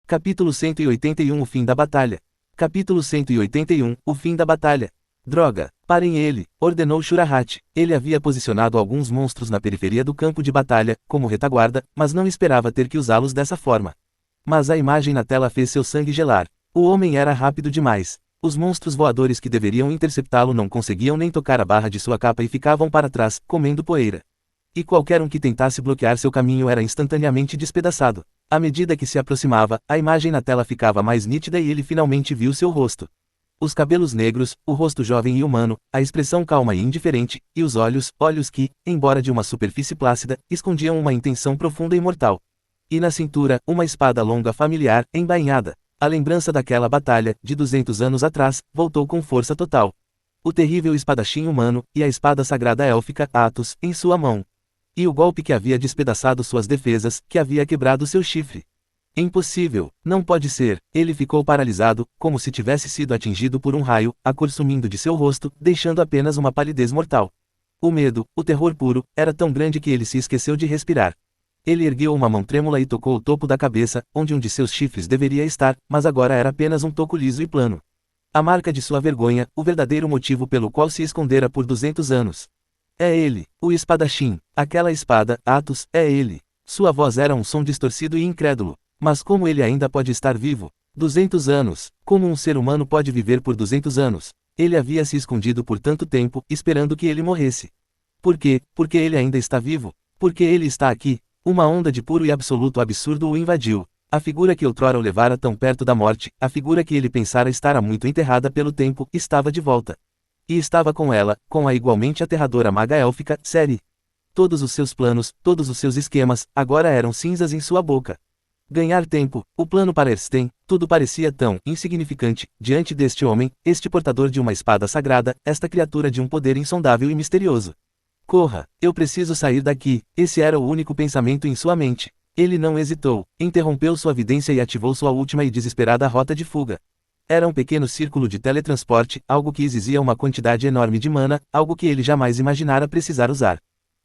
Capítulo 181 O fim da batalha. Capítulo 181 O fim da batalha. Droga, parem ele, ordenou Shurahat. Ele havia posicionado alguns monstros na periferia do campo de batalha, como retaguarda, mas não esperava ter que usá-los dessa forma. Mas a imagem na tela fez seu sangue gelar. O homem era rápido demais. Os monstros voadores que deveriam interceptá-lo não conseguiam nem tocar a barra de sua capa e ficavam para trás, comendo poeira. E qualquer um que tentasse bloquear seu caminho era instantaneamente despedaçado. À medida que se aproximava, a imagem na tela ficava mais nítida e ele finalmente viu seu rosto. Os cabelos negros, o rosto jovem e humano, a expressão calma e indiferente, e os olhos que, embora de uma superfície plácida, escondiam uma intenção profunda e mortal. E na cintura, uma espada longa familiar, embainhada. A lembrança daquela batalha, de 200 anos atrás, voltou com força total. O terrível espadachim humano, e a espada sagrada élfica, Atos, em sua mão. E o golpe que havia despedaçado suas defesas, que havia quebrado seu chifre. Impossível, não pode ser. Ele ficou paralisado, como se tivesse sido atingido por um raio, a cor sumindo de seu rosto, deixando apenas uma palidez mortal. O medo, o terror puro, era tão grande que ele se esqueceu de respirar. Ele ergueu uma mão trêmula e tocou o topo da cabeça, onde um de seus chifres deveria estar, mas agora era apenas um toco liso e plano. A marca de sua vergonha, o verdadeiro motivo pelo qual se escondera por 200 anos. É ele, o espadachim, aquela espada, Atos, é ele. Sua voz era um som distorcido e incrédulo. Mas como ele ainda pode estar vivo? 200 anos, como um ser humano pode viver por 200 anos? Ele havia se escondido por tanto tempo, esperando que ele morresse. Por quê? Porque ele ainda está vivo? Porque ele está aqui? Uma onda de puro e absoluto absurdo o invadiu. A figura que outrora o levara tão perto da morte, a figura que ele pensara estar há muito enterrada pelo tempo, estava de volta. E estava com ela, com a igualmente aterradora maga élfica, Ciri. Todos os seus planos, todos os seus esquemas, agora eram cinzas em sua boca. Ganhar tempo, o plano para Ersten, tudo parecia tão insignificante, diante deste homem, este portador de uma espada sagrada, esta criatura de um poder insondável e misterioso. Corra, eu preciso sair daqui, esse era o único pensamento em sua mente. Ele não hesitou, interrompeu sua vidência e ativou sua última e desesperada rota de fuga. Era um pequeno círculo de teletransporte, algo que exigia uma quantidade enorme de mana, algo que ele jamais imaginara precisar usar.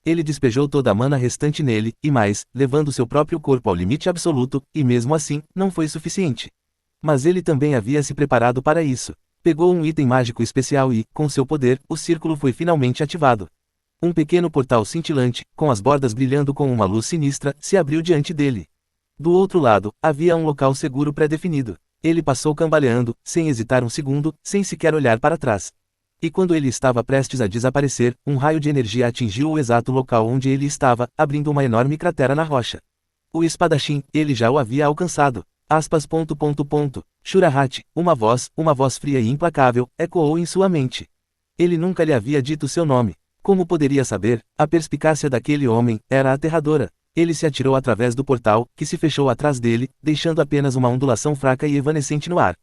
Ele despejou toda a mana restante nele, e mais, levando seu próprio corpo ao limite absoluto, e mesmo assim, não foi suficiente. Mas ele também havia se preparado para isso. Pegou um item mágico especial e, com seu poder, o círculo foi finalmente ativado. Um pequeno portal cintilante, com as bordas brilhando com uma luz sinistra, se abriu diante dele. Do outro lado, havia um local seguro pré-definido. Ele passou cambaleando, sem hesitar um segundo, sem sequer olhar para trás. E quando ele estava prestes a desaparecer, um raio de energia atingiu o exato local onde ele estava, abrindo uma enorme cratera na rocha. O espadachim, ele já o havia alcançado. Shurahat, uma voz fria e implacável, ecoou em sua mente. Ele nunca lhe havia dito seu nome. Como poderia saber? A perspicácia daquele homem era aterradora. Ele se atirou através do portal, que se fechou atrás dele, deixando apenas uma ondulação fraca e evanescente no ar.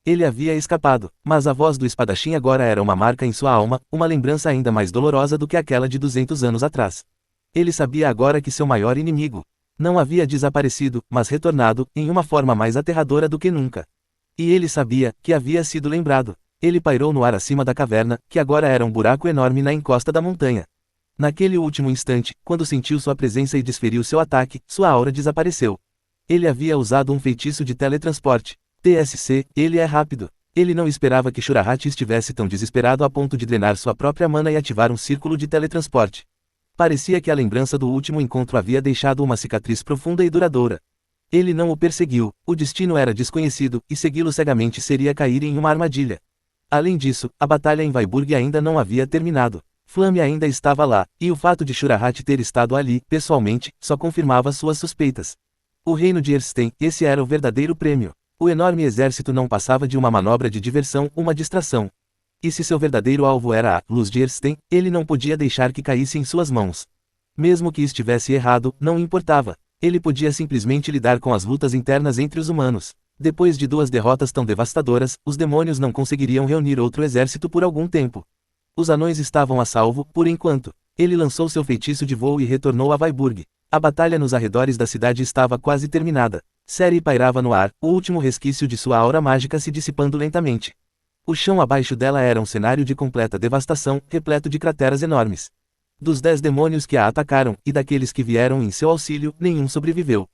Ele havia escapado, mas a voz do espadachim agora era uma marca em sua alma, uma lembrança ainda mais dolorosa do que aquela de 200 anos atrás. Ele sabia agora que seu maior inimigo não havia desaparecido, mas retornado, em uma forma mais aterradora do que nunca. E ele sabia que havia sido lembrado. Ele pairou no ar acima da caverna, que agora era um buraco enorme na encosta da montanha. Naquele último instante, quando sentiu sua presença e desferiu seu ataque, sua aura desapareceu. Ele havia usado um feitiço de teletransporte. TSC, ele é rápido. Ele não esperava que Shurahat estivesse tão desesperado a ponto de drenar sua própria mana e ativar um círculo de teletransporte. Parecia que a lembrança do último encontro havia deixado uma cicatriz profunda e duradoura. Ele não o perseguiu, o destino era desconhecido, e segui-lo cegamente seria cair em uma armadilha. Além disso, a batalha em Vyburg ainda não havia terminado. Flame ainda estava lá, e o fato de Shurahat ter estado ali, pessoalmente, só confirmava suas suspeitas. O reino de Ersten, esse era o verdadeiro prêmio. O enorme exército não passava de uma manobra de diversão, uma distração. E se seu verdadeiro alvo era a luz de Ersten, ele não podia deixar que caísse em suas mãos. Mesmo que estivesse errado, não importava. Ele podia simplesmente lidar com as lutas internas entre os humanos. Depois de 2 derrotas tão devastadoras, os demônios não conseguiriam reunir outro exército por algum tempo. Os anões estavam a salvo, por enquanto. Ele lançou seu feitiço de voo e retornou a Vyburg. A batalha nos arredores da cidade estava quase terminada. Ciri pairava no ar, o último resquício de sua aura mágica se dissipando lentamente. O chão abaixo dela era um cenário de completa devastação, repleto de crateras enormes. Dos 10 demônios que a atacaram, e daqueles que vieram em seu auxílio, nenhum sobreviveu.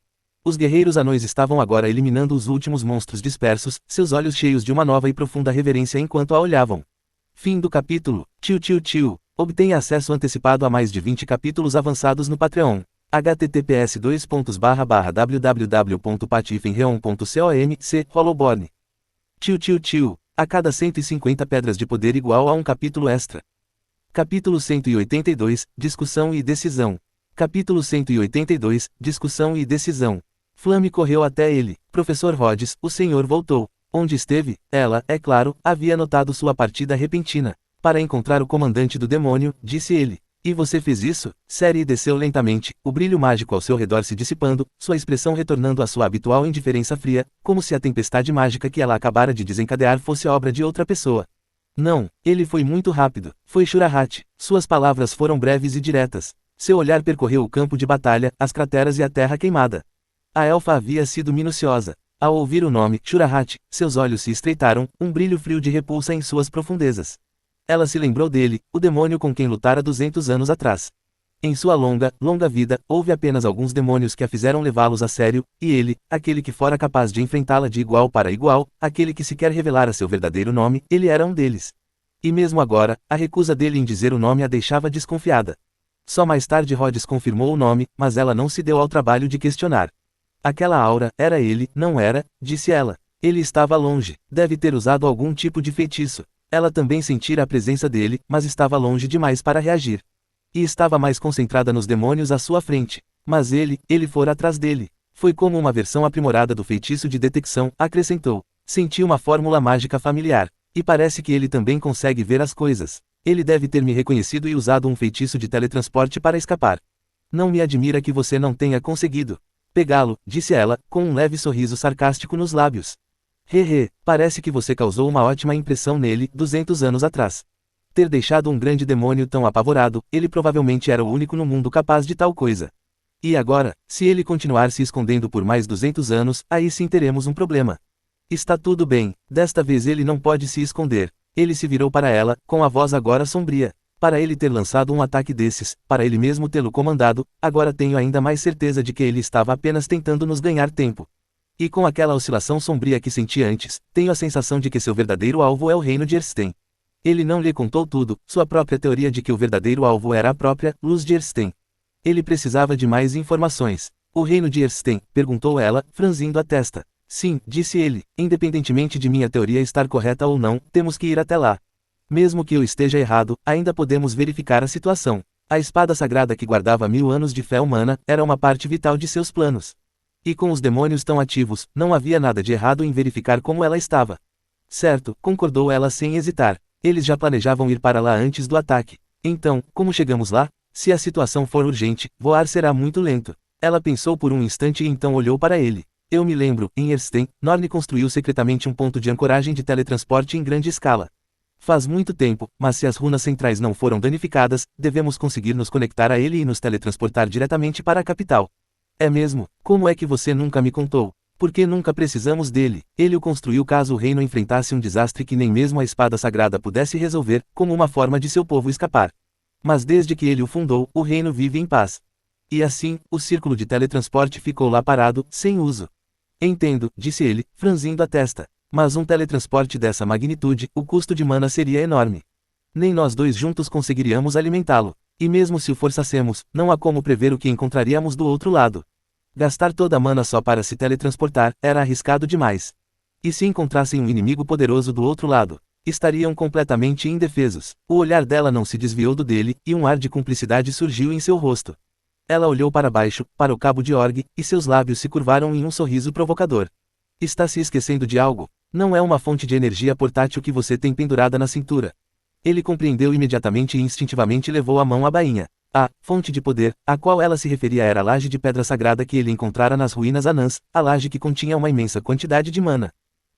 Os guerreiros anões estavam agora eliminando os últimos monstros dispersos, seus olhos cheios de uma nova e profunda reverência enquanto a olhavam. Fim do capítulo. Tio. Obtenha acesso antecipado a mais de 20 capítulos avançados no Patreon. https://www.patifenreon.com/c Hollowborn. Tio. A cada 150 pedras de poder igual a um capítulo extra. Capítulo 182, Discussão e Decisão. Capítulo 182, Discussão e Decisão. Flame correu até ele. Professor Rhodes, o senhor voltou. Onde esteve? Ela, é claro, havia notado sua partida repentina. Para encontrar o comandante do demônio, disse ele. E você fez isso? Seri desceu lentamente, o brilho mágico ao seu redor se dissipando, sua expressão retornando à sua habitual indiferença fria, como se a tempestade mágica que ela acabara de desencadear fosse obra de outra pessoa. Não, ele foi muito rápido. Foi Shurahat. Suas palavras foram breves e diretas. Seu olhar percorreu o campo de batalha, as crateras e a terra queimada. A elfa havia sido minuciosa. Ao ouvir o nome, Shurahat, seus olhos se estreitaram, um brilho frio de repulsa em suas profundezas. Ela se lembrou dele, o demônio com quem lutara 200 anos atrás. Em sua longa vida, houve apenas alguns demônios que a fizeram levá-los a sério, e ele, aquele que fora capaz de enfrentá-la de igual para igual, aquele que sequer revelara seu verdadeiro nome, ele era um deles. E mesmo agora, a recusa dele em dizer o nome a deixava desconfiada. Só mais tarde Rhodes confirmou o nome, mas ela não se deu ao trabalho de questionar. Aquela aura, era ele, não era, disse ela. Ele estava longe, deve ter usado algum tipo de feitiço. Ela também sentira a presença dele, mas estava longe demais para reagir. E estava mais concentrada nos demônios à sua frente. Mas ele fora atrás dele. Foi como uma versão aprimorada do feitiço de detecção, acrescentou. Senti uma fórmula mágica familiar. E parece que ele também consegue ver as coisas. Ele deve ter me reconhecido e usado um feitiço de teletransporte para escapar. Não me admira que você não tenha conseguido pegá-lo, disse ela, com um leve sorriso sarcástico nos lábios. Parece que você causou uma ótima impressão nele, 200 anos atrás. Ter deixado um grande demônio tão apavorado, ele provavelmente era o único no mundo capaz de tal coisa. E agora, se ele continuar se escondendo por mais 200 anos, aí sim teremos um problema. Está tudo bem, desta vez ele não pode se esconder. Ele se virou para ela, com a voz agora sombria. Para ele ter lançado um ataque desses, para ele mesmo tê-lo comandado, agora tenho ainda mais certeza de que ele estava apenas tentando nos ganhar tempo. E com aquela oscilação sombria que senti antes, tenho a sensação de que seu verdadeiro alvo é o reino de Ersten. Ele não lhe contou tudo, sua própria teoria de que o verdadeiro alvo era a própria luz de Ersten. Ele precisava de mais informações. O reino de Ersten? Perguntou ela, franzindo a testa. Sim, disse ele, independentemente de minha teoria estar correta ou não, temos que ir até lá. Mesmo que eu esteja errado, ainda podemos verificar a situação. A espada sagrada que guardava 1000 anos de fé humana, era uma parte vital de seus planos. E com os demônios tão ativos, não havia nada de errado em verificar como ela estava. Certo, concordou ela sem hesitar. Eles já planejavam ir para lá antes do ataque. Então, como chegamos lá? Se a situação for urgente, voar será muito lento. Ela pensou por um instante e então olhou para ele. Eu me lembro, em Ersten, Norne construiu secretamente um ponto de ancoragem de teletransporte em grande escala. Faz muito tempo, mas se as runas centrais não foram danificadas, devemos conseguir nos conectar a ele e nos teletransportar diretamente para a capital. É mesmo? Como é que você nunca me contou? Porque nunca precisamos dele. Ele o construiu caso o reino enfrentasse um desastre que nem mesmo a espada sagrada pudesse resolver, como uma forma de seu povo escapar. Mas desde que ele o fundou, o reino vive em paz. E assim, o círculo de teletransporte ficou lá parado, sem uso. Entendo, disse ele, franzindo a testa. Mas um teletransporte dessa magnitude, o custo de mana seria enorme. Nem nós dois juntos conseguiríamos alimentá-lo. E mesmo se o forçássemos, não há como prever o que encontraríamos do outro lado. Gastar toda a mana só para se teletransportar, era arriscado demais. E se encontrassem um inimigo poderoso do outro lado? Estariam completamente indefesos. O olhar dela não se desviou do dele, e um ar de cumplicidade surgiu em seu rosto. Ela olhou para baixo, para o cabo de orgue, e seus lábios se curvaram em um sorriso provocador. Está se esquecendo de algo? Não é uma fonte de energia portátil que você tem pendurada na cintura. Ele compreendeu imediatamente e instintivamente levou a mão à bainha. A fonte de poder, a qual ela se referia era a laje de pedra sagrada que ele encontrara nas ruínas anãs, a laje que continha uma imensa quantidade de mana.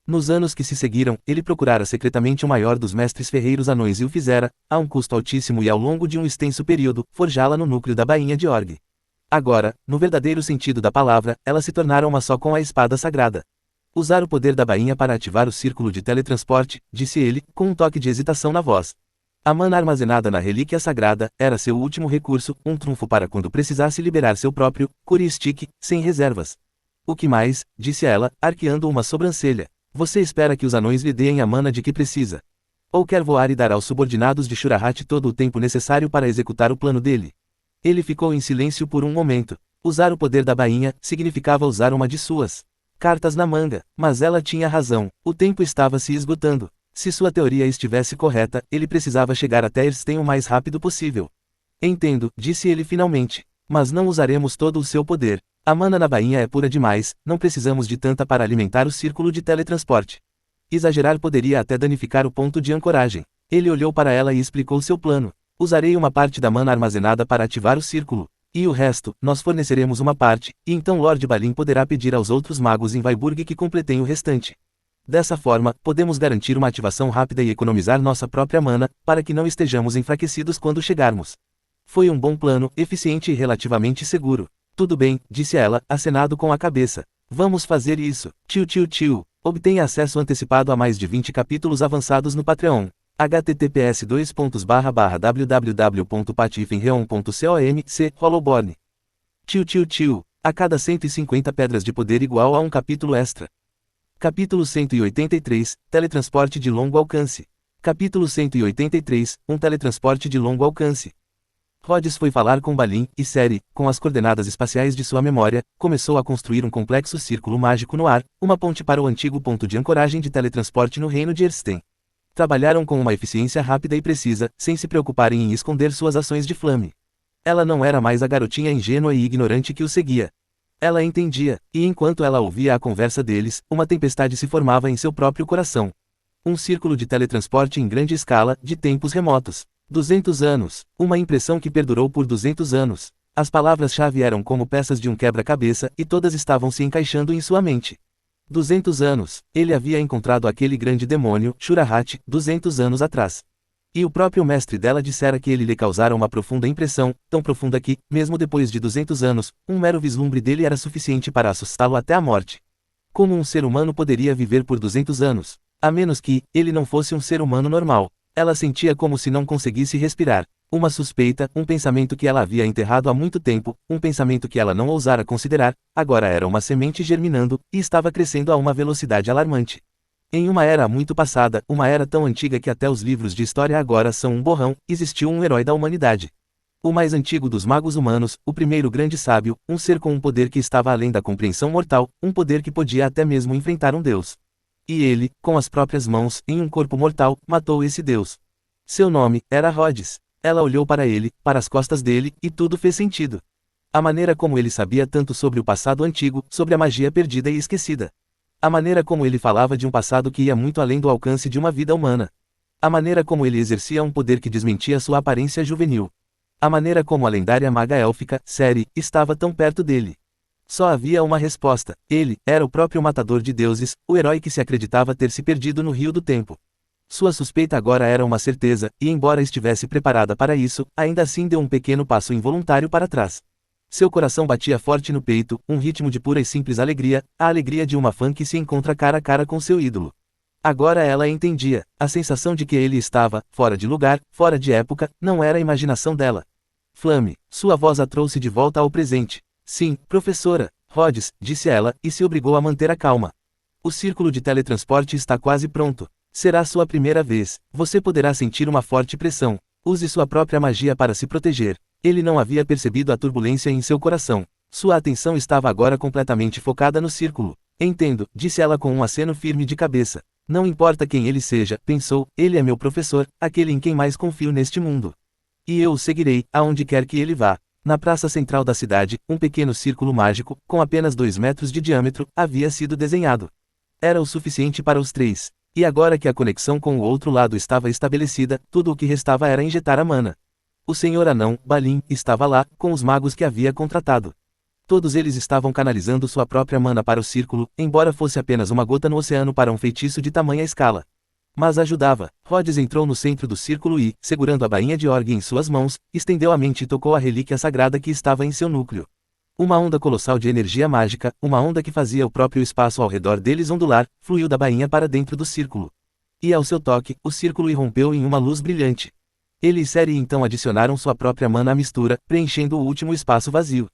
Nos anos que se seguiram, ele procurara secretamente o maior dos mestres ferreiros anões e o fizera, a um custo altíssimo e ao longo de um extenso período, forjá-la no núcleo da bainha de orgue. Agora, no verdadeiro sentido da palavra, ela se tornara uma só com a espada sagrada. Usar o poder da bainha para ativar o círculo de teletransporte, disse ele, com um toque de hesitação na voz. A mana armazenada na relíquia sagrada, era seu último recurso, um trunfo para quando precisasse liberar seu próprio Curi Stick, sem reservas. O que mais? Disse ela, arqueando uma sobrancelha. Você espera que os anões lhe deem a mana de que precisa? Ou quer voar e dar aos subordinados de Shurahat todo o tempo necessário para executar o plano dele? Ele ficou em silêncio por um momento. Usar o poder da bainha significava usar uma de suas cartas na manga, mas ela tinha razão, o tempo estava se esgotando. Se sua teoria estivesse correta, ele precisava chegar até Erstein o mais rápido possível. Entendo, disse ele finalmente. Mas não usaremos todo o seu poder. A mana na bainha é pura demais, não precisamos de tanta para alimentar o círculo de teletransporte. Exagerar poderia até danificar o ponto de ancoragem. Ele olhou para ela e explicou seu plano. Usarei uma parte da mana armazenada para ativar o círculo. E o resto, nós forneceremos uma parte, e então Lord Balin poderá pedir aos outros magos em Vyburg que completem o restante. Dessa forma, podemos garantir uma ativação rápida e economizar nossa própria mana, para que não estejamos enfraquecidos quando chegarmos. Foi um bom plano, eficiente e relativamente seguro. Tudo bem, disse ela, acenado com a cabeça. Vamos fazer isso. Tio. Obtenha acesso antecipado a mais de 20 capítulos avançados no Patreon. https://www.patifenreon.com/c Hollowborn. Tio. A cada 150 pedras de poder igual a um capítulo extra. Capítulo 183, Teletransporte de longo alcance. Capítulo 183, um teletransporte de longo alcance. Rhodes foi falar com Balin, e Ceri, com as coordenadas espaciais de sua memória, começou a construir um complexo círculo mágico no ar, uma ponte para o antigo ponto de ancoragem de teletransporte no reino de Erstein. Trabalharam com uma eficiência rápida e precisa, sem se preocuparem em esconder suas ações de flame. Ela não era mais a garotinha ingênua e ignorante que o seguia. Ela entendia, e enquanto ela ouvia a conversa deles, uma tempestade se formava em seu próprio coração. Um círculo de teletransporte em grande escala, de tempos remotos. 200 anos. Uma impressão que perdurou por 200 anos. As palavras-chave eram como peças de um quebra-cabeça, e todas estavam se encaixando em sua mente. 200 anos. Ele havia encontrado aquele grande demônio, Shurahat, 200 anos atrás. E o próprio mestre dela dissera que ele lhe causara uma profunda impressão, tão profunda que, mesmo depois de 200 anos, um mero vislumbre dele era suficiente para assustá-lo até a morte. Como um ser humano poderia viver por 200 anos? A menos que, ele não fosse um ser humano normal. Ela sentia como se não conseguisse respirar. Uma suspeita, um pensamento que ela havia enterrado há muito tempo, um pensamento que ela não ousara considerar, agora era uma semente germinando, e estava crescendo a uma velocidade alarmante. Em uma era muito passada, uma era tão antiga que até os livros de história agora são um borrão, existiu um herói da humanidade. O mais antigo dos magos humanos, o primeiro grande sábio, um ser com um poder que estava além da compreensão mortal, um poder que podia até mesmo enfrentar um deus. E ele, com as próprias mãos, em um corpo mortal, matou esse deus. Seu nome era Rhodes. Ela olhou para ele, para as costas dele, e tudo fez sentido. A maneira como ele sabia tanto sobre o passado antigo, sobre a magia perdida e esquecida. A maneira como ele falava de um passado que ia muito além do alcance de uma vida humana. A maneira como ele exercia um poder que desmentia sua aparência juvenil. A maneira como a lendária maga élfica, Ceri, estava tão perto dele. Só havia uma resposta. Ele era o próprio matador de deuses, o herói que se acreditava ter se perdido no rio do tempo. Sua suspeita agora era uma certeza, e embora estivesse preparada para isso, ainda assim deu um pequeno passo involuntário para trás. Seu coração batia forte no peito, um ritmo de pura e simples alegria, a alegria de uma fã que se encontra cara a cara com seu ídolo. Agora ela entendia, a sensação de que ele estava, fora de lugar, fora de época, não era a imaginação dela. Flame, sua voz a trouxe de volta ao presente. Sim, professora, Rhodes, disse ela, e se obrigou a manter a calma. O círculo de teletransporte está quase pronto. Será sua primeira vez, você poderá sentir uma forte pressão. Use sua própria magia para se proteger. Ele não havia percebido a turbulência em seu coração. Sua atenção estava agora completamente focada no círculo. Entendo, disse ela com um aceno firme de cabeça. Não importa quem ele seja, pensou, ele é meu professor, aquele em quem mais confio neste mundo. E eu o seguirei, aonde quer que ele vá. Na praça central da cidade, um pequeno círculo mágico, com apenas 2 metros de diâmetro, havia sido desenhado. Era o suficiente para os três. E agora que a conexão com o outro lado estava estabelecida, tudo o que restava era injetar a mana. O senhor anão, Balin, estava lá, com os magos que havia contratado. Todos eles estavam canalizando sua própria mana para o círculo, embora fosse apenas uma gota no oceano para um feitiço de tamanha escala. Mas ajudava. Rhodes entrou no centro do círculo e, segurando a bainha de orgue em suas mãos, estendeu a mente e tocou a relíquia sagrada que estava em seu núcleo. Uma onda colossal de energia mágica, uma onda que fazia o próprio espaço ao redor deles ondular, fluiu da bainha para dentro do círculo. E ao seu toque, o círculo irrompeu em uma luz brilhante. Ele e Ceri então adicionaram sua própria mana à mistura, preenchendo o último espaço vazio.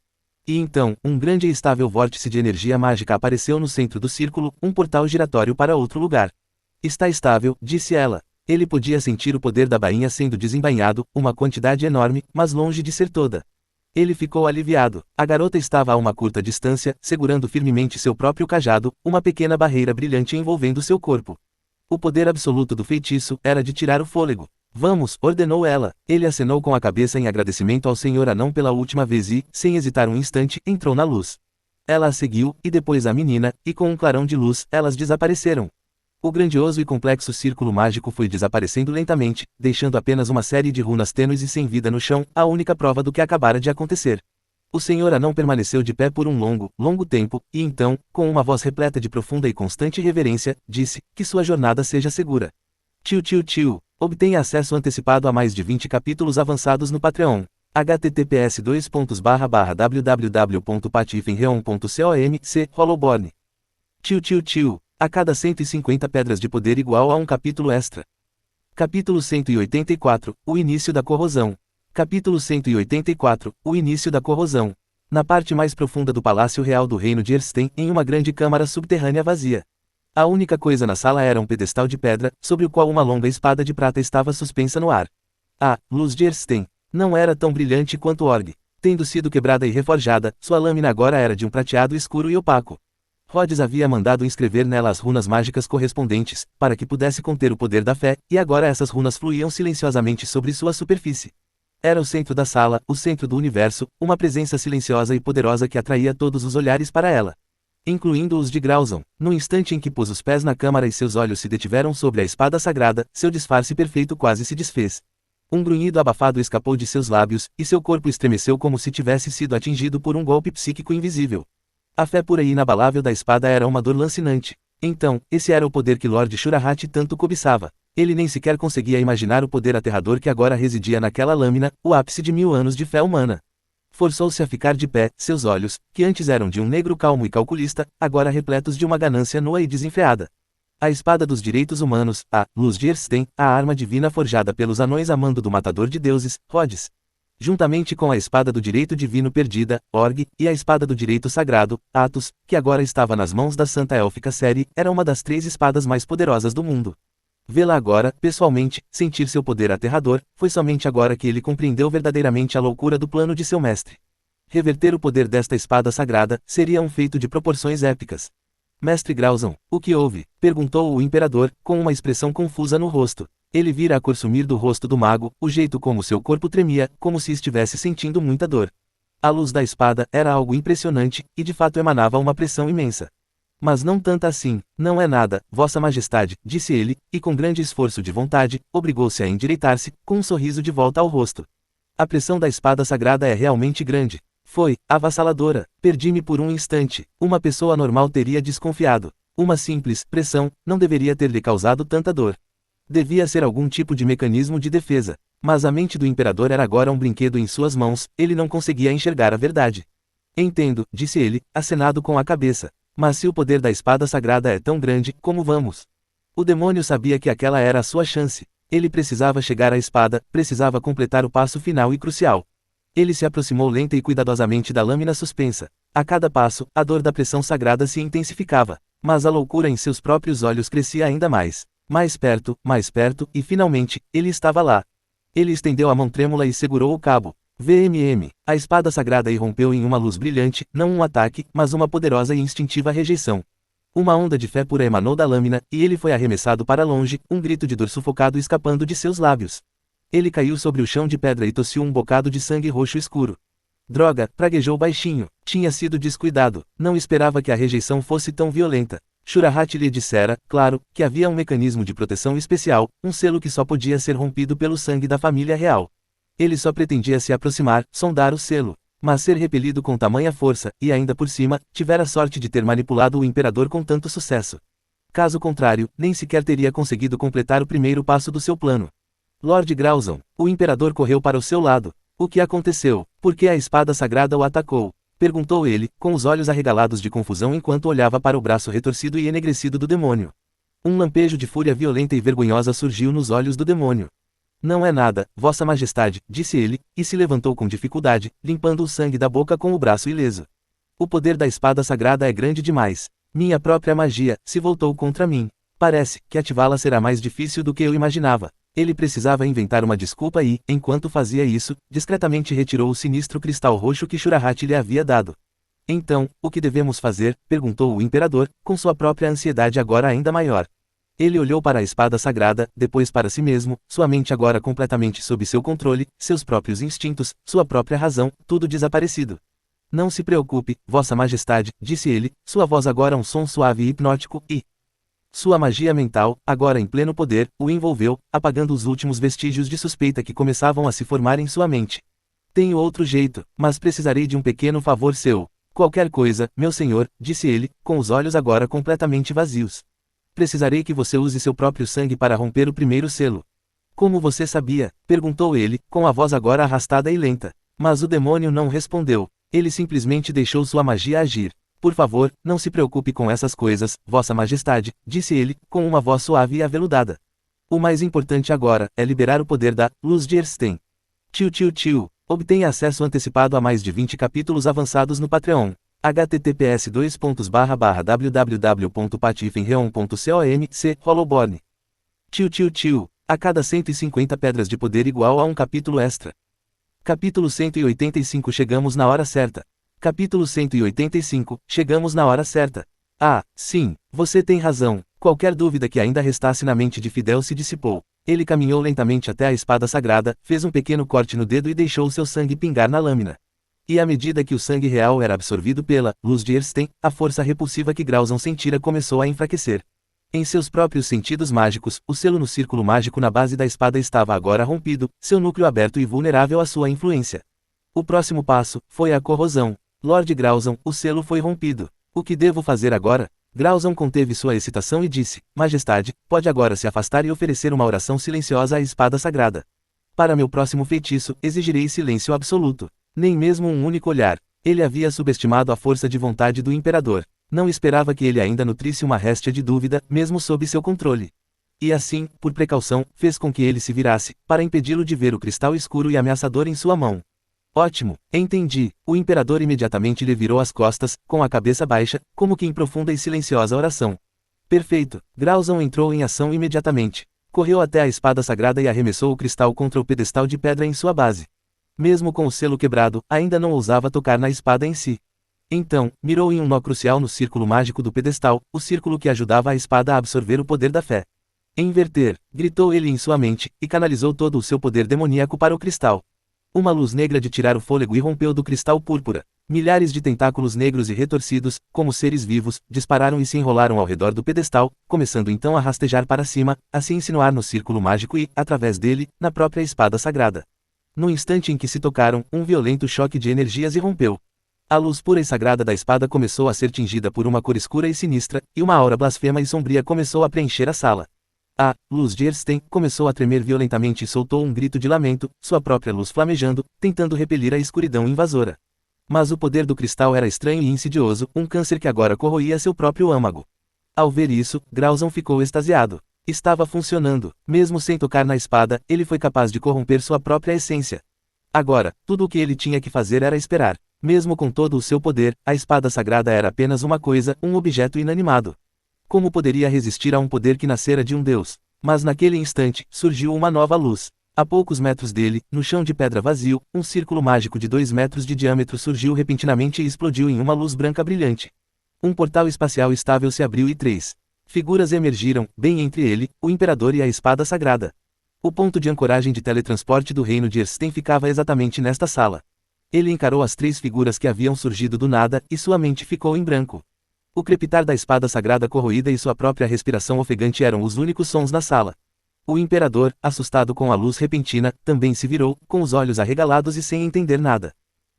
E então, um grande e estável vórtice de energia mágica apareceu no centro do círculo, um portal giratório para outro lugar. Está estável, disse ela. Ele podia sentir o poder da bainha sendo desembainhado, uma quantidade enorme, mas longe de ser toda. Ele ficou aliviado. A garota estava a uma curta distância, segurando firmemente seu próprio cajado, uma pequena barreira brilhante envolvendo seu corpo. O poder absoluto do feitiço era de tirar o fôlego. Vamos, ordenou ela. Ele acenou com a cabeça em agradecimento ao Senhor Anão pela última vez e, sem hesitar um instante, entrou na luz. Ela a seguiu, e depois a menina, e com um clarão de luz, elas desapareceram. O grandioso e complexo círculo mágico foi desaparecendo lentamente, deixando apenas uma série de runas tênues e sem vida no chão, a única prova do que acabara de acontecer. O Senhor Anão permaneceu de pé por um longo tempo, e então, com uma voz repleta de profunda e constante reverência, disse, que sua jornada seja segura. Tio. Obtenha acesso antecipado a mais de 20 capítulos avançados no Patreon. https://www.patifenreon.com/c Hollowborn. Tio. A cada 150 pedras de poder igual a um capítulo extra. Capítulo 184, o início da corrosão. Capítulo 184, o início da corrosão. Na parte mais profunda do Palácio Real do Reino de Erstein, em uma grande câmara subterrânea vazia. A única coisa na sala era um pedestal de pedra, sobre o qual uma longa espada de prata estava suspensa no ar. A luz de Erstein não era tão brilhante quanto Org. Tendo sido quebrada e reforjada, sua lâmina agora era de um prateado escuro e opaco. Rhodes havia mandado inscrever nela as runas mágicas correspondentes, para que pudesse conter o poder da fé, e agora essas runas fluíam silenciosamente sobre sua superfície. Era o centro da sala, o centro do universo, uma presença silenciosa e poderosa que atraía todos os olhares para ela. Incluindo os de Grauson. No instante em que pôs os pés na câmara e seus olhos se detiveram sobre a espada sagrada, seu disfarce perfeito quase se desfez. Um grunhido abafado escapou de seus lábios, e seu corpo estremeceu como se tivesse sido atingido por um golpe psíquico invisível. A fé pura e inabalável da espada era uma dor lancinante. Então, esse era o poder que Lord Shurahat tanto cobiçava. Ele nem sequer conseguia imaginar o poder aterrador que agora residia naquela lâmina, o ápice de 1000 anos de fé humana. Forçou-se a ficar de pé, seus olhos, que antes eram de um negro calmo e calculista, agora repletos de uma ganância nua e desenfreada. A espada dos direitos humanos, a luz de Erstein, a arma divina forjada pelos anões a mando do matador de deuses, Rhodes. Juntamente com a espada do direito divino perdida, Org, e a espada do direito sagrado, Atos, que agora estava nas mãos da Santa Élfica Série, era uma das 3 espadas mais poderosas do mundo. Vê-la agora, pessoalmente, sentir seu poder aterrador, foi somente agora que ele compreendeu verdadeiramente a loucura do plano de seu mestre. Reverter o poder desta espada sagrada, seria um feito de proporções épicas. Mestre Grauson, o que houve? Perguntou o imperador, com uma expressão confusa no rosto. Ele vira a cor sumir do rosto do mago, o jeito como seu corpo tremia, como se estivesse sentindo muita dor. A luz da espada era algo impressionante, e de fato emanava uma pressão imensa. Mas não tanta assim, não é nada, Vossa Majestade, disse ele, e com grande esforço de vontade, obrigou-se a endireitar-se, com um sorriso de volta ao rosto. A pressão da espada sagrada é realmente grande. Foi avassaladora. Perdi-me por um instante. Uma pessoa normal teria desconfiado. Uma simples pressão não deveria ter lhe causado tanta dor. Devia ser algum tipo de mecanismo de defesa. Mas a mente do imperador era agora um brinquedo em suas mãos, ele não conseguia enxergar a verdade. Entendo, disse ele, acenado com a cabeça. Mas se o poder da espada sagrada é tão grande, como vamos? O demônio sabia que aquela era a sua chance. Ele precisava chegar à espada, precisava completar o passo final e crucial. Ele se aproximou lenta e cuidadosamente da lâmina suspensa. A cada passo, a dor da pressão sagrada se intensificava. Mas a loucura em seus próprios olhos crescia ainda mais. Mais perto, e finalmente, ele estava lá. Ele estendeu a mão trêmula e segurou o cabo. VMM. A espada sagrada irrompeu em uma luz brilhante, não um ataque, mas uma poderosa e instintiva rejeição. Uma onda de fé pura emanou da lâmina, e ele foi arremessado para longe, um grito de dor sufocado escapando de seus lábios. Ele caiu sobre o chão de pedra e tossiu um bocado de sangue roxo escuro. Droga, praguejou baixinho. Tinha sido descuidado. Não esperava que a rejeição fosse tão violenta. Shurahat lhe dissera, claro, que havia um mecanismo de proteção especial, um selo que só podia ser rompido pelo sangue da família real. Ele só pretendia se aproximar, sondar o selo. Mas ser repelido com tamanha força, e ainda por cima, tivera sorte de ter manipulado o imperador com tanto sucesso. Caso contrário, nem sequer teria conseguido completar o primeiro passo do seu plano. Lord Grauson, o imperador correu para o seu lado. O que aconteceu? Por que a espada sagrada o atacou? Perguntou ele, com os olhos arregalados de confusão enquanto olhava para o braço retorcido e enegrecido do demônio. Um lampejo de fúria violenta e vergonhosa surgiu nos olhos do demônio. Não é nada, Vossa Majestade, disse ele, e se levantou com dificuldade, limpando o sangue da boca com o braço ileso. O poder da espada sagrada é grande demais. Minha própria magia se voltou contra mim. Parece que ativá-la será mais difícil do que eu imaginava. Ele precisava inventar uma desculpa e, enquanto fazia isso, discretamente retirou o sinistro cristal roxo que Shurahat lhe havia dado. Então, o que devemos fazer? Perguntou o imperador, com sua própria ansiedade agora ainda maior. Ele olhou para a espada sagrada, depois para si mesmo, sua mente agora completamente sob seu controle, seus próprios instintos, sua própria razão, tudo desaparecido. Não se preocupe, Vossa Majestade, disse ele, sua voz agora um som suave e hipnótico, e sua magia mental, agora em pleno poder, o envolveu, apagando os últimos vestígios de suspeita que começavam a se formar em sua mente. Tenho outro jeito, mas precisarei de um pequeno favor seu. Qualquer coisa, meu senhor, disse ele, com os olhos agora completamente vazios. Precisarei que você use seu próprio sangue para romper o primeiro selo. Como você sabia? Perguntou ele, com a voz agora arrastada e lenta. Mas o demônio não respondeu. Ele simplesmente deixou sua magia agir. Por favor, não se preocupe com essas coisas, Vossa Majestade, disse ele, com uma voz suave e aveludada. O mais importante agora é liberar o poder da Luz de Erstein. Tio. Obtenha acesso antecipado a mais de 20 capítulos avançados no Patreon. https://www.patifenreon.com/c Hollowborn. Tio. A cada 150 pedras de poder igual a um capítulo extra. Capítulo 185 Chegamos na hora certa. Capítulo 185 Chegamos na hora certa. Ah, sim, você tem razão. Qualquer dúvida que ainda restasse na mente de Fidel se dissipou. Ele caminhou lentamente até a espada sagrada, fez um pequeno corte no dedo e deixou seu sangue pingar na lâmina. E à medida que o sangue real era absorvido pela Luz de Erstein, a força repulsiva que Grauson sentira começou a enfraquecer. Em seus próprios sentidos mágicos, o selo no círculo mágico na base da espada estava agora rompido, seu núcleo aberto e vulnerável à sua influência. O próximo passo foi a corrosão. Lord Grauson, o selo foi rompido. O que devo fazer agora? Grauson conteve sua excitação e disse: Majestade, pode agora se afastar e oferecer uma oração silenciosa à espada sagrada. Para meu próximo feitiço, exigirei silêncio absoluto. Nem mesmo um único olhar. Ele havia subestimado a força de vontade do imperador. Não esperava que ele ainda nutrisse uma réstia de dúvida, mesmo sob seu controle. E assim, por precaução, fez com que ele se virasse, para impedi-lo de ver o cristal escuro e ameaçador em sua mão. Ótimo, entendi. O imperador imediatamente lhe virou as costas, com a cabeça baixa, como que em profunda e silenciosa oração. Perfeito. Grauson entrou em ação imediatamente. Correu até a espada sagrada e arremessou o cristal contra o pedestal de pedra em sua base. Mesmo com o selo quebrado, ainda não ousava tocar na espada em si. Então, mirou em um nó crucial no círculo mágico do pedestal, o círculo que ajudava a espada a absorver o poder da fé. Inverter, gritou ele em sua mente, e canalizou todo o seu poder demoníaco para o cristal. Uma luz negra de tirar o fôlego irrompeu do cristal púrpura. Milhares de tentáculos negros e retorcidos, como seres vivos, dispararam e se enrolaram ao redor do pedestal, começando então a rastejar para cima, a se insinuar no círculo mágico e, através dele, na própria espada sagrada. No instante em que se tocaram, um violento choque de energias irrompeu. A luz pura e sagrada da espada começou a ser tingida por uma cor escura e sinistra, e uma aura blasfema e sombria começou a preencher a sala. A Luz de Erstein começou a tremer violentamente e soltou um grito de lamento, sua própria luz flamejando, tentando repelir a escuridão invasora. Mas o poder do cristal era estranho e insidioso, um câncer que agora corroía seu próprio âmago. Ao ver isso, Grauson ficou extasiado. Estava funcionando. Mesmo sem tocar na espada, ele foi capaz de corromper sua própria essência. Agora, tudo o que ele tinha que fazer era esperar. Mesmo com todo o seu poder, a espada sagrada era apenas uma coisa, um objeto inanimado. Como poderia resistir a um poder que nascera de um deus? Mas naquele instante, surgiu uma nova luz. A poucos metros dele, no chão de pedra vazio, um círculo mágico de 2 metros de diâmetro surgiu repentinamente e explodiu em uma luz branca brilhante. Um portal espacial estável se abriu e 3 figuras emergiram, bem entre ele, o imperador e a espada sagrada. O ponto de ancoragem de teletransporte do reino de Erstein ficava exatamente nesta sala. Ele encarou as 3 figuras que haviam surgido do nada, e sua mente ficou em branco. O crepitar da espada sagrada corroída e sua própria respiração ofegante eram os únicos sons na sala. O imperador, assustado com a luz repentina, também se virou, com os olhos arregalados e sem entender nada.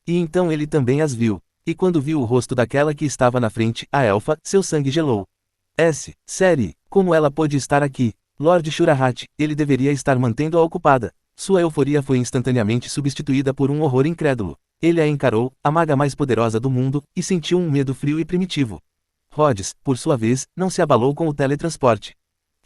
E então ele também as viu. E quando viu o rosto daquela que estava na frente, a elfa, seu sangue gelou. Série, como ela pôde estar aqui? Lord Shurahat, ele deveria estar mantendo-a ocupada. Sua euforia foi instantaneamente substituída por um horror incrédulo. Ele a encarou, a maga mais poderosa do mundo, e sentiu um medo frio e primitivo. Rhodes, por sua vez, não se abalou com o teletransporte.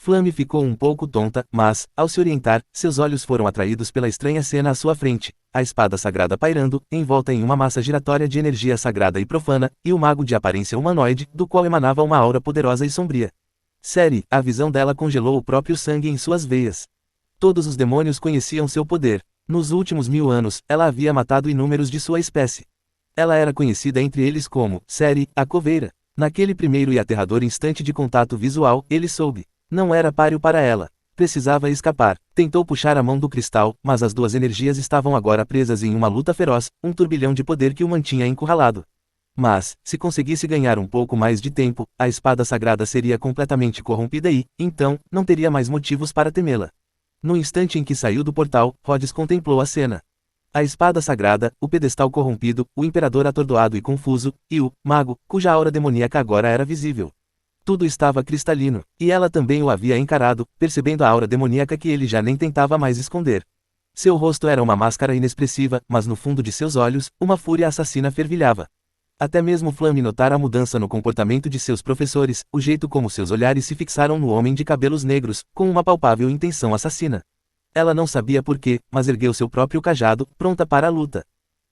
Flamme ficou um pouco tonta, mas, ao se orientar, seus olhos foram atraídos pela estranha cena à sua frente, a espada sagrada pairando, envolta em uma massa giratória de energia sagrada e profana, e o mago de aparência humanoide, do qual emanava uma aura poderosa e sombria. Ceri, a visão dela congelou o próprio sangue em suas veias. Todos os demônios conheciam seu poder. Nos últimos 1000 anos, ela havia matado inúmeros de sua espécie. Ela era conhecida entre eles como Ceri, a Coveira. Naquele primeiro e aterrador instante de contato visual, ele soube. Não era páreo para ela. Precisava escapar. Tentou puxar a mão do cristal, mas as duas energias estavam agora presas em uma luta feroz, um turbilhão de poder que o mantinha encurralado. Mas, se conseguisse ganhar um pouco mais de tempo, a espada sagrada seria completamente corrompida e, então, não teria mais motivos para temê-la. No instante em que saiu do portal, Rhodes contemplou a cena. A espada sagrada, o pedestal corrompido, o imperador atordoado e confuso, e o mago, cuja aura demoníaca agora era visível. Tudo estava cristalino, e ela também o havia encarado, percebendo a aura demoníaca que ele já nem tentava mais esconder. Seu rosto era uma máscara inexpressiva, mas no fundo de seus olhos, uma fúria assassina fervilhava. Até mesmo Flamme notara a mudança no comportamento de seus professores, o jeito como seus olhares se fixaram no homem de cabelos negros, com uma palpável intenção assassina. Ela não sabia porquê, mas ergueu seu próprio cajado, pronta para a luta.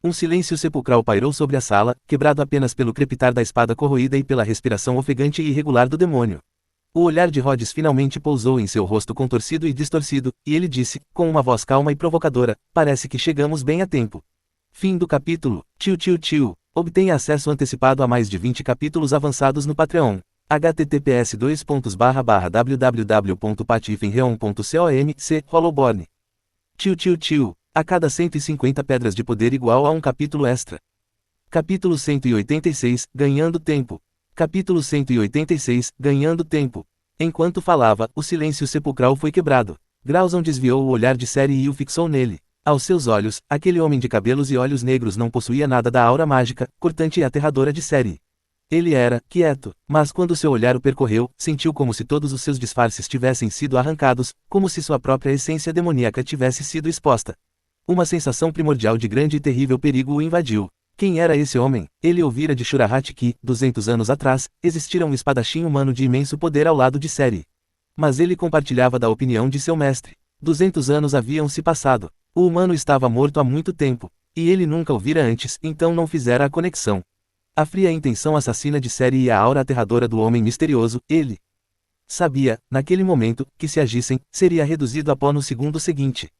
Um silêncio sepulcral pairou sobre a sala, quebrado apenas pelo crepitar da espada corroída e pela respiração ofegante e irregular do demônio. O olhar de Rhodes finalmente pousou em seu rosto contorcido e distorcido, e ele disse, com uma voz calma e provocadora, parece que chegamos bem a tempo. Fim do capítulo. Tio. Obtenha acesso antecipado a mais de 20 capítulos avançados no Patreon. https://www.patifenreon.com/c Hollowborn. Tio. A cada 150 pedras de poder igual a um capítulo extra. Capítulo 186, Ganhando Tempo. Capítulo 186, Ganhando Tempo. Enquanto falava, o silêncio sepulcral foi quebrado. Grauson desviou o olhar de Ceri e o fixou nele. Aos seus olhos, aquele homem de cabelos e olhos negros não possuía nada da aura mágica, cortante e aterradora de Ceri. Ele era quieto, mas quando seu olhar o percorreu, sentiu como se todos os seus disfarces tivessem sido arrancados, como se sua própria essência demoníaca tivesse sido exposta. Uma sensação primordial de grande e terrível perigo o invadiu. Quem era esse homem? Ele ouvira de Shurahat que, 200 anos atrás, existira um espadachim humano de imenso poder ao lado de Ceri. Mas ele compartilhava da opinião de seu mestre. 200 anos haviam se passado. O humano estava morto há muito tempo. E ele nunca o vira antes, então não fizera a conexão. A fria intenção assassina de Ceri e a aura aterradora do homem misterioso, ele sabia, naquele momento, que se agissem, seria reduzido a pó no segundo seguinte.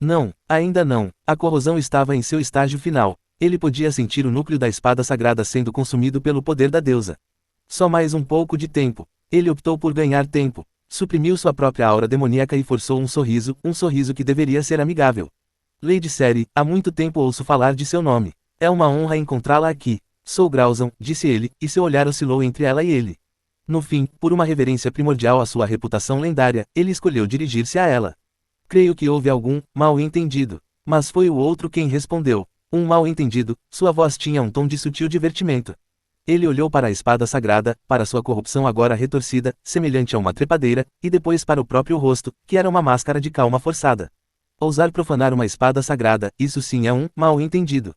Não, ainda não, a corrosão estava em seu estágio final. Ele podia sentir o núcleo da espada sagrada sendo consumido pelo poder da deusa. Só mais um pouco de tempo. Ele optou por ganhar tempo. Suprimiu sua própria aura demoníaca e forçou um sorriso que deveria ser amigável. Lady Ceri, há muito tempo ouço falar de seu nome. É uma honra encontrá-la aqui. Sou Grauson, disse ele, e seu olhar oscilou entre ela e ele. No fim, por uma reverência primordial à sua reputação lendária, ele escolheu dirigir-se a ela. Creio que houve algum mal-entendido. Mas foi o outro quem respondeu. Um mal-entendido, sua voz tinha um tom de sutil divertimento. Ele olhou para a espada sagrada, para sua corrupção agora retorcida, semelhante a uma trepadeira, e depois para o próprio rosto, que era uma máscara de calma forçada. Ousar profanar uma espada sagrada, isso sim é um mal-entendido.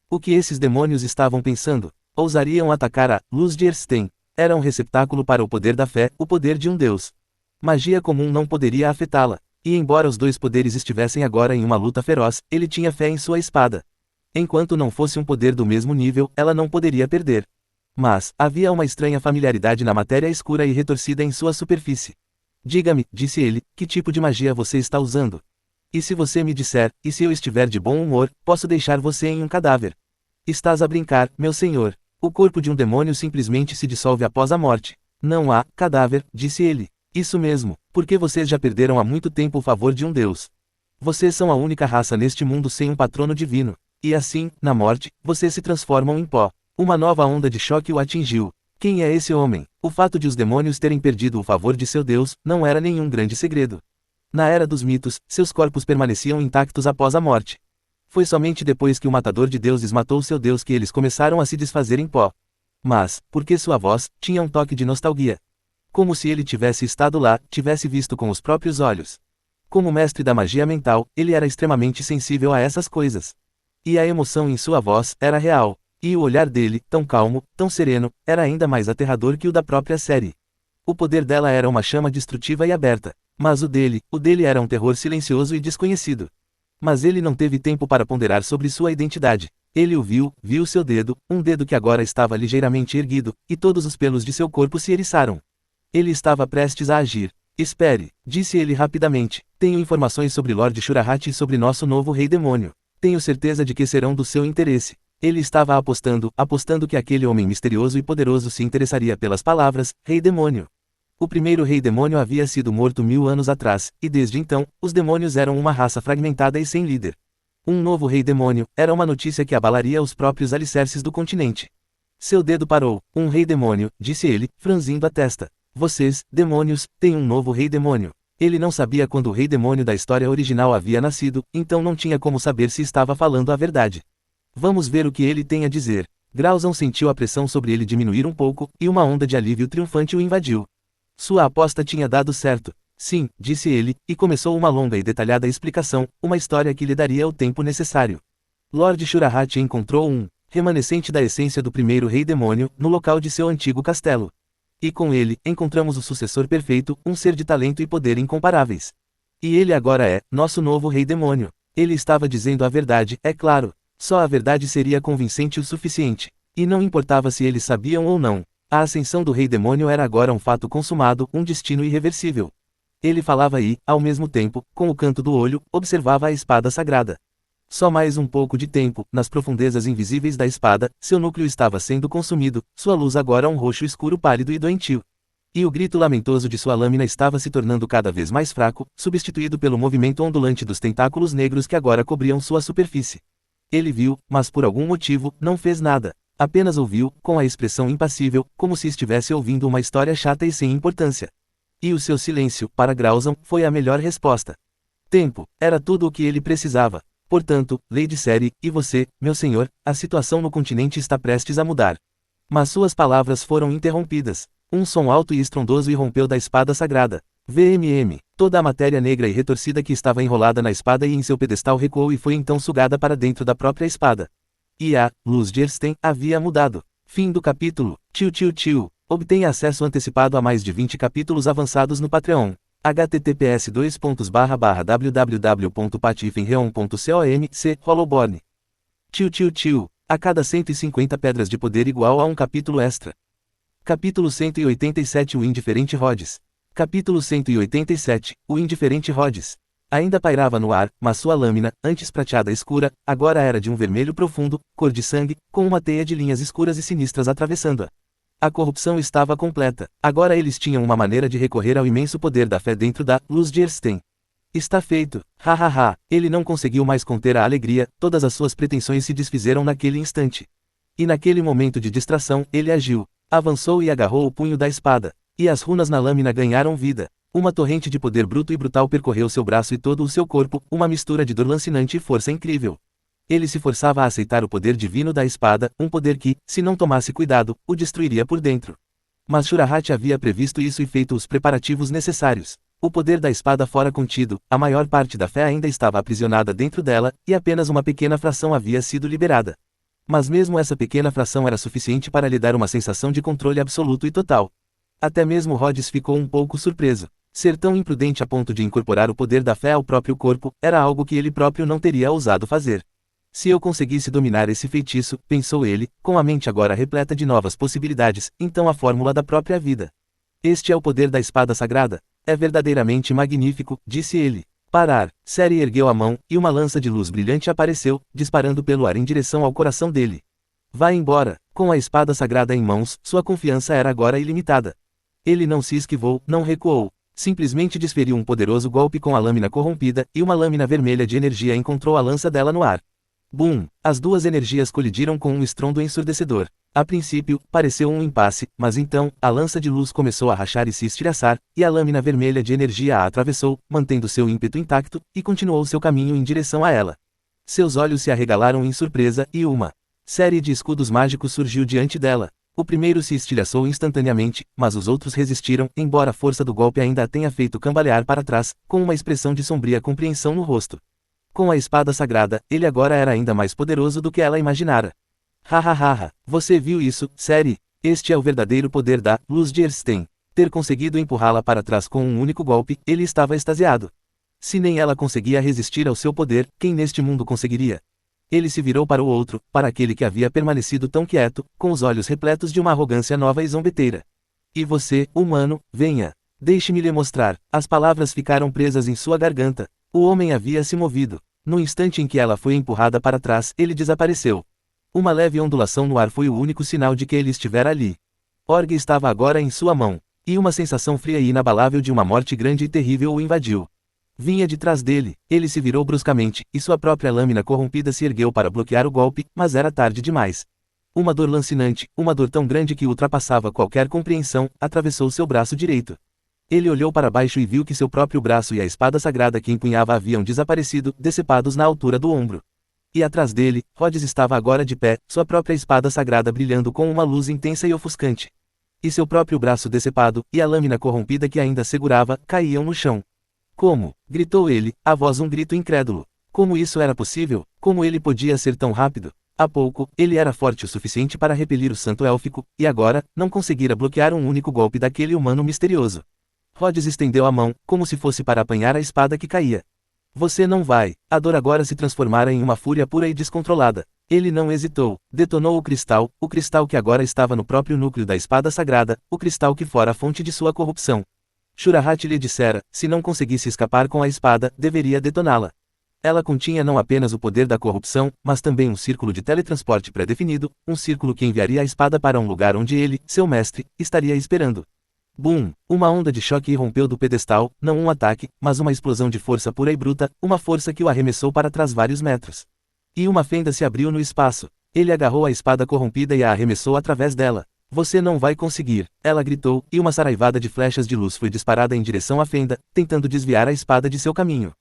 O que esses demônios estavam pensando? Ousariam atacar a luz de Erstein. Era um receptáculo para o poder da fé, o poder de um deus. Magia comum não poderia afetá-la. E embora os dois poderes estivessem agora em uma luta feroz, ele tinha fé em sua espada. Enquanto não fosse um poder do mesmo nível, ela não poderia perder. Mas, havia uma estranha familiaridade na matéria escura e retorcida em sua superfície. Diga-me, disse ele, que tipo de magia você está usando? E se você me disser, e se eu estiver de bom humor, posso deixar você em um cadáver. Estás a brincar, meu senhor. O corpo de um demônio simplesmente se dissolve após a morte. Não há cadáver, disse ele. Isso mesmo, porque vocês já perderam há muito tempo o favor de um deus. Vocês são a única raça neste mundo sem um patrono divino. E assim, na morte, vocês se transformam em pó. Uma nova onda de choque o atingiu. Quem é esse homem? O fato de os demônios terem perdido o favor de seu deus, não era nenhum grande segredo. Na era dos mitos, seus corpos permaneciam intactos após a morte. Foi somente depois que o matador de deuses matou seu deus que eles começaram a se desfazer em pó. Mas, porque sua voz tinha um toque de nostalgia. Como se ele tivesse estado lá, tivesse visto com os próprios olhos. Como mestre da magia mental, ele era extremamente sensível a essas coisas. E a emoção em sua voz era real. E o olhar dele, tão calmo, tão sereno, era ainda mais aterrador que o da própria Ceri. O poder dela era uma chama destrutiva e aberta, mas o dele era um terror silencioso e desconhecido. Mas ele não teve tempo para ponderar sobre sua identidade. Ele o viu seu dedo, um dedo que agora estava ligeiramente erguido, e todos os pelos de seu corpo se eriçaram. Ele estava prestes a agir. Espere, disse ele rapidamente. Tenho informações sobre Lord Shurahat e sobre nosso novo Rei Demônio. Tenho certeza de que serão do seu interesse. Ele estava apostando que aquele homem misterioso e poderoso se interessaria pelas palavras, Rei Demônio. O primeiro Rei Demônio havia sido morto 1000 anos atrás, e desde então, os demônios eram uma raça fragmentada e sem líder. Um novo Rei Demônio, era uma notícia que abalaria os próprios alicerces do continente. Seu dedo parou. Um Rei Demônio, disse ele, franzindo a testa. Vocês, demônios, têm um novo Rei Demônio. Ele não sabia quando o Rei Demônio da história original havia nascido, então não tinha como saber se estava falando a verdade. Vamos ver o que ele tem a dizer. Grauson sentiu a pressão sobre ele diminuir um pouco, e uma onda de alívio triunfante o invadiu. Sua aposta tinha dado certo. Sim, disse ele, e começou uma longa e detalhada explicação, uma história que lhe daria o tempo necessário. Lord Shurahat encontrou um remanescente da essência do primeiro Rei Demônio, no local de seu antigo castelo. E com ele, encontramos o sucessor perfeito, um ser de talento e poder incomparáveis. E ele agora é nosso novo Rei Demônio. Ele estava dizendo a verdade, é claro. Só a verdade seria convincente o suficiente. E não importava se eles sabiam ou não. A ascensão do Rei Demônio era agora um fato consumado, um destino irreversível. Ele falava e, ao mesmo tempo, com o canto do olho, observava a espada sagrada. Só mais um pouco de tempo, nas profundezas invisíveis da espada, seu núcleo estava sendo consumido, sua luz agora um roxo escuro pálido e doentio. E o grito lamentoso de sua lâmina estava se tornando cada vez mais fraco, substituído pelo movimento ondulante dos tentáculos negros que agora cobriam sua superfície. Ele viu, mas por algum motivo, não fez nada. Apenas ouviu, com a expressão impassível, como se estivesse ouvindo uma história chata e sem importância. E o seu silêncio, para Grauson, foi a melhor resposta. Tempo, era tudo o que ele precisava. Portanto, Lady Seri, e você, meu senhor, a situação no continente está prestes a mudar. Mas suas palavras foram interrompidas. Um som alto e estrondoso irrompeu da espada sagrada. VMM. Toda a matéria negra e retorcida que estava enrolada na espada e em seu pedestal recuou e foi então sugada para dentro da própria espada. E a luz de Ersten havia mudado. Fim do capítulo. Tio. Obtenha acesso antecipado a mais de 20 capítulos avançados no Patreon. https://www.patifenreon.com/c Hollowborn. Tio. A cada 150 pedras de poder igual a um capítulo extra. Capítulo 187 O Indiferente Rhodes. Capítulo 187 O Indiferente Rhodes. Ainda pairava no ar, mas sua lâmina, antes prateada escura, agora era de um vermelho profundo, cor de sangue, com uma teia de linhas escuras e sinistras atravessando-a. A corrupção estava completa. Agora eles tinham uma maneira de recorrer ao imenso poder da fé dentro da luz de Ersten. Está feito. Ele não conseguiu mais conter a alegria, todas as suas pretensões se desfizeram naquele instante. E naquele momento de distração, ele agiu. Avançou e agarrou o punho da espada. E as runas na lâmina ganharam vida. Uma torrente de poder bruto e brutal percorreu seu braço e todo o seu corpo, uma mistura de dor lancinante e força incrível. Ele se forçava a aceitar o poder divino da espada, um poder que, se não tomasse cuidado, o destruiria por dentro. Mas Shurahat havia previsto isso e feito os preparativos necessários. O poder da espada fora contido, a maior parte da fé ainda estava aprisionada dentro dela, e apenas uma pequena fração havia sido liberada. Mas mesmo essa pequena fração era suficiente para lhe dar uma sensação de controle absoluto e total. Até mesmo Rhodes ficou um pouco surpreso. Ser tão imprudente a ponto de incorporar o poder da fé ao próprio corpo, era algo que ele próprio não teria ousado fazer. Se eu conseguisse dominar esse feitiço, pensou ele, com a mente agora repleta de novas possibilidades, então a fórmula da própria vida. Este é o poder da espada sagrada. É verdadeiramente magnífico, disse ele. Parar. Seri ergueu a mão, e uma lança de luz brilhante apareceu, disparando pelo ar em direção ao coração dele. Vá embora. Com a espada sagrada em mãos, sua confiança era agora ilimitada. Ele não se esquivou, não recuou. Simplesmente desferiu um poderoso golpe com a lâmina corrompida, e uma lâmina vermelha de energia encontrou a lança dela no ar. Bum! As duas energias colidiram com um estrondo ensurdecedor. A princípio, pareceu um impasse, mas então, a lança de luz começou a rachar e se estilhaçar, e a lâmina vermelha de energia a atravessou, mantendo seu ímpeto intacto, e continuou seu caminho em direção a ela. Seus olhos se arregalaram em surpresa, e uma série de escudos mágicos surgiu diante dela. O primeiro se estilhaçou instantaneamente, mas os outros resistiram, embora a força do golpe ainda a tenha feito cambalear para trás, com uma expressão de sombria compreensão no rosto. Com a espada sagrada, ele agora era ainda mais poderoso do que ela imaginara. Você viu isso, Seri? Este é o verdadeiro poder da luz de Ersten. Ter conseguido empurrá-la para trás com um único golpe, ele estava extasiado. Se nem ela conseguia resistir ao seu poder, quem neste mundo conseguiria? Ele se virou para o outro, para aquele que havia permanecido tão quieto, com os olhos repletos de uma arrogância nova e zombeteira. E você, humano, venha. Deixe-me lhe mostrar. As palavras ficaram presas em sua garganta. O homem havia se movido. No instante em que ela foi empurrada para trás, ele desapareceu. Uma leve ondulação no ar foi o único sinal de que ele estivera ali. Org estava agora em sua mão. E uma sensação fria e inabalável de uma morte grande e terrível o invadiu. Vinha de trás dele, ele se virou bruscamente, e sua própria lâmina corrompida se ergueu para bloquear o golpe, mas era tarde demais. Uma dor lancinante, uma dor tão grande que ultrapassava qualquer compreensão, atravessou seu braço direito. Ele olhou para baixo e viu que seu próprio braço e a espada sagrada que empunhava haviam desaparecido, decepados na altura do ombro. E atrás dele, Rhodes estava agora de pé, sua própria espada sagrada brilhando com uma luz intensa e ofuscante. E seu próprio braço decepado, e a lâmina corrompida que ainda segurava, caíam no chão. Como? Gritou ele, a voz um grito incrédulo. Como isso era possível? Como ele podia ser tão rápido? Há pouco, ele era forte o suficiente para repelir o santo élfico, e agora, não conseguira bloquear um único golpe daquele humano misterioso. Rhodes estendeu a mão, como se fosse para apanhar a espada que caía. Você não vai. A dor agora se transformara em uma fúria pura e descontrolada. Ele não hesitou, detonou o cristal que agora estava no próprio núcleo da espada sagrada, o cristal que fora a fonte de sua corrupção. Shurahat lhe dissera, se não conseguisse escapar com a espada, deveria detoná-la. Ela continha não apenas o poder da corrupção, mas também um círculo de teletransporte pré-definido, um círculo que enviaria a espada para um lugar onde ele, seu mestre, estaria esperando. Bum! Uma onda de choque irrompeu do pedestal, não um ataque, mas uma explosão de força pura e bruta, uma força que o arremessou para trás vários metros. E uma fenda se abriu no espaço. Ele agarrou a espada corrompida e a arremessou através dela. Você não vai conseguir, ela gritou, e uma saraivada de flechas de luz foi disparada em direção à fenda, tentando desviar a espada de seu caminho.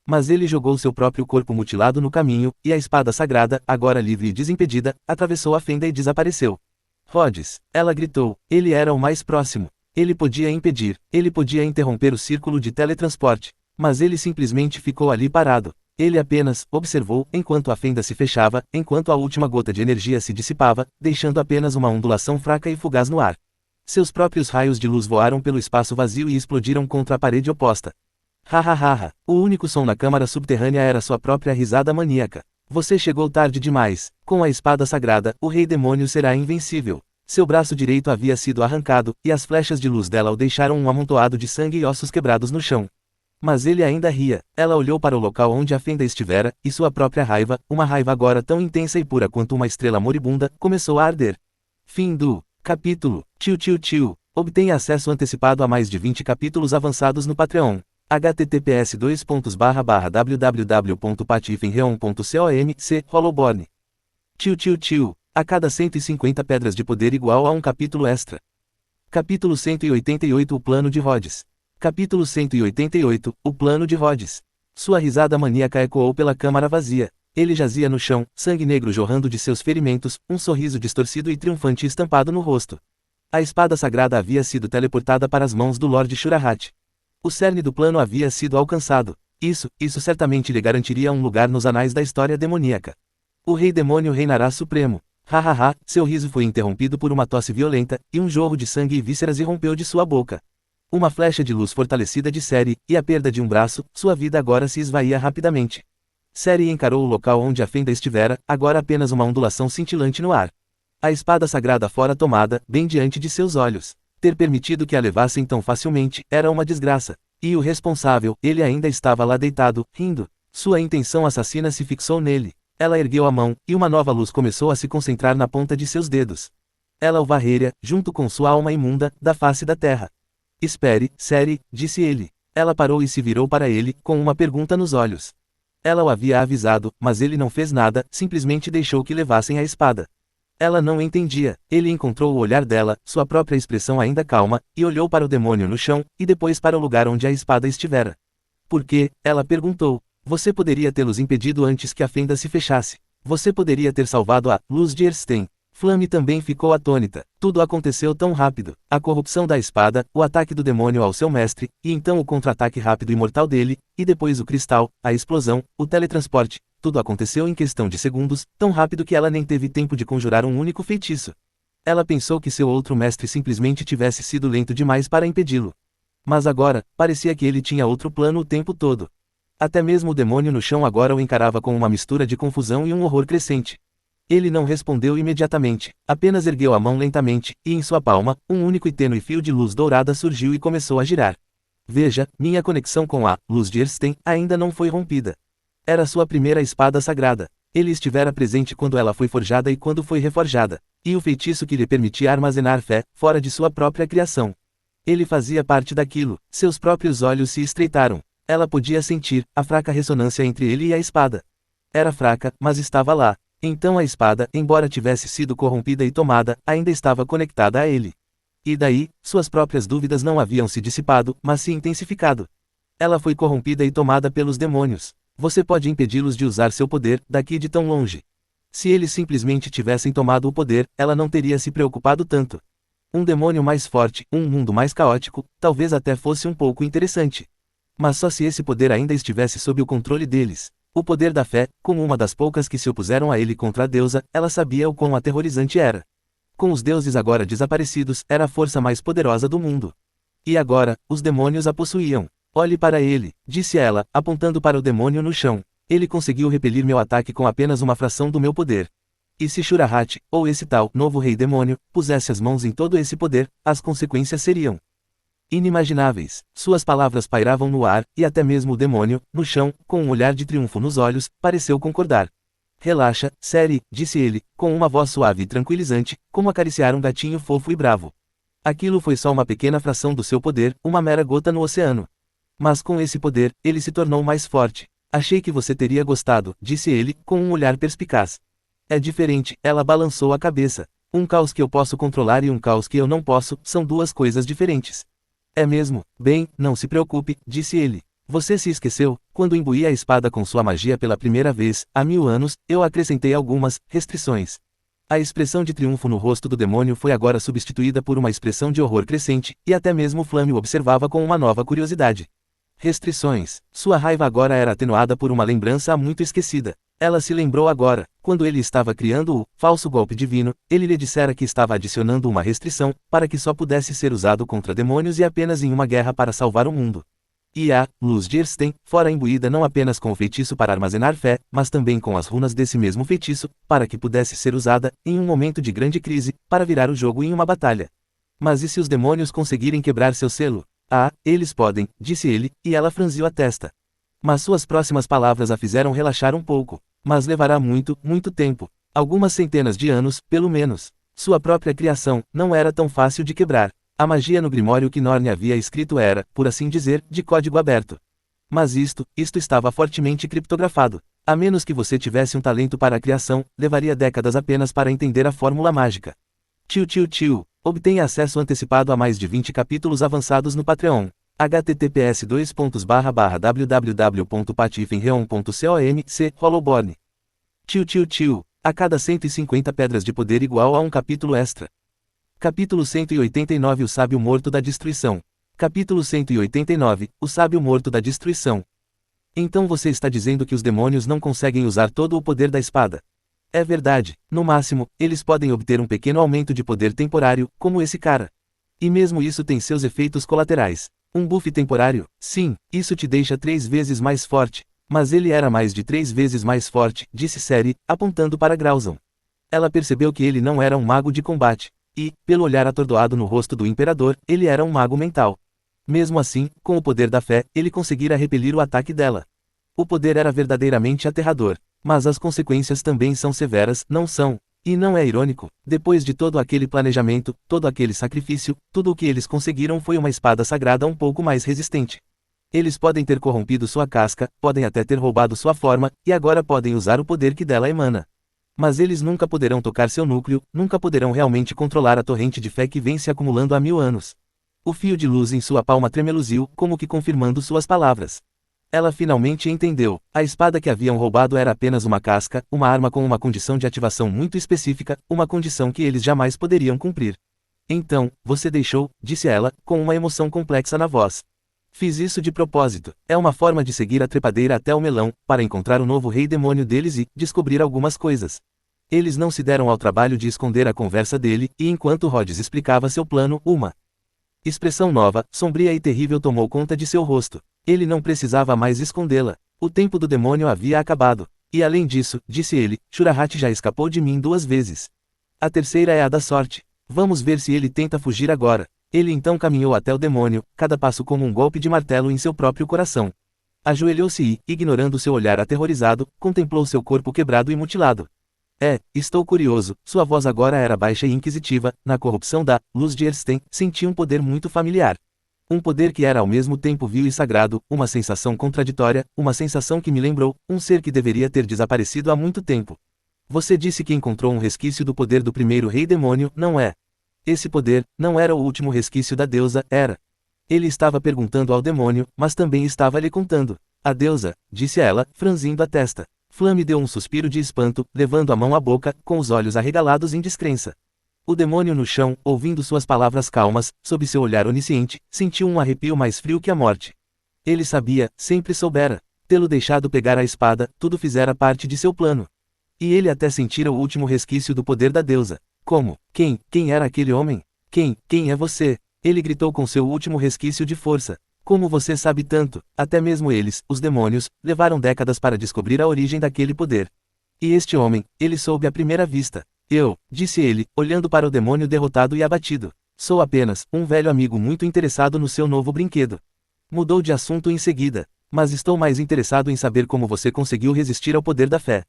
Mas ele jogou seu próprio corpo mutilado no caminho, e a espada sagrada, agora livre e desimpedida, atravessou a fenda e desapareceu. Rhodes, ela gritou, ele era o mais próximo. Ele podia impedir, ele podia interromper o círculo de teletransporte. Mas ele simplesmente ficou ali parado. Ele apenas observou enquanto a fenda se fechava, enquanto a última gota de energia se dissipava, deixando apenas uma ondulação fraca e fugaz no ar. Seus próprios raios de luz voaram pelo espaço vazio e explodiram contra a parede oposta. Ha ha ha ha! O único som na câmara subterrânea era sua própria risada maníaca. Você chegou tarde demais. Com a espada sagrada, o rei demônio será invencível. Seu braço direito havia sido arrancado, e as flechas de luz dela o deixaram um amontoado de sangue e ossos quebrados no chão. Mas ele ainda ria. Ela olhou para o local onde a fenda estivera, e sua própria raiva, uma raiva agora tão intensa e pura quanto uma estrela moribunda, começou a arder. Fim do capítulo. Tio. Obtenha acesso antecipado a mais de 20 capítulos avançados no Patreon. https://www.patifenreon.com/c Hollowborn. Tio. A cada 150 pedras de poder igual a um capítulo extra. Capítulo 188 O Plano de Rhodes. Capítulo 188 O Plano de Rhodes. Sua risada maníaca ecoou pela câmara vazia. Ele jazia no chão, sangue negro jorrando de seus ferimentos, um sorriso distorcido e triunfante estampado no rosto. A espada sagrada havia sido teleportada para as mãos do Lorde Shurahat. O cerne do plano havia sido alcançado. Isso certamente lhe garantiria um lugar nos anais da história demoníaca. O rei demônio reinará supremo. Ha, seu riso foi interrompido por uma tosse violenta, e um jorro de sangue e vísceras irrompeu de sua boca. Uma flecha de luz fortalecida de Ceri, e a perda de um braço, sua vida agora se esvaía rapidamente. Ceri encarou o local onde a fenda estivera, agora apenas uma ondulação cintilante no ar. A espada sagrada fora tomada, bem diante de seus olhos. Ter permitido que a levassem tão facilmente, era uma desgraça. E o responsável, ele ainda estava lá deitado, rindo. Sua intenção assassina se fixou nele. Ela ergueu a mão, e uma nova luz começou a se concentrar na ponta de seus dedos. Ela o varrera, junto com sua alma imunda, da face da terra. Espere, Ceri, disse ele. Ela parou e se virou para ele, com uma pergunta nos olhos. Ela o havia avisado, mas ele não fez nada, simplesmente deixou que levassem a espada. Ela não entendia. Ele encontrou o olhar dela, sua própria expressão ainda calma, e olhou para o demônio no chão, e depois para o lugar onde a espada estivera. Por quê? Ela perguntou. Você poderia tê-los impedido antes que a fenda se fechasse. Você poderia ter salvado a luz de Erstein. Flame também ficou atônita. Tudo aconteceu tão rápido. A corrupção da espada, o ataque do demônio ao seu mestre, e então o contra-ataque rápido e mortal dele, e depois o cristal, a explosão, o teletransporte. Tudo aconteceu em questão de segundos, tão rápido que ela nem teve tempo de conjurar um único feitiço. Ela pensou que seu outro mestre simplesmente tivesse sido lento demais para impedi-lo. Mas agora, parecia que ele tinha outro plano o tempo todo. Até mesmo o demônio no chão agora o encarava com uma mistura de confusão e um horror crescente. Ele não respondeu imediatamente, apenas ergueu a mão lentamente, e em sua palma, um único e tênue fio de luz dourada surgiu e começou a girar. Veja, minha conexão com a luz de Ersten ainda não foi rompida. Era sua primeira espada sagrada. Ele estivera presente quando ela foi forjada e quando foi reforjada, e o feitiço que lhe permitia armazenar fé, fora de sua própria criação. Ele fazia parte daquilo, seus próprios olhos se estreitaram. Ela podia sentir a fraca ressonância entre ele e a espada. Era fraca, mas estava lá. Então a espada, embora tivesse sido corrompida e tomada, ainda estava conectada a ele. E daí, suas próprias dúvidas não haviam se dissipado, mas se intensificado. Ela foi corrompida e tomada pelos demônios. Você pode impedi-los de usar seu poder, daqui de tão longe. Se eles simplesmente tivessem tomado o poder, ela não teria se preocupado tanto. Um demônio mais forte, um mundo mais caótico, talvez até fosse um pouco interessante. Mas só se esse poder ainda estivesse sob o controle deles. O poder da fé, como uma das poucas que se opuseram a ele contra a deusa, ela sabia o quão aterrorizante era. Com os deuses agora desaparecidos, era a força mais poderosa do mundo. E agora, os demônios a possuíam. Olhe para ele, disse ela, apontando para o demônio no chão. Ele conseguiu repelir meu ataque com apenas uma fração do meu poder. E se Shurahat, ou esse tal novo rei demônio, pusesse as mãos em todo esse poder, as consequências seriam inimagináveis. Suas palavras pairavam no ar, e até mesmo o demônio, no chão, com um olhar de triunfo nos olhos, pareceu concordar. Relaxa, Seri, disse ele, com uma voz suave e tranquilizante, como acariciar um gatinho fofo e bravo. Aquilo foi só uma pequena fração do seu poder, uma mera gota no oceano. Mas com esse poder, ele se tornou mais forte. Achei que você teria gostado, disse ele, com um olhar perspicaz. É diferente, ela balançou a cabeça. Um caos que eu posso controlar e um caos que eu não posso, são duas coisas diferentes. É mesmo? Bem, não se preocupe, disse ele. Você se esqueceu, quando imbuí a espada com sua magia pela primeira vez, há 1000 anos, eu acrescentei algumas restrições. A expressão de triunfo no rosto do demônio foi agora substituída por uma expressão de horror crescente, e até mesmo Flame o observava com uma nova curiosidade. Restrições. Sua raiva agora era atenuada por uma lembrança há muito esquecida. Ela se lembrou agora, quando ele estava criando o falso golpe divino, ele lhe dissera que estava adicionando uma restrição, para que só pudesse ser usado contra demônios e apenas em uma guerra para salvar o mundo. E a luz de Ersten, fora imbuída não apenas com o feitiço para armazenar fé, mas também com as runas desse mesmo feitiço, para que pudesse ser usada, em um momento de grande crise, para virar o jogo em uma batalha. Mas e se os demônios conseguirem quebrar seu selo? Ah, eles podem, disse ele, e ela franziu a testa. Mas suas próximas palavras a fizeram relaxar um pouco. Mas levará muito, muito tempo. Algumas centenas de anos, pelo menos. Sua própria criação não era tão fácil de quebrar. A magia no grimório que Norne havia escrito era, por assim dizer, de código aberto. Mas isto estava fortemente criptografado. A menos que você tivesse um talento para a criação, levaria décadas apenas para entender a fórmula mágica. Tio. Obtenha acesso antecipado a mais de 20 capítulos avançados no Patreon. https://www.patifenreon.com/c Hollowborn. Tio. A cada 150 pedras de poder igual a um capítulo extra. Capítulo 189 O Sábio Morto da Destruição. Capítulo 189 O Sábio Morto da Destruição. Então você está dizendo que os demônios não conseguem usar todo o poder da espada. É verdade, no máximo, eles podem obter um pequeno aumento de poder temporário, como esse cara. E mesmo isso tem seus efeitos colaterais. Um buff temporário, sim, isso te deixa 3 vezes mais forte. Mas ele era mais de 3 vezes mais forte, disse Seri, apontando para Grauson. Ela percebeu que ele não era um mago de combate. E, pelo olhar atordoado no rosto do imperador, ele era um mago mental. Mesmo assim, com o poder da fé, ele conseguira repelir o ataque dela. O poder era verdadeiramente aterrador. Mas as consequências também são severas, não são? E não é irônico, depois de todo aquele planejamento, todo aquele sacrifício, tudo o que eles conseguiram foi uma espada sagrada um pouco mais resistente. Eles podem ter corrompido sua casca, podem até ter roubado sua forma, e agora podem usar o poder que dela emana. Mas eles nunca poderão tocar seu núcleo, nunca poderão realmente controlar a torrente de fé que vem se acumulando há 1000 anos. O fio de luz em sua palma tremeluziu, como que confirmando suas palavras. Ela finalmente entendeu. A espada que haviam roubado era apenas uma casca, uma arma com uma condição de ativação muito específica, uma condição que eles jamais poderiam cumprir. Então, você deixou, disse ela, com uma emoção complexa na voz. Fiz isso de propósito. É uma forma de seguir a trepadeira até o melão, para encontrar o novo rei demônio deles e descobrir algumas coisas. Eles não se deram ao trabalho de esconder a conversa dele, e enquanto Rhodes explicava seu plano, uma expressão nova, sombria e terrível tomou conta de seu rosto. Ele não precisava mais escondê-la. O tempo do demônio havia acabado. E além disso, disse ele, Shurahat já escapou de mim 2 vezes. A terceira é a da sorte. Vamos ver se ele tenta fugir agora. Ele então caminhou até o demônio, cada passo como um golpe de martelo em seu próprio coração. Ajoelhou-se e, ignorando seu olhar aterrorizado, contemplou seu corpo quebrado e mutilado. Estou curioso. Sua voz agora era baixa e inquisitiva. Na corrupção da luz de Erstein, senti um poder muito familiar. Um poder que era ao mesmo tempo vil e sagrado, uma sensação contraditória, uma sensação que me lembrou, um ser que deveria ter desaparecido há muito tempo. Você disse que encontrou um resquício do poder do primeiro rei demônio, não é? Esse poder, não era o último resquício da deusa, era. Ele estava perguntando ao demônio, mas também estava lhe contando. A deusa, disse ela, franzindo a testa. Flame deu um suspiro de espanto, levando a mão à boca, com os olhos arregalados em descrença. O demônio no chão, ouvindo suas palavras calmas, sob seu olhar onisciente, sentiu um arrepio mais frio que a morte. Ele sabia, sempre soubera. Tê-lo deixado pegar a espada, tudo fizera parte de seu plano. E ele até sentira o último resquício do poder da deusa. Como? Quem era aquele homem? Quem é você? Ele gritou com seu último resquício de força. Como você sabe tanto? Até mesmo eles, os demônios, levaram décadas para descobrir a origem daquele poder. E este homem, ele soube à primeira vista. Eu, disse ele, olhando para o demônio derrotado e abatido. Sou apenas um velho amigo muito interessado no seu novo brinquedo. Mudou de assunto em seguida. Mas estou mais interessado em saber como você conseguiu resistir ao poder da fé.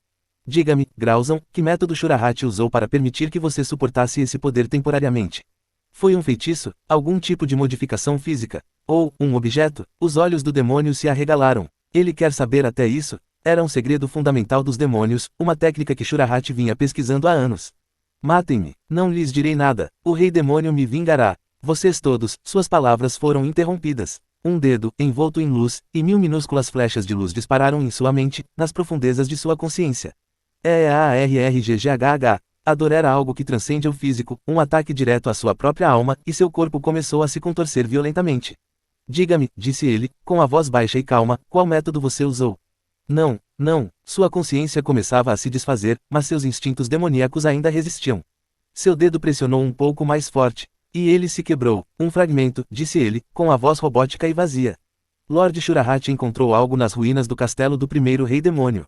Diga-me, Grauson, que método Shurahat usou para permitir que você suportasse esse poder temporariamente? Foi um feitiço? Algum tipo de modificação física? Ou, um objeto? Os olhos do demônio se arregalaram. Ele quer saber até isso? Era um segredo fundamental dos demônios, uma técnica que Shurahat vinha pesquisando há anos. Matem-me, não lhes direi nada, o rei demônio me vingará. Vocês todos, suas palavras foram interrompidas. Um dedo, envolto em luz, e 1000 minúsculas flechas de luz dispararam em sua mente, nas profundezas de sua consciência. EARRGGHH. A dor era algo que transcende o físico, um ataque direto à sua própria alma, e seu corpo começou a se contorcer violentamente. Diga-me, disse ele, com a voz baixa e calma, qual método você usou? Não. Sua consciência começava a se desfazer, mas seus instintos demoníacos ainda resistiam. Seu dedo pressionou um pouco mais forte. E ele se quebrou. Um fragmento, disse ele, com a voz robótica e vazia. Lord Shurahat encontrou algo nas ruínas do castelo do primeiro rei demônio.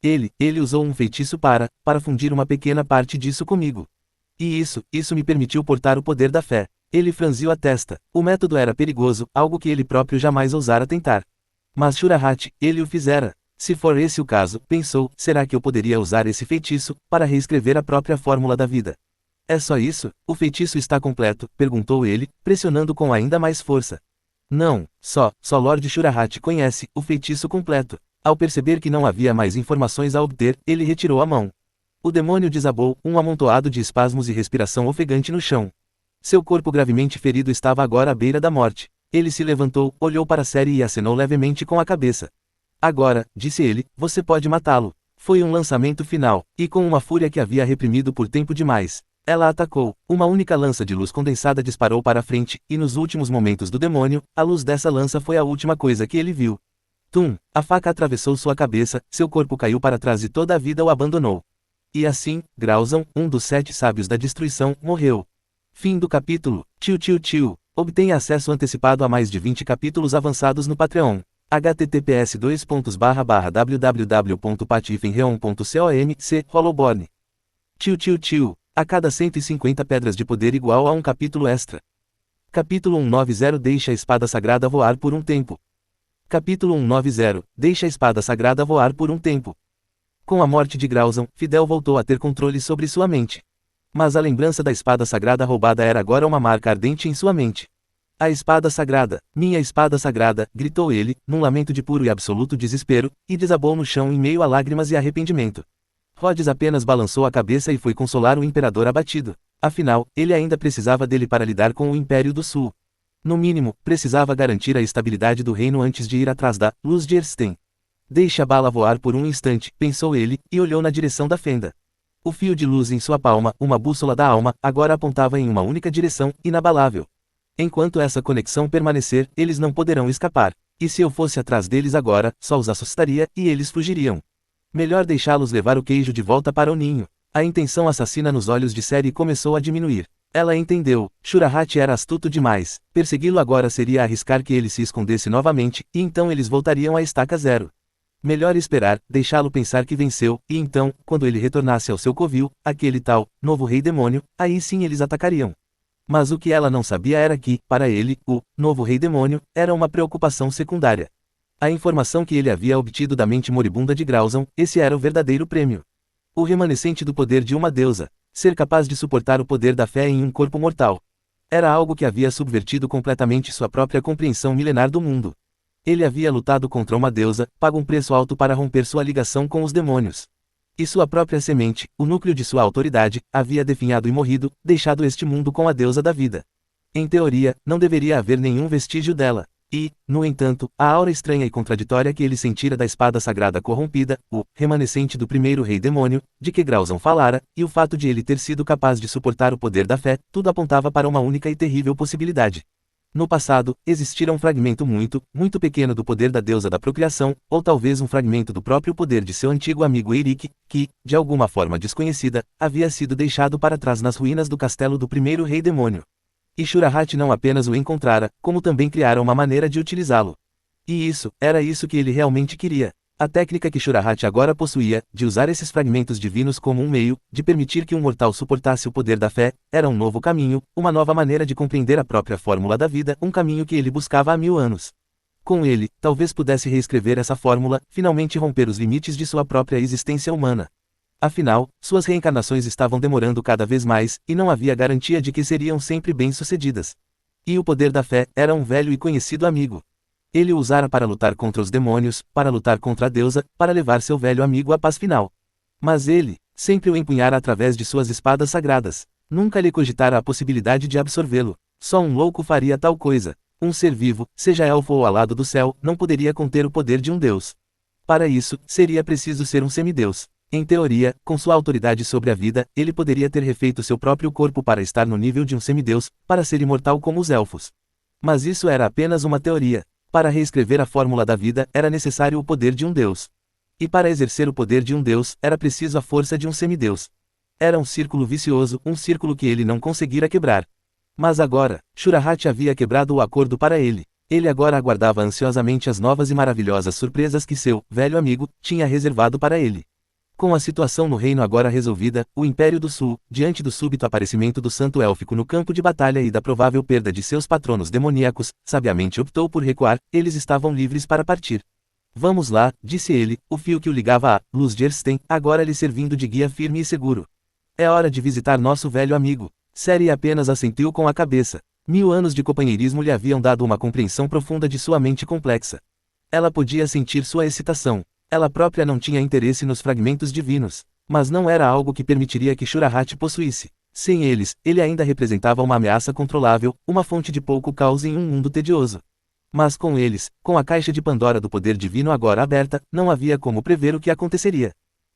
Ele usou um feitiço para fundir uma pequena parte disso comigo. E isso me permitiu portar o poder da fé. Ele franziu a testa. O método era perigoso, algo que ele próprio jamais ousara tentar. Mas Shurahat, ele o fizera. Se for esse o caso, pensou, será que eu poderia usar esse feitiço, para reescrever a própria fórmula da vida? É só isso? O feitiço está completo? Perguntou ele, pressionando com ainda mais força. Não, só Lord Shurahat conhece o feitiço completo. Ao perceber que não havia mais informações a obter, ele retirou a mão. O demônio desabou, um amontoado de espasmos e respiração ofegante no chão. Seu corpo gravemente ferido estava agora à beira da morte. Ele se levantou, olhou para Ciri e acenou levemente com a cabeça. Agora, disse ele, você pode matá-lo. Foi um lançamento final, e com uma fúria que havia reprimido por tempo demais. Ela atacou. Uma única lança de luz condensada disparou para a frente, e nos últimos momentos do demônio, a luz dessa lança foi a última coisa que ele viu. Tum! A faca atravessou sua cabeça, seu corpo caiu para trás e toda a vida o abandonou. E assim, Grauson, um dos 7 sábios da destruição, morreu. Fim do capítulo. Tio. Obtenha acesso antecipado a mais de 20 capítulos avançados no Patreon. https://www.patifenreon.com/c Hollowborn. Tio. A cada 150 pedras de poder igual a um capítulo extra. Capítulo 190 Deixa a espada sagrada voar por um tempo. Capítulo 190 Deixa a espada sagrada voar por um tempo. Com a morte de Grauson, Fidel voltou a ter controle sobre sua mente. Mas a lembrança da espada sagrada roubada era agora uma marca ardente em sua mente. A espada sagrada, minha espada sagrada, gritou ele, num lamento de puro e absoluto desespero, e desabou no chão em meio a lágrimas e arrependimento. Rhodes apenas balançou a cabeça e foi consolar o imperador abatido. Afinal, ele ainda precisava dele para lidar com o Império do Sul. No mínimo, precisava garantir a estabilidade do reino antes de ir atrás da luz de Erstein. Deixe a bala voar por um instante, pensou ele, e olhou na direção da fenda. O fio de luz em sua palma, uma bússola da alma, agora apontava em uma única direção, inabalável. Enquanto essa conexão permanecer, eles não poderão escapar. E se eu fosse atrás deles agora, só os assustaria, e eles fugiriam. Melhor deixá-los levar o queijo de volta para o ninho. A intenção assassina nos olhos de Seri começou a diminuir. Ela entendeu, Shurahat era astuto demais, persegui-lo agora seria arriscar que ele se escondesse novamente, e então eles voltariam à estaca zero. Melhor esperar, deixá-lo pensar que venceu, e então, quando ele retornasse ao seu covil, aquele tal, novo rei demônio, aí sim eles atacariam. Mas o que ela não sabia era que, para ele, o novo rei demônio era uma preocupação secundária. A informação que ele havia obtido da mente moribunda de Grauzan, esse era o verdadeiro prêmio. O remanescente do poder de uma deusa, ser capaz de suportar o poder da fé em um corpo mortal. Era algo que havia subvertido completamente sua própria compreensão milenar do mundo. Ele havia lutado contra uma deusa, pago um preço alto para romper sua ligação com os demônios. E sua própria semente, o núcleo de sua autoridade, havia definhado e morrido, deixado este mundo com a deusa da vida. Em teoria, não deveria haver nenhum vestígio dela. E, no entanto, a aura estranha e contraditória que ele sentira da espada sagrada corrompida, o remanescente do primeiro rei demônio, de que Grauzan falara, e o fato de ele ter sido capaz de suportar o poder da fé, tudo apontava para uma única e terrível possibilidade. No passado, existira um fragmento muito pequeno do poder da deusa da procriação, ou talvez um fragmento do próprio poder de seu antigo amigo Eirik, que, de alguma forma desconhecida, havia sido deixado para trás nas ruínas do castelo do primeiro rei demônio. E Shurahat não apenas o encontrara, como também criara uma maneira de utilizá-lo. E era isso que ele realmente queria. A técnica que Shurahat agora possuía, de usar esses fragmentos divinos como um meio, de permitir que um mortal suportasse o poder da fé, era um novo caminho, uma nova maneira de compreender a própria fórmula da vida, um caminho que ele buscava há 1000 anos. Com ele, talvez pudesse reescrever essa fórmula, finalmente romper os limites de sua própria existência humana. Afinal, suas reencarnações estavam demorando cada vez mais, e não havia garantia de que seriam sempre bem-sucedidas. E o poder da fé era um velho e conhecido amigo. Ele o usara para lutar contra os demônios, para lutar contra a deusa, para levar seu velho amigo à paz final. Mas ele, sempre o empunhara através de suas espadas sagradas. Nunca lhe cogitara a possibilidade de absorvê-lo. Só um louco faria tal coisa. Um ser vivo, seja elfo ou alado do céu, não poderia conter o poder de um deus. Para isso, seria preciso ser um semideus. Em teoria, com sua autoridade sobre a vida, ele poderia ter refeito seu próprio corpo para estar no nível de um semideus, para ser imortal como os elfos. Mas isso era apenas uma teoria. Para reescrever a fórmula da vida, era necessário o poder de um deus. E para exercer o poder de um deus, era preciso a força de um semideus. Era um círculo vicioso, um círculo que ele não conseguira quebrar. Mas agora, Shurahat havia quebrado o acordo para ele. Ele agora aguardava ansiosamente as novas e maravilhosas surpresas que seu velho amigo tinha reservado para ele. Com a situação no reino agora resolvida, o Império do Sul, diante do súbito aparecimento do santo élfico no campo de batalha e da provável perda de seus patronos demoníacos, sabiamente optou por recuar, eles estavam livres para partir. Vamos lá, disse ele, o fio que o ligava à luz de Ersten, agora lhe servindo de guia firme e seguro. É hora de visitar nosso velho amigo. Seri apenas assentiu com a cabeça. 1000 anos de companheirismo lhe haviam dado uma compreensão profunda de sua mente complexa. Ela podia sentir sua excitação. Ela própria não tinha interesse nos fragmentos divinos, mas não era algo que permitiria que Shurahat possuísse. Sem eles, ele ainda representava uma ameaça controlável, uma fonte de pouco caos em um mundo tedioso. Mas com eles, com a caixa de Pandora do poder divino agora aberta, não havia como prever o que aconteceria.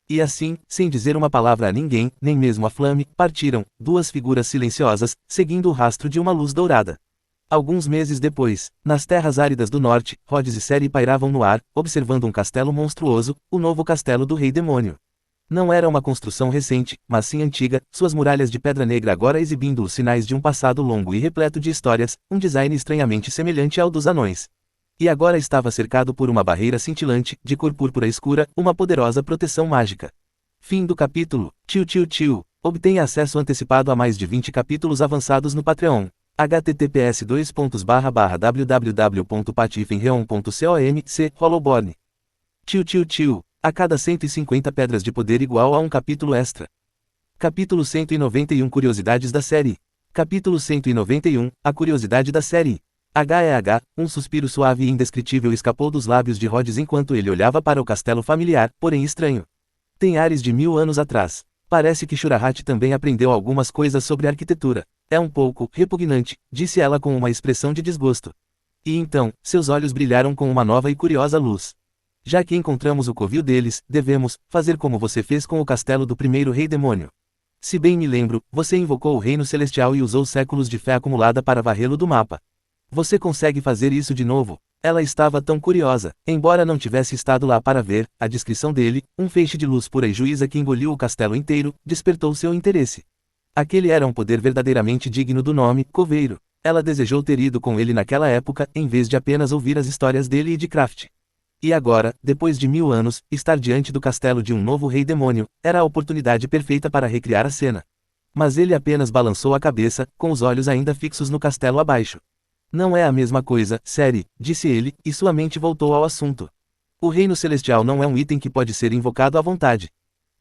E assim, sem dizer uma palavra a ninguém, nem mesmo a Flame, partiram, duas figuras silenciosas, seguindo o rastro de uma luz dourada. Alguns meses depois, nas terras áridas do norte, Rhodes e Seri pairavam no ar, observando um castelo monstruoso, o novo castelo do Rei Demônio. Não era uma construção recente, mas sim antiga, suas muralhas de pedra negra agora exibindo os sinais de um passado longo e repleto de histórias, um design estranhamente semelhante ao dos anões. E agora estava cercado por uma barreira cintilante, de cor púrpura escura, uma poderosa proteção mágica. Fim do capítulo. Tio. Obtenha acesso antecipado a mais de 20 capítulos avançados no Patreon. https://www.patifenreon.com/c Hollowborn. Tio. A cada 150 pedras de poder igual a um capítulo extra. Capítulo 191 Curiosidades da série. Capítulo 191 A curiosidade da série. Um suspiro suave e indescritível escapou dos lábios de Rhodes enquanto ele olhava para o castelo familiar, porém estranho. Tem ares de 1000 anos atrás. Parece que Shurahat também aprendeu algumas coisas sobre arquitetura. É um pouco repugnante, disse ela com uma expressão de desgosto. E então, seus olhos brilharam com uma nova e curiosa luz. Já que encontramos o covil deles, devemos fazer como você fez com o castelo do primeiro rei demônio. Se bem me lembro, você invocou o reino celestial e usou séculos de fé acumulada para varrê-lo do mapa. Você consegue fazer isso de novo? Ela estava tão curiosa, embora não tivesse estado lá para ver a descrição dele, um feixe de luz pura e juíza que engoliu o castelo inteiro, despertou seu interesse. Aquele era um poder verdadeiramente digno do nome, Coveiro. Ela desejou ter ido com ele naquela época, em vez de apenas ouvir as histórias dele e de Craft. E agora, depois de 1000 anos, estar diante do castelo de um novo rei demônio, era a oportunidade perfeita para recriar a cena. Mas ele apenas balançou a cabeça, com os olhos ainda fixos no castelo abaixo. Não é a mesma coisa, série, disse ele, e sua mente voltou ao assunto. O reino celestial não é um item que pode ser invocado à vontade.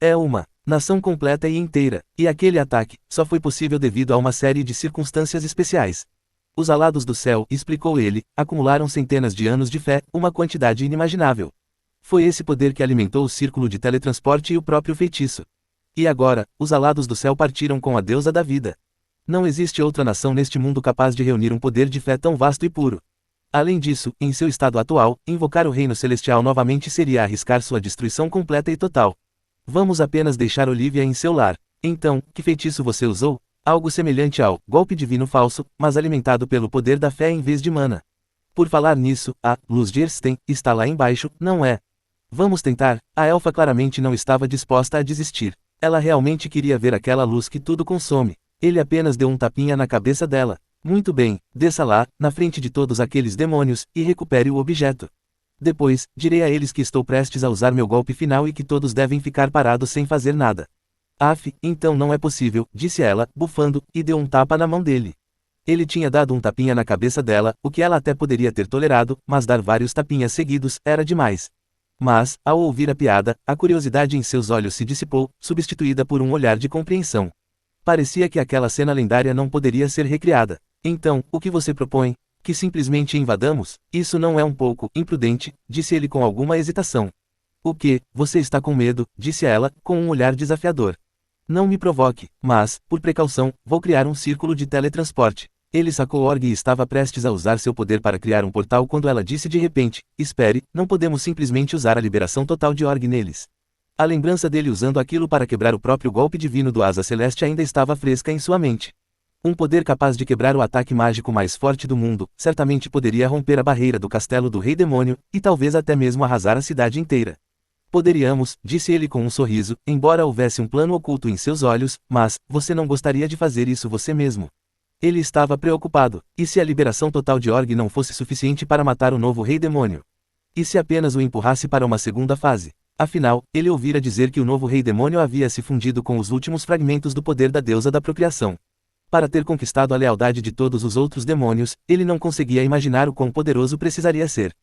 É uma nação completa e inteira, e aquele ataque só foi possível devido a uma série de circunstâncias especiais. Os alados do céu, explicou ele, acumularam centenas de anos de fé, uma quantidade inimaginável. Foi esse poder que alimentou o círculo de teletransporte e o próprio feitiço. E agora, os alados do céu partiram com a deusa da vida. Não existe outra nação neste mundo capaz de reunir um poder de fé tão vasto e puro. Além disso, em seu estado atual, invocar o reino celestial novamente seria arriscar sua destruição completa e total. Vamos apenas deixar Olivia em seu lar. Então, que feitiço você usou? Algo semelhante ao golpe divino falso, mas alimentado pelo poder da fé em vez de mana. Por falar nisso, a luz de Ersten está lá embaixo, não é? Vamos tentar? A elfa claramente não estava disposta a desistir. Ela realmente queria ver aquela luz que tudo consome. Ele apenas deu um tapinha na cabeça dela. Muito bem, desça lá, na frente de todos aqueles demônios, e recupere o objeto. Depois, direi a eles que estou prestes a usar meu golpe final e que todos devem ficar parados sem fazer nada. Af, então não é possível, disse ela, bufando, e deu um tapa na mão dele. Ele tinha dado um tapinha na cabeça dela, o que ela até poderia ter tolerado, mas dar vários tapinhas seguidos, era demais. Mas, ao ouvir a piada, a curiosidade em seus olhos se dissipou, substituída por um olhar de compreensão. Parecia que aquela cena lendária não poderia ser recriada. Então, o que você propõe? Que simplesmente invadamos? Isso não é um pouco imprudente, disse ele com alguma hesitação. O que? Você está com medo? Disse ela, com um olhar desafiador. Não me provoque, mas, por precaução, vou criar um círculo de teletransporte. Ele sacou o org e estava prestes a usar seu poder para criar um portal quando ela disse de repente, espere, não podemos simplesmente usar a liberação total de org neles. A lembrança dele usando aquilo para quebrar o próprio golpe divino do Asa Celeste ainda estava fresca em sua mente. Um poder capaz de quebrar o ataque mágico mais forte do mundo, certamente poderia romper a barreira do castelo do Rei Demônio, e talvez até mesmo arrasar a cidade inteira. Poderíamos, disse ele com um sorriso, embora houvesse um plano oculto em seus olhos, mas, você não gostaria de fazer isso você mesmo. Ele estava preocupado. E se a liberação total de org não fosse suficiente para matar o novo Rei Demônio? E se apenas o empurrasse para uma segunda fase? Afinal, ele ouvira dizer que o novo Rei Demônio havia se fundido com os últimos fragmentos do poder da deusa da procriação. Para ter conquistado a lealdade de todos os outros demônios, ele não conseguia imaginar o quão poderoso precisaria ser.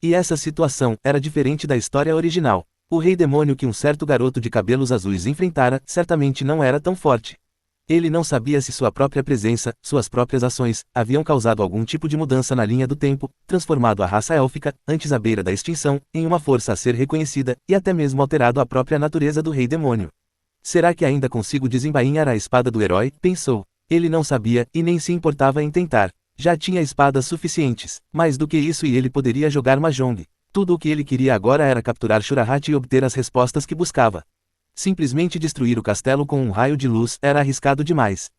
E essa situação era diferente da história original. O Rei Demônio que um certo garoto de cabelos azuis enfrentara, certamente não era tão forte. Ele não sabia se sua própria presença, suas próprias ações, haviam causado algum tipo de mudança na linha do tempo, transformado a raça élfica, antes à beira da extinção, em uma força a ser reconhecida, e até mesmo alterado a própria natureza do Rei Demônio. Será que ainda consigo desembainhar a espada do herói? Pensou. Ele não sabia, e nem se importava em tentar. Já tinha espadas suficientes. Mais do que isso e ele poderia jogar Mahjong. Tudo o que ele queria agora era capturar Shurahat e obter as respostas que buscava. Simplesmente destruir o castelo com um raio de luz era arriscado demais.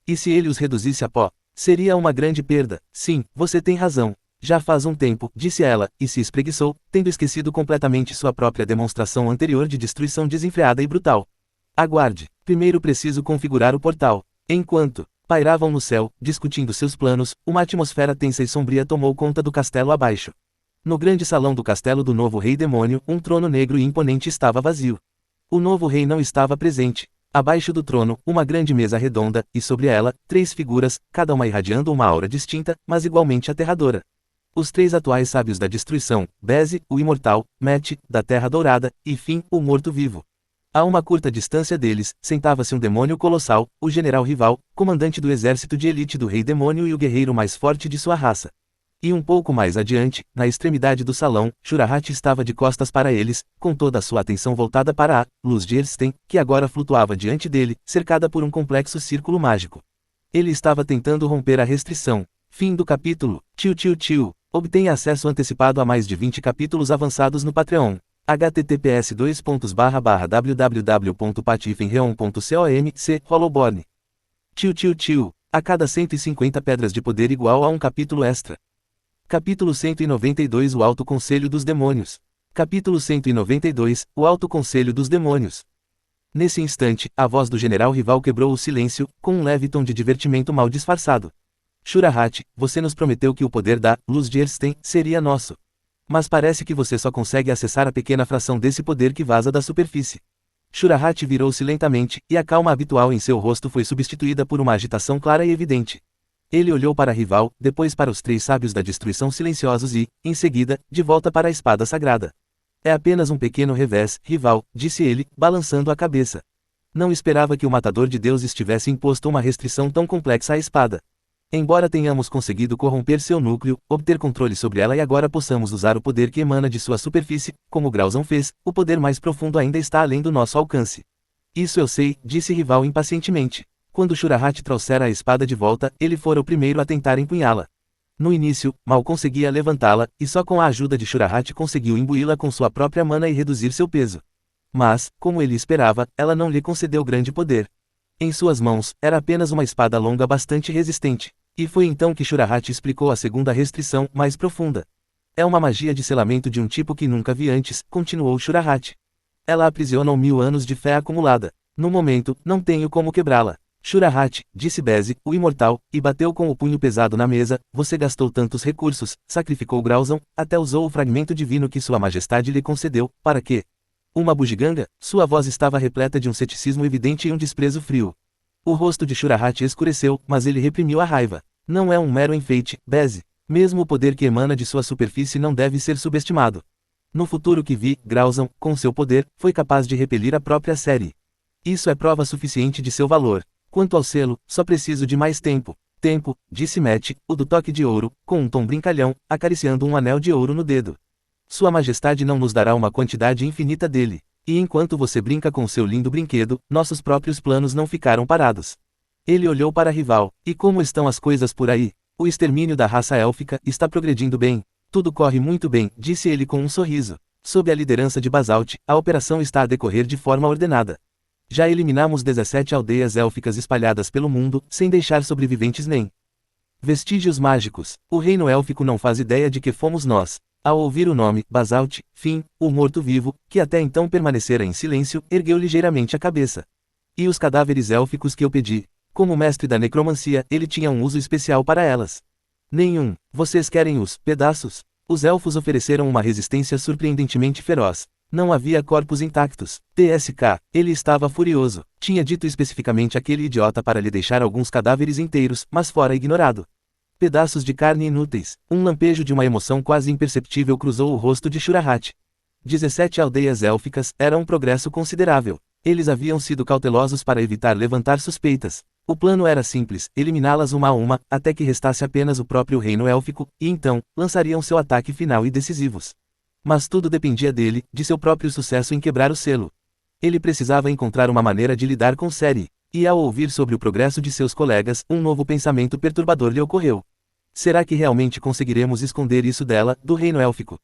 E se ele os reduzisse a pó? Seria uma grande perda. Sim, você tem razão. Já faz um tempo, disse ela, e se espreguiçou, tendo esquecido completamente sua própria demonstração anterior de destruição desenfreada e brutal. Aguarde. Primeiro preciso configurar o portal. Enquanto pairavam no céu, discutindo seus planos, uma atmosfera tensa e sombria tomou conta do castelo abaixo. No grande salão do castelo do novo Rei Demônio, um trono negro e imponente estava vazio. O novo rei não estava presente. Abaixo do trono, uma grande mesa redonda, e sobre ela, 3 figuras, cada uma irradiando uma aura distinta, mas igualmente aterradora. Os 3 atuais sábios da destruição, Beze, o imortal, Met, da Terra Dourada, e Fim, o morto-vivo. A uma curta distância deles, sentava-se um demônio colossal, o general rival, comandante do exército de elite do Rei Demônio e o guerreiro mais forte de sua raça. E um pouco mais adiante, na extremidade do salão, Shurahat estava de costas para eles, com toda a sua atenção voltada para a luz de Ersten, que agora flutuava diante dele, cercada por um complexo círculo mágico. Ele estava tentando romper a restrição. Fim do capítulo. Tio. Obtenha acesso antecipado a mais de 20 capítulos avançados no Patreon. https://www.patifenreon.com/c Hollowborn. Tio. A cada 150 pedras de poder igual a um capítulo extra. Capítulo 192 O Alto Conselho dos Demônios. Capítulo 192 O Alto Conselho dos Demônios. Nesse instante, a voz do general rival quebrou o silêncio, com um leve tom de divertimento mal disfarçado. Shurahat, você nos prometeu que o poder da luz de Ersten seria nosso. Mas parece que você só consegue acessar a pequena fração desse poder que vaza da superfície. Shurahat virou-se lentamente, e a calma habitual em seu rosto foi substituída por uma agitação clara e evidente. Ele olhou para a rival, depois para os três sábios da destruição silenciosos e, em seguida, de volta para a espada sagrada. É apenas um pequeno revés, rival, disse ele, balançando a cabeça. Não esperava que o matador de deuses tivesse imposto uma restrição tão complexa à espada. Embora tenhamos conseguido corromper seu núcleo, obter controle sobre ela e agora possamos usar o poder que emana de sua superfície, como Grauson fez, o poder mais profundo ainda está além do nosso alcance. Isso eu sei, disse rival impacientemente. Quando Shurahat trouxera a espada de volta, ele fora o primeiro a tentar empunhá-la. No início, mal conseguia levantá-la, e só com a ajuda de Shurahat conseguiu imbuí-la com sua própria mana e reduzir seu peso. Mas, como ele esperava, ela não lhe concedeu grande poder. Em suas mãos, era apenas uma espada longa bastante resistente. E foi então que Shurahat explicou a segunda restrição, mais profunda. É uma magia de selamento de um tipo que nunca vi antes, continuou Shurahat. Ela aprisiona 1000 anos de fé acumulada. No momento, não tenho como quebrá-la. Shurahat, disse Beze, o imortal, e bateu com o punho pesado na mesa. Você gastou tantos recursos, sacrificou Grauson, até usou o fragmento divino que sua majestade lhe concedeu, para quê? Uma bugiganga? Sua voz estava repleta de um ceticismo evidente e um desprezo frio. O rosto de Shurahat escureceu, mas ele reprimiu a raiva. Não é um mero enfeite, Beze. Mesmo o poder que emana de sua superfície não deve ser subestimado. No futuro que vi, Grauson, com seu poder, foi capaz de repelir a própria série. Isso é prova suficiente de seu valor. Quanto ao selo, só preciso de mais tempo. Tempo, disse Matt, o do toque de ouro, com um tom brincalhão, acariciando um anel de ouro no dedo. Sua majestade não nos dará uma quantidade infinita dele. E enquanto você brinca com seu lindo brinquedo, nossos próprios planos não ficaram parados. Ele olhou para a rival. E como estão as coisas por aí? O extermínio da raça élfica está progredindo bem. Tudo corre muito bem, disse ele com um sorriso. Sob a liderança de Basalt, a operação está a decorrer de forma ordenada. Já eliminamos 17 aldeias élficas espalhadas pelo mundo, sem deixar sobreviventes nem vestígios mágicos. O reino élfico não faz ideia de que fomos nós. Ao ouvir o nome, Basalt, o morto-vivo, que até então permanecera em silêncio, ergueu ligeiramente a cabeça. E os cadáveres élficos que eu pedi? Como mestre da necromancia, ele tinha um uso especial para elas. Nenhum. Vocês querem os pedaços? Os elfos ofereceram uma resistência surpreendentemente feroz. Não havia corpos intactos. TSK. Ele estava furioso. Tinha dito especificamente aquele idiota para lhe deixar alguns cadáveres inteiros, mas fora ignorado. Pedaços de carne inúteis. Um lampejo de uma emoção quase imperceptível cruzou o rosto de Shurahat. 17 aldeias élficas era um progresso considerável. Eles haviam sido cautelosos para evitar levantar suspeitas. O plano era simples, eliminá-las uma a uma, até que restasse apenas o próprio reino élfico, e então, lançariam seu ataque final e decisivos. Mas tudo dependia dele, de seu próprio sucesso em quebrar o selo. Ele precisava encontrar uma maneira de lidar com Ciri. E ao ouvir sobre o progresso de seus colegas, um novo pensamento perturbador lhe ocorreu. Será que realmente conseguiremos esconder isso dela, do reino élfico?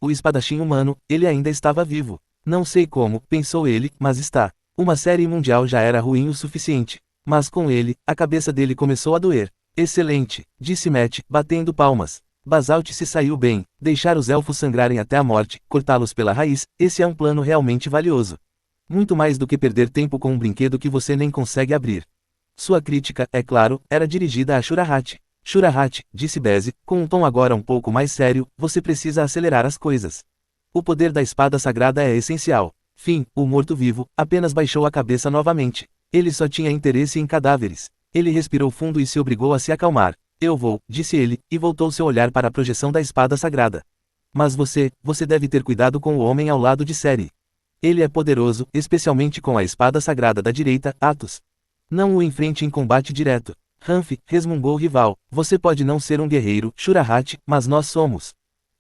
O espadachim humano, ele ainda estava vivo. Não sei como, pensou ele, mas está. Uma série mundial já era ruim o suficiente. Mas com ele, a cabeça dele começou a doer. Excelente, disse Matt, batendo palmas. Basalt se saiu bem. Deixar os elfos sangrarem até a morte, cortá-los pela raiz, esse é um plano realmente valioso. Muito mais do que perder tempo com um brinquedo que você nem consegue abrir. Sua crítica, é claro, era dirigida a Shurahat. Shurahat, disse Beze, com um tom agora um pouco mais sério, você precisa acelerar as coisas. O poder da espada sagrada é essencial. O morto-vivo, apenas baixou a cabeça novamente. Ele só tinha interesse em cadáveres. Ele respirou fundo e se obrigou a se acalmar. Eu vou, disse ele, e voltou seu olhar para a projeção da espada sagrada. Mas você deve ter cuidado com o homem ao lado de Ciri. Ele é poderoso, especialmente com a espada sagrada da direita, Atos. Não o enfrente em combate direto. Hanf, resmungou o rival, você pode não ser um guerreiro, Shurahat, mas nós somos.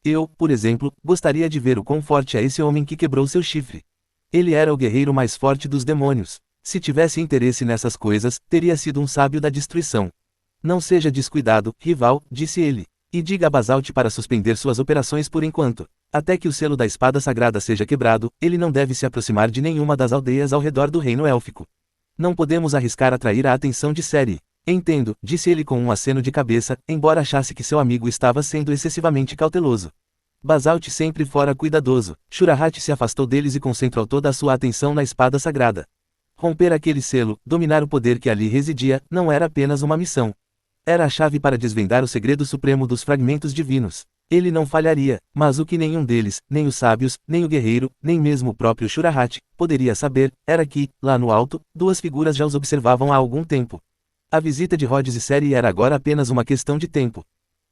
Eu, por exemplo, gostaria de ver o quão forte é esse homem que quebrou seu chifre. Ele era o guerreiro mais forte dos demônios. Se tivesse interesse nessas coisas, teria sido um sábio da destruição. Não seja descuidado, rival, disse ele. E diga a Basalt para suspender suas operações por enquanto. Até que o selo da espada sagrada seja quebrado, ele não deve se aproximar de nenhuma das aldeias ao redor do reino élfico. Não podemos arriscar atrair a atenção de Ciri. Entendo, disse ele com um aceno de cabeça, embora achasse que seu amigo estava sendo excessivamente cauteloso. Basalt sempre fora cuidadoso. Shurahat se afastou deles e concentrou toda a sua atenção na espada sagrada. Romper aquele selo, dominar o poder que ali residia, não era apenas uma missão. Era a chave para desvendar o segredo supremo dos fragmentos divinos. Ele não falharia, mas o que nenhum deles, nem os sábios, nem o guerreiro, nem mesmo o próprio Shurahat, poderia saber, era que, lá no alto, duas figuras já os observavam há algum tempo. A visita de Rhodes e Ceri era agora apenas uma questão de tempo.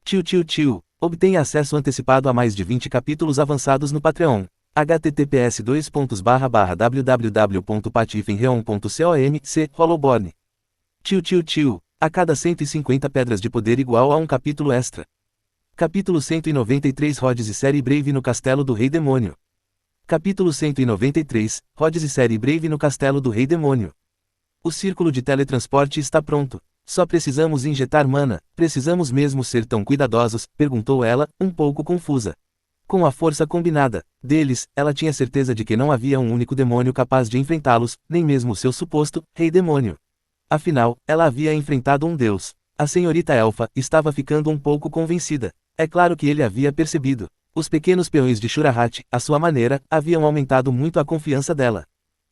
Tio. Obtenha acesso antecipado a mais de 20 capítulos avançados no Patreon. https://www.patifenreon.com/c Hollowborn. Tio. A cada 150 pedras de poder igual a um capítulo extra. Capítulo 193 Rhodes e Ceri Brave no Castelo do Rei Demônio. Capítulo 193 Rhodes e Ceri Brave no Castelo do Rei Demônio. O círculo de teletransporte está pronto. Só precisamos injetar mana. Precisamos mesmo ser tão cuidadosos? Perguntou ela, um pouco confusa. Com a força combinada deles, ela tinha certeza de que não havia um único demônio capaz de enfrentá-los, nem mesmo o seu suposto Rei Demônio. Afinal, ela havia enfrentado um deus. A senhorita Elfa estava ficando um pouco convencida. É claro que ele havia percebido. Os pequenos peões de Shurahat, à sua maneira, haviam aumentado muito a confiança dela.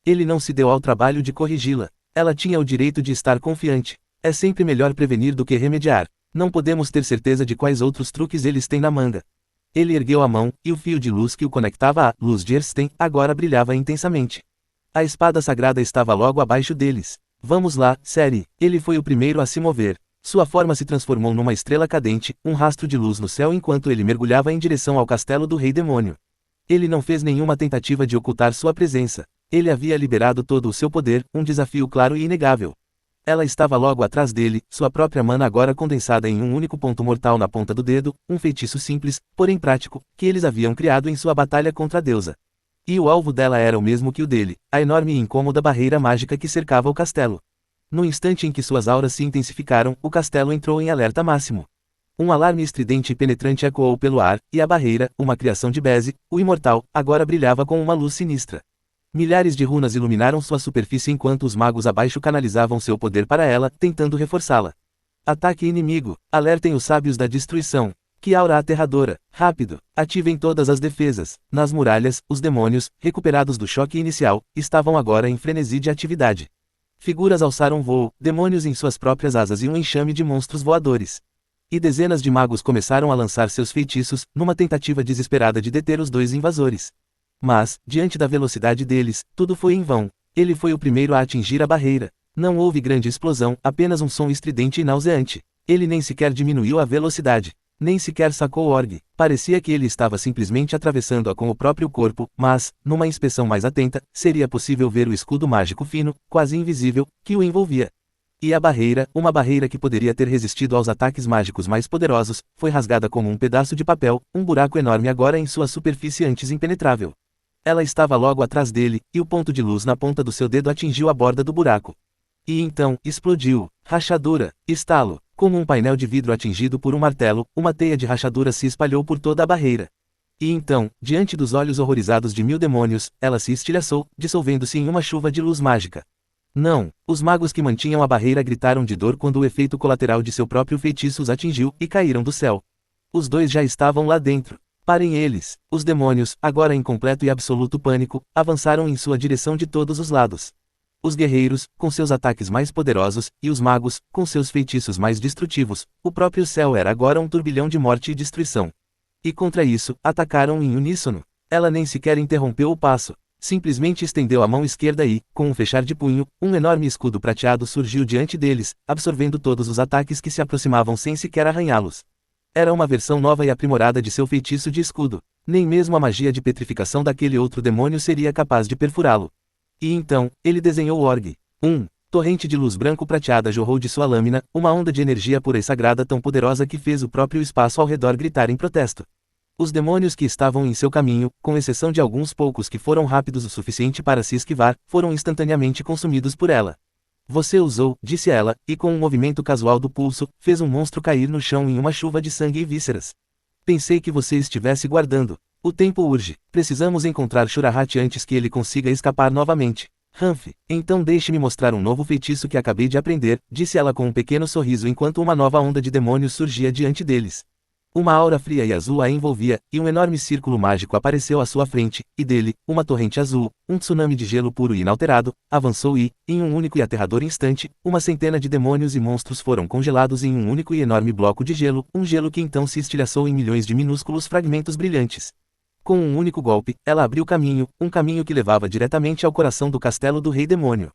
Ele não se deu ao trabalho de corrigi-la. Ela tinha o direito de estar confiante. É sempre melhor prevenir do que remediar. Não podemos ter certeza de quais outros truques eles têm na manga. Ele ergueu a mão, e o fio de luz que o conectava à luz de Ersten agora brilhava intensamente. A espada sagrada estava logo abaixo deles. Vamos lá, Ceri. Ele foi o primeiro a se mover. Sua forma se transformou numa estrela cadente, um rastro de luz no céu enquanto ele mergulhava em direção ao castelo do Rei Demônio. Ele não fez nenhuma tentativa de ocultar sua presença. Ele havia liberado todo o seu poder, um desafio claro e inegável. Ela estava logo atrás dele, sua própria mana agora condensada em um único ponto mortal na ponta do dedo, um feitiço simples, porém prático, que eles haviam criado em sua batalha contra a deusa. E o alvo dela era o mesmo que o dele, a enorme e incômoda barreira mágica que cercava o castelo. No instante em que suas auras se intensificaram, o castelo entrou em alerta máximo. Um alarme estridente e penetrante ecoou pelo ar, e a barreira, uma criação de Beze, o imortal, agora brilhava com uma luz sinistra. Milhares de runas iluminaram sua superfície enquanto os magos abaixo canalizavam seu poder para ela, tentando reforçá-la. Ataque inimigo, alertem os sábios da destruição. Que aura aterradora, rápido, ativem todas as defesas. Nas muralhas, os demônios, recuperados do choque inicial, estavam agora em frenesi de atividade. Figuras alçaram voo, demônios em suas próprias asas e um enxame de monstros voadores. E dezenas de magos começaram a lançar seus feitiços, numa tentativa desesperada de deter os dois invasores. Mas, diante da velocidade deles, tudo foi em vão. Ele foi o primeiro a atingir a barreira. Não houve grande explosão, apenas um som estridente e nauseante. Ele nem sequer diminuiu a velocidade. Nem sequer sacou o orbe. Parecia que ele estava simplesmente atravessando-a com o próprio corpo, mas, numa inspeção mais atenta, seria possível ver o escudo mágico fino, quase invisível, que o envolvia. E a barreira, uma barreira que poderia ter resistido aos ataques mágicos mais poderosos, foi rasgada como um pedaço de papel, um buraco enorme agora em sua superfície antes impenetrável. Ela estava logo atrás dele, e o ponto de luz na ponta do seu dedo atingiu a borda do buraco. E então, explodiu. Rachadura, estalo. Como um painel de vidro atingido por um martelo, uma teia de rachadura se espalhou por toda a barreira. E então, diante dos olhos horrorizados de 1000 demônios, ela se estilhaçou, dissolvendo-se em uma chuva de luz mágica. Não! Os magos que mantinham a barreira gritaram de dor quando o efeito colateral de seu próprio feitiço os atingiu, e caíram do céu. Os dois já estavam lá dentro. Parem eles! Os demônios, agora em completo e absoluto pânico, avançaram em sua direção de todos os lados. Os guerreiros, com seus ataques mais poderosos, e os magos, com seus feitiços mais destrutivos, o próprio céu era agora um turbilhão de morte e destruição. E contra isso, atacaram em uníssono. Ela nem sequer interrompeu o passo. Simplesmente estendeu a mão esquerda e, com um fechar de punho, um enorme escudo prateado surgiu diante deles, absorvendo todos os ataques que se aproximavam sem sequer arranhá-los. Era uma versão nova e aprimorada de seu feitiço de escudo. Nem mesmo a magia de petrificação daquele outro demônio seria capaz de perfurá-lo. E então, ele desenhou o orbe. Torrente de luz branco-prateada jorrou de sua lâmina, uma onda de energia pura e sagrada tão poderosa que fez o próprio espaço ao redor gritar em protesto. Os demônios que estavam em seu caminho, com exceção de alguns poucos que foram rápidos o suficiente para se esquivar, foram instantaneamente consumidos por ela. Você usou, disse ela, e com um movimento casual do pulso, fez um monstro cair no chão em uma chuva de sangue e vísceras. Pensei que você estivesse guardando. O tempo urge. Precisamos encontrar Shurahat antes que ele consiga escapar novamente. Então deixe-me mostrar um novo feitiço que acabei de aprender, disse ela com um pequeno sorriso enquanto uma nova onda de demônios surgia diante deles. Uma aura fria e azul a envolvia, e um enorme círculo mágico apareceu à sua frente, e dele, uma torrente azul, um tsunami de gelo puro e inalterado, avançou e, em um único e aterrador instante, uma centena de demônios e monstros foram congelados em um único e enorme bloco de gelo, um gelo que então se estilhaçou em milhões de minúsculos fragmentos brilhantes. Com um único golpe, ela abriu caminho, um caminho que levava diretamente ao coração do castelo do Rei Demônio.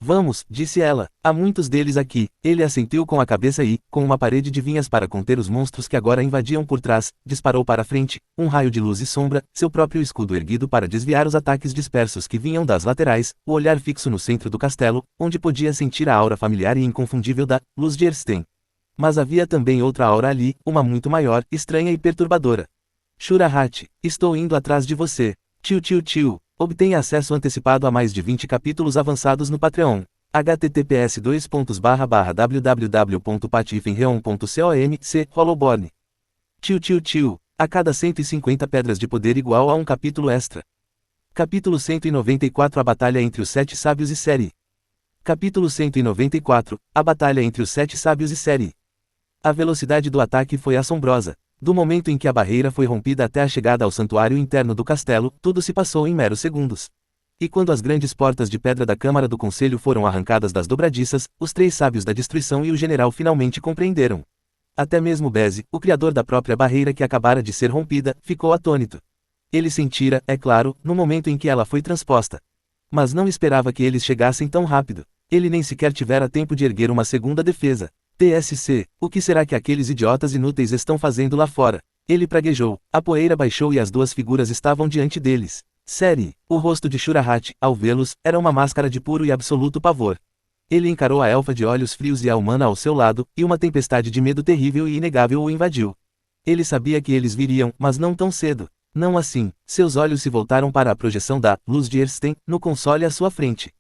Vamos, disse ela, há muitos deles aqui. Ele assentiu com a cabeça e, com uma parede de vinhas para conter os monstros que agora invadiam por trás, disparou para a frente, um raio de luz e sombra, seu próprio escudo erguido para desviar os ataques dispersos que vinham das laterais, o olhar fixo no centro do castelo, onde podia sentir a aura familiar e inconfundível da luz de Ersten. Mas havia também outra aura ali, uma muito maior, estranha e perturbadora. Shura-Hati, estou indo atrás de você. Tio. Obtenha acesso antecipado a mais de 20 capítulos avançados no Patreon. https://www.patifenreon.com/c Hollowborn. Tio. A cada 150 pedras de poder igual a um capítulo extra. Capítulo 194 A Batalha entre os Sete Sábios e Seri. Capítulo 194 A Batalha entre os Sete Sábios e Seri. A velocidade do ataque foi assombrosa. Do momento em que a barreira foi rompida até a chegada ao santuário interno do castelo, tudo se passou em meros segundos. E quando as grandes portas de pedra da Câmara do Conselho foram arrancadas das dobradiças, os três sábios da destruição e o general finalmente compreenderam. Até mesmo Beze, o criador da própria barreira que acabara de ser rompida, ficou atônito. Ele sentira, é claro, no momento em que ela foi transposta. Mas não esperava que eles chegassem tão rápido. Ele nem sequer tivera tempo de erguer uma segunda defesa. TSC, o que será que aqueles idiotas inúteis estão fazendo lá fora? Ele praguejou, a poeira baixou e as duas figuras estavam diante deles. Seri, o rosto de Shura-Hati, ao vê-los, era uma máscara de puro e absoluto pavor. Ele encarou a elfa de olhos frios e a humana ao seu lado, e uma tempestade de medo terrível e inegável o invadiu. Ele sabia que eles viriam, mas não tão cedo. Não assim, seus olhos se voltaram para a projeção da luz de Ersten, no console à sua frente.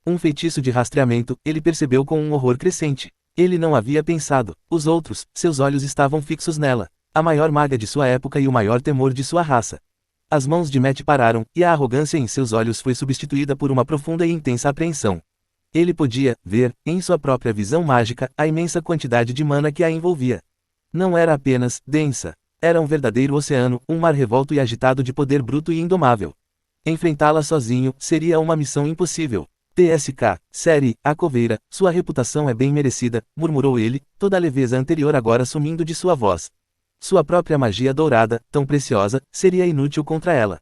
Um feitiço de rastreamento, ele percebeu com um horror crescente. Ele não havia pensado, os outros, seus olhos estavam fixos nela, a maior maga de sua época e o maior temor de sua raça. As mãos de Matt pararam, e a arrogância em seus olhos foi substituída por uma profunda e intensa apreensão. Ele podia ver, em sua própria visão mágica, a imensa quantidade de mana que a envolvia. Não era apenas densa, era um verdadeiro oceano, um mar revolto e agitado de poder bruto e indomável. Enfrentá-la sozinho seria uma missão impossível. TSK, Seri, a coveira, sua reputação é bem merecida, murmurou ele, toda a leveza anterior agora sumindo de sua voz. Sua própria magia dourada, tão preciosa, seria inútil contra ela.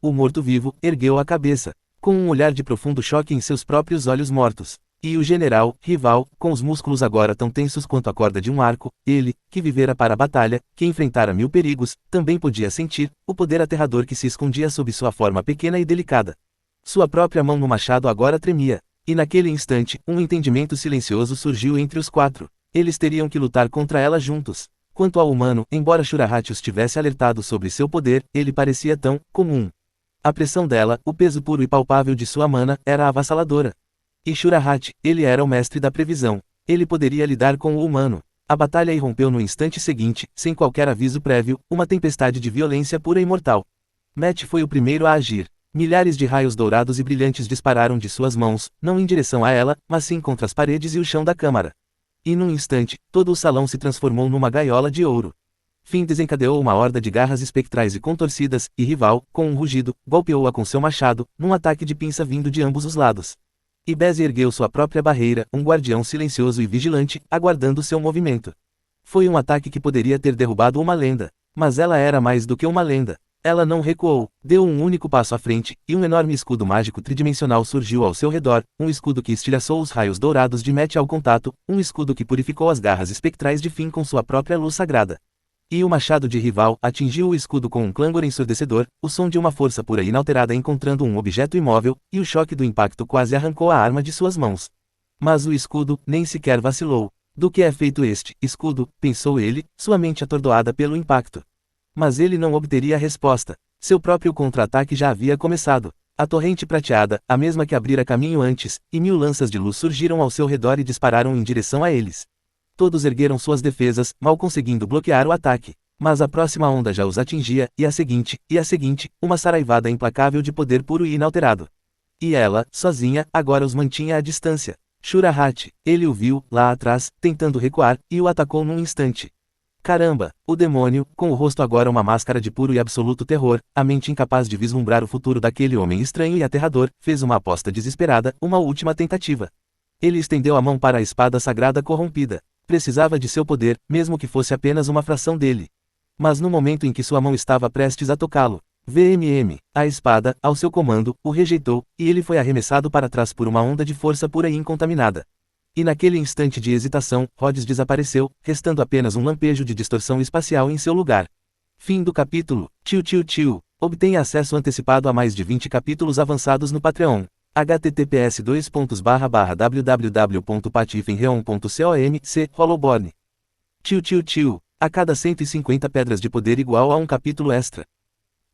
O morto-vivo, ergueu a cabeça, com um olhar de profundo choque em seus próprios olhos mortos. E o general, rival, com os músculos agora tão tensos quanto a corda de um arco, ele, que vivera para a batalha, que enfrentara 1000 perigos, também podia sentir o poder aterrador que se escondia sob sua forma pequena e delicada. Sua própria mão no machado agora tremia. E naquele instante, um entendimento silencioso surgiu entre os quatro. Eles teriam que lutar contra ela juntos. Quanto ao humano, embora Shura-Hati os tivesse alertado sobre seu poder, ele parecia tão comum. A pressão dela, o peso puro e palpável de sua mana, era avassaladora. E Shura-Hati, ele era o mestre da previsão. Ele poderia lidar com o humano. A batalha irrompeu no instante seguinte, sem qualquer aviso prévio, uma tempestade de violência pura e mortal. Matt foi o primeiro a agir. Milhares de raios dourados e brilhantes dispararam de suas mãos, não em direção a ela, mas sim contra as paredes e o chão da câmara. E num instante, todo o salão se transformou numa gaiola de ouro. Desencadeou uma horda de garras espectrais e contorcidas, e rival, com um rugido, golpeou-a com seu machado, num ataque de pinça vindo de ambos os lados. E Beze ergueu sua própria barreira, um guardião silencioso e vigilante, aguardando seu movimento. Foi um ataque que poderia ter derrubado uma lenda. Mas ela era mais do que uma lenda. Ela não recuou, deu um único passo à frente, e um enorme escudo mágico tridimensional surgiu ao seu redor, um escudo que estilhaçou os raios dourados de Matt ao contato, um escudo que purificou as garras espectrais de Finn com sua própria luz sagrada. E o machado de rival atingiu o escudo com um clangor ensurdecedor, o som de uma força pura e inalterada encontrando um objeto imóvel, e o choque do impacto quase arrancou a arma de suas mãos. Mas o escudo nem sequer vacilou. Do que é feito este escudo, pensou ele, sua mente atordoada pelo impacto. Mas ele não obteria a resposta. Seu próprio contra-ataque já havia começado. A torrente prateada, a mesma que abrira caminho antes, e 1000 lanças de luz surgiram ao seu redor e dispararam em direção a eles. Todos ergueram suas defesas, mal conseguindo bloquear o ataque. Mas a próxima onda já os atingia, e a seguinte, uma saraivada implacável de poder puro e inalterado. E ela, sozinha, agora os mantinha à distância. Shura-Hat, ele o viu, lá atrás, tentando recuar, e o atacou num instante. Caramba! O demônio, com o rosto agora uma máscara de puro e absoluto terror, a mente incapaz de vislumbrar o futuro daquele homem estranho e aterrador, fez uma aposta desesperada, uma última tentativa. Ele estendeu a mão para a espada sagrada corrompida. Precisava de seu poder, mesmo que fosse apenas uma fração dele. Mas no momento em que sua mão estava prestes a tocá-lo, a espada, ao seu comando, o rejeitou, e ele foi arremessado para trás por uma onda de força pura e incontaminada. E naquele instante de hesitação, Rhodes desapareceu, restando apenas um lampejo de distorção espacial em seu lugar. Fim do capítulo. Tio. Obtenha acesso antecipado a mais de 20 capítulos avançados no Patreon. https://www.patifenreon.com/c Hollowborn. Tio. A cada 150 pedras de poder igual a um capítulo extra.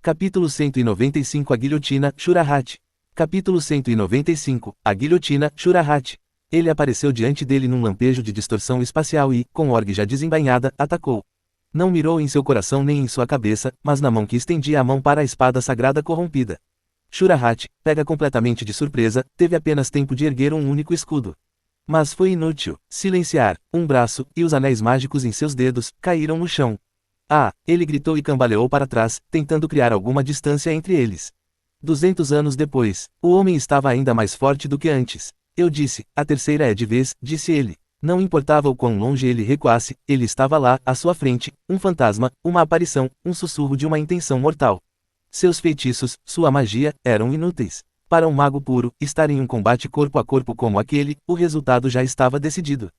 Capítulo 195 A Guilhotina, Shura-Hat. Capítulo 195 A Guilhotina, Shura-Hat. Ele apareceu diante dele num lampejo de distorção espacial e, com orbe já desembainhada, atacou. Não mirou em seu coração nem em sua cabeça, mas na mão que estendia a mão para a espada sagrada corrompida. Shura-Hat, pega completamente de surpresa, teve apenas tempo de erguer um único escudo. Mas foi inútil. Silenciar, um braço, e os anéis mágicos em seus dedos, caíram no chão. Ele gritou e cambaleou para trás, tentando criar alguma distância entre eles. 200 anos depois, o homem estava ainda mais forte do que antes. Eu disse, a terceira é de vez, disse ele. Não importava o quão longe ele recuasse, ele estava lá, à sua frente, um fantasma, uma aparição, um sussurro de uma intenção mortal. Seus feitiços, sua magia, eram inúteis. Para um mago puro, estar em um combate corpo a corpo como aquele, o resultado já estava decidido.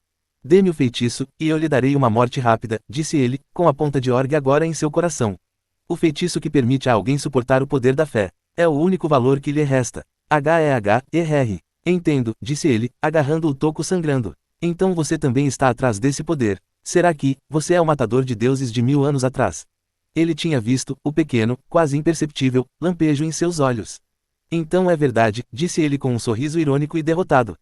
Dê-me o feitiço, e eu lhe darei uma morte rápida, disse ele, com a ponta de orbe agora em seu coração. O feitiço que permite a alguém suportar o poder da fé. É o único valor que lhe resta. H-E-H-E-R. Entendo, disse ele, agarrando o toco sangrando. Então você também está atrás desse poder. Será que, você é o matador de deuses de 1000 anos atrás? Ele tinha visto, o pequeno, quase imperceptível, lampejo em seus olhos. Então é verdade, disse ele com um sorriso irônico e derrotado.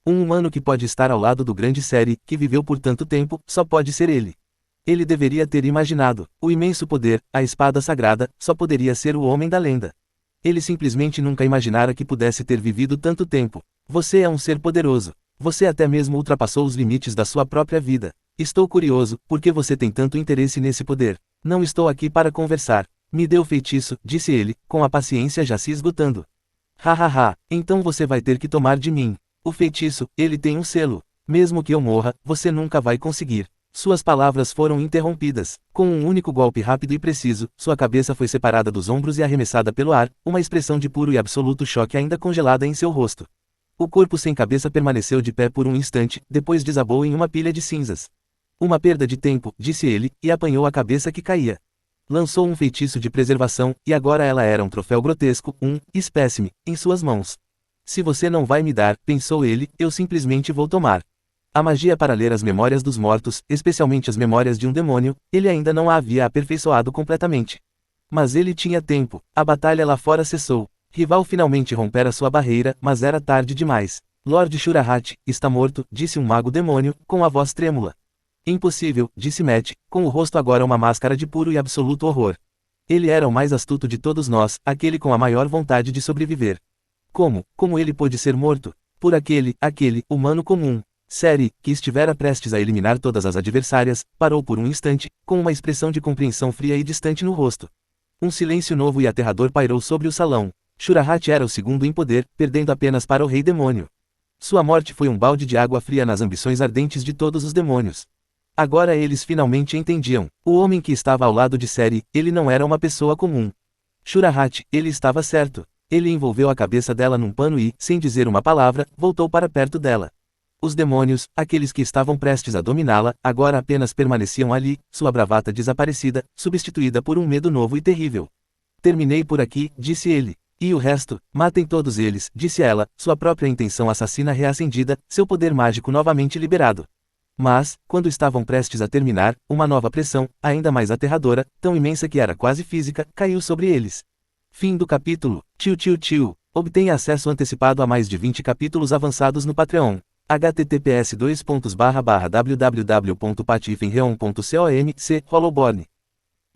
Um humano que pode estar ao lado do grande Seri, que viveu por tanto tempo, só pode ser ele. Ele deveria ter imaginado, o imenso poder, a espada sagrada, só poderia ser o homem da lenda. Ele simplesmente nunca imaginara que pudesse ter vivido tanto tempo. Você é um ser poderoso. Você até mesmo ultrapassou os limites da sua própria vida. Estou curioso, por que você tem tanto interesse nesse poder? Não estou aqui para conversar. Me dê o feitiço, disse ele, com a paciência já se esgotando. Então você vai ter que tomar de mim. O feitiço, ele tem um selo. Mesmo que eu morra, você nunca vai conseguir. Suas palavras foram interrompidas. Com um único golpe rápido e preciso, sua cabeça foi separada dos ombros e arremessada pelo ar, uma expressão de puro e absoluto choque ainda congelada em seu rosto. O corpo sem cabeça permaneceu de pé por um instante, depois desabou em uma pilha de cinzas. Uma perda de tempo, disse ele, e apanhou a cabeça que caía. Lançou um feitiço de preservação, e agora ela era um troféu grotesco, um espécime, em suas mãos. Se você não vai me dar, pensou ele, eu simplesmente vou tomar. A magia para ler as memórias dos mortos, especialmente as memórias de um demônio, ele ainda não a havia aperfeiçoado completamente. Mas ele tinha tempo, a batalha lá fora cessou. Rival finalmente rompera sua barreira, mas era tarde demais. Lord Shura-Hat, está morto, disse um mago demônio, com a voz trêmula. Impossível, disse Matt, com o rosto agora uma máscara de puro e absoluto horror. Ele era o mais astuto de todos nós, aquele com a maior vontade de sobreviver. Como ele pôde ser morto? Por aquele, humano comum. Seri, que estivera prestes a eliminar todas as adversárias, parou por um instante, com uma expressão de compreensão fria e distante no rosto. Um silêncio novo e aterrador pairou sobre o salão. Shura-Hat era o segundo em poder, perdendo apenas para o Rei Demônio. Sua morte foi um balde de água fria nas ambições ardentes de todos os demônios. Agora eles finalmente entendiam. O homem que estava ao lado de Seri, ele não era uma pessoa comum. Shura-Hat, ele estava certo. Ele envolveu a cabeça dela num pano e, sem dizer uma palavra, voltou para perto dela. Os demônios, aqueles que estavam prestes a dominá-la, agora apenas permaneciam ali, sua bravata desaparecida, substituída por um medo novo e terrível. Terminei por aqui, disse ele. E o resto, matem todos eles, disse ela, sua própria intenção assassina reacendida, seu poder mágico novamente liberado. Mas, quando estavam prestes a terminar, uma nova pressão, ainda mais aterradora, tão imensa que era quase física, caiu sobre eles. Fim do capítulo. Tio. Obtenha acesso antecipado a mais de 20 capítulos avançados no Patreon. https://www.patifenreon.com/c Hollowborn.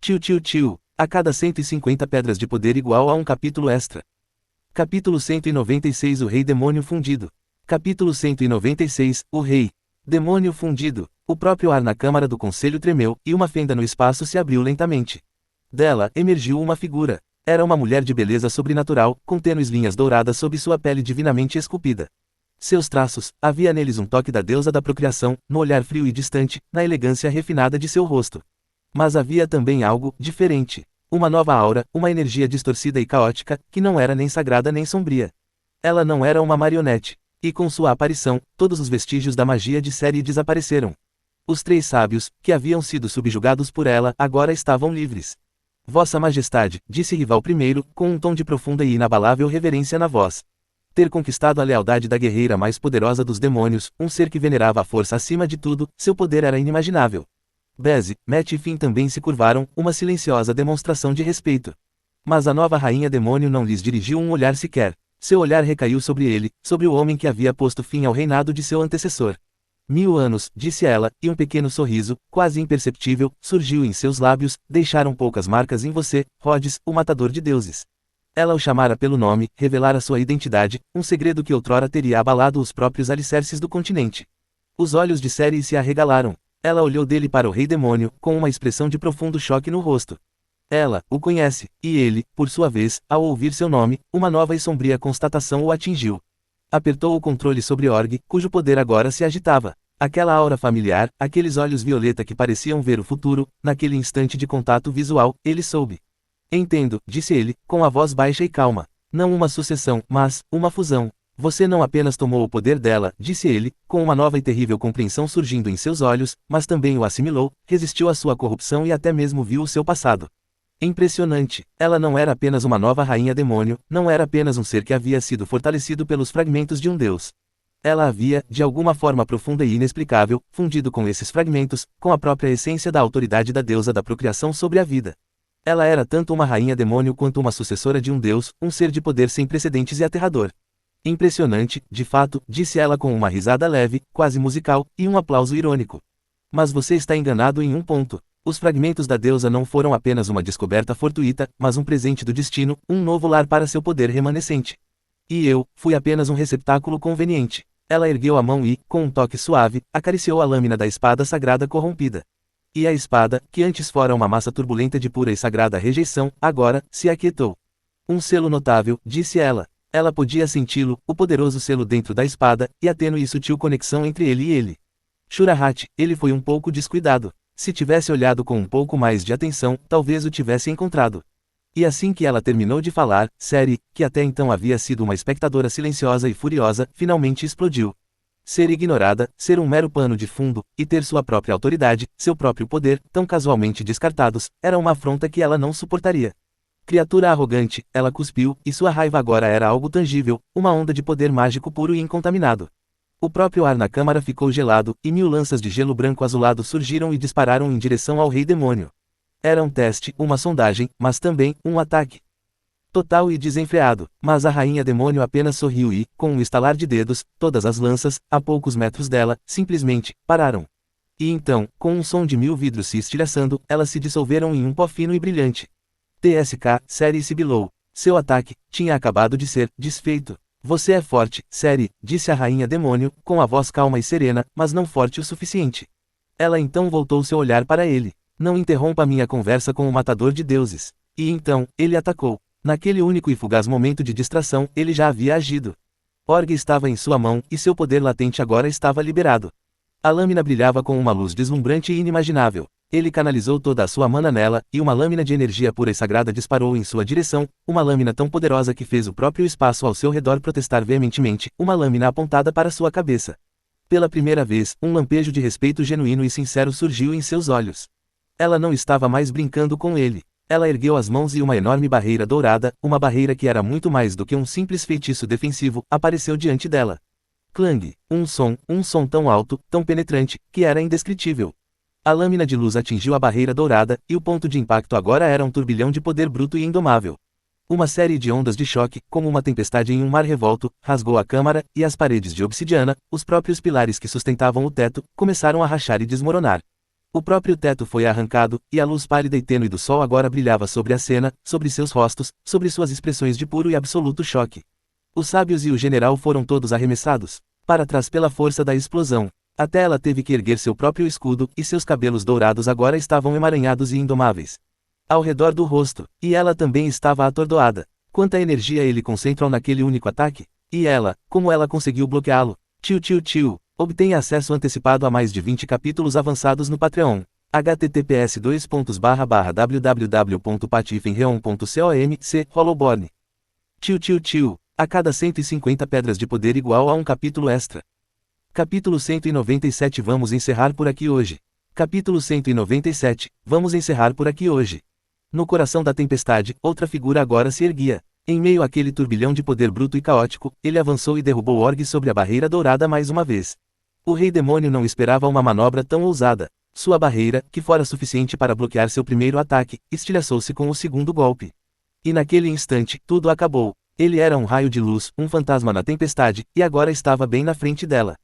Tio. A cada 150 pedras de poder igual a um capítulo extra. Capítulo 196 O Rei Demônio Fundido. Capítulo 196 O Rei Demônio Fundido. O próprio ar na câmara do conselho tremeu, e uma fenda no espaço se abriu lentamente. Dela emergiu uma figura. Era uma mulher de beleza sobrenatural, com tênues linhas douradas sob sua pele divinamente esculpida. Seus traços, havia neles um toque da deusa da procriação, no olhar frio e distante, na elegância refinada de seu rosto. Mas havia também algo diferente. Uma nova aura, uma energia distorcida e caótica, que não era nem sagrada nem sombria. Ela não era uma marionete. E com sua aparição, todos os vestígios da magia de Seri desapareceram. Os 3 sábios, que haviam sido subjugados por ela, agora estavam livres. Vossa Majestade, disse Rival I, com um tom de profunda e inabalável reverência na voz. Ter conquistado a lealdade da guerreira mais poderosa dos demônios, um ser que venerava a força acima de tudo, seu poder era inimaginável. Beze, Met e Finn também se curvaram, uma silenciosa demonstração de respeito. Mas a nova rainha demônio não lhes dirigiu um olhar sequer. Seu olhar recaiu sobre ele, sobre o homem que havia posto fim ao reinado de seu antecessor. 1000 anos, disse ela, e um pequeno sorriso, quase imperceptível, surgiu em seus lábios, deixaram poucas marcas em você, Rhodes, o matador de deuses. Ela o chamara pelo nome, revelara sua identidade, um segredo que outrora teria abalado os próprios alicerces do continente. Os olhos de Seri se arregalaram. Ela olhou dele para o rei demônio, com uma expressão de profundo choque no rosto. Ela o conhece, e ele, por sua vez, ao ouvir seu nome, uma nova e sombria constatação o atingiu. Apertou o controle sobre Org, cujo poder agora se agitava. Aquela aura familiar, aqueles olhos violeta que pareciam ver o futuro, naquele instante de contato visual, ele soube. Entendo, disse ele, com a voz baixa e calma. Não uma sucessão, mas uma fusão. Você não apenas tomou o poder dela, disse ele, com uma nova e terrível compreensão surgindo em seus olhos, mas também o assimilou, resistiu à sua corrupção e até mesmo viu o seu passado. Impressionante. Ela não era apenas uma nova rainha demônio, não era apenas um ser que havia sido fortalecido pelos fragmentos de um deus. Ela havia, de alguma forma profunda e inexplicável, fundido com esses fragmentos, com a própria essência da autoridade da deusa da procriação sobre a vida. Ela era tanto uma rainha demônio quanto uma sucessora de um deus, um ser de poder sem precedentes e aterrador. Impressionante, de fato, disse ela com uma risada leve, quase musical, e um aplauso irônico. Mas você está enganado em um ponto. Os fragmentos da deusa não foram apenas uma descoberta fortuita, mas um presente do destino, um novo lar para seu poder remanescente. E eu, fui apenas um receptáculo conveniente. Ela ergueu a mão e, com um toque suave, acariciou a lâmina da espada sagrada corrompida. E a espada, que antes fora uma massa turbulenta de pura e sagrada rejeição, agora, se aquietou. Um selo notável, disse ela. Ela podia senti-lo, o poderoso selo dentro da espada, e a tênue e sutil conexão entre ele e ele. Shurahat, ele foi um pouco descuidado. Se tivesse olhado com um pouco mais de atenção, talvez o tivesse encontrado. E assim que ela terminou de falar, Seri, que até então havia sido uma espectadora silenciosa e furiosa, finalmente explodiu. Ser ignorada, ser um mero pano de fundo, e ter sua própria autoridade, seu próprio poder, tão casualmente descartados, era uma afronta que ela não suportaria. Criatura arrogante, ela cuspiu, e sua raiva agora era algo tangível, uma onda de poder mágico puro e incontaminado. O próprio ar na câmara ficou gelado, e 1000 lanças de gelo branco azulado surgiram e dispararam em direção ao rei demônio. Era um teste, uma sondagem, mas também, um ataque. Total e desenfreado, mas a rainha demônio apenas sorriu e, com um estalar de dedos, todas as lanças, a poucos metros dela, simplesmente, pararam. E então, com um som de 1000 vidros se estilhaçando, elas se dissolveram em um pó fino e brilhante. TSK, Seri sibilou. Seu ataque tinha acabado de ser desfeito. Você é forte, Seri, disse a rainha demônio, com a voz calma e serena, mas não forte o suficiente. Ela então voltou seu olhar para ele. Não interrompa minha conversa com o matador de deuses. E então, ele atacou. Naquele único e fugaz momento de distração, ele já havia agido. Org estava em sua mão, e seu poder latente agora estava liberado. A lâmina brilhava com uma luz deslumbrante e inimaginável. Ele canalizou toda a sua mana nela, e uma lâmina de energia pura e sagrada disparou em sua direção, uma lâmina tão poderosa que fez o próprio espaço ao seu redor protestar veementemente, uma lâmina apontada para sua cabeça. Pela primeira vez, um lampejo de respeito genuíno e sincero surgiu em seus olhos. Ela não estava mais brincando com ele. Ela ergueu as mãos e uma enorme barreira dourada, uma barreira que era muito mais do que um simples feitiço defensivo, apareceu diante dela. Clang! Um som tão alto, tão penetrante, que era indescritível. A lâmina de luz atingiu a barreira dourada, e o ponto de impacto agora era um turbilhão de poder bruto e indomável. Uma série de ondas de choque, como uma tempestade em um mar revolto, rasgou a câmara, e as paredes de obsidiana, os próprios pilares que sustentavam o teto, começaram a rachar e desmoronar. O próprio teto foi arrancado, e a luz pálida e tênue do sol agora brilhava sobre a cena, sobre seus rostos, sobre suas expressões de puro e absoluto choque. Os sábios e o general foram todos arremessados para trás pela força da explosão. Até ela teve que erguer seu próprio escudo, e seus cabelos dourados agora estavam emaranhados e indomáveis ao redor do rosto, e ela também estava atordoada. Quanta energia ele concentrou naquele único ataque? E ela, como ela conseguiu bloqueá-lo? Tio. Obtenha acesso antecipado a mais de 20 capítulos avançados no Patreon. https://www.patifenreon.com/c Hollowborn. Tio. A cada 150 pedras de poder igual a um capítulo extra. Capítulo 197. Vamos encerrar por aqui hoje. Capítulo 197. Vamos encerrar por aqui hoje. No coração da tempestade, outra figura agora se erguia. Em meio àquele turbilhão de poder bruto e caótico, ele avançou e derrubou Org sobre a barreira dourada mais uma vez. O Rei Demônio não esperava uma manobra tão ousada. Sua barreira, que fora suficiente para bloquear seu primeiro ataque, estilhaçou-se com o segundo golpe. E naquele instante, tudo acabou. Ele era um raio de luz, um fantasma na tempestade, e agora estava bem na frente dela.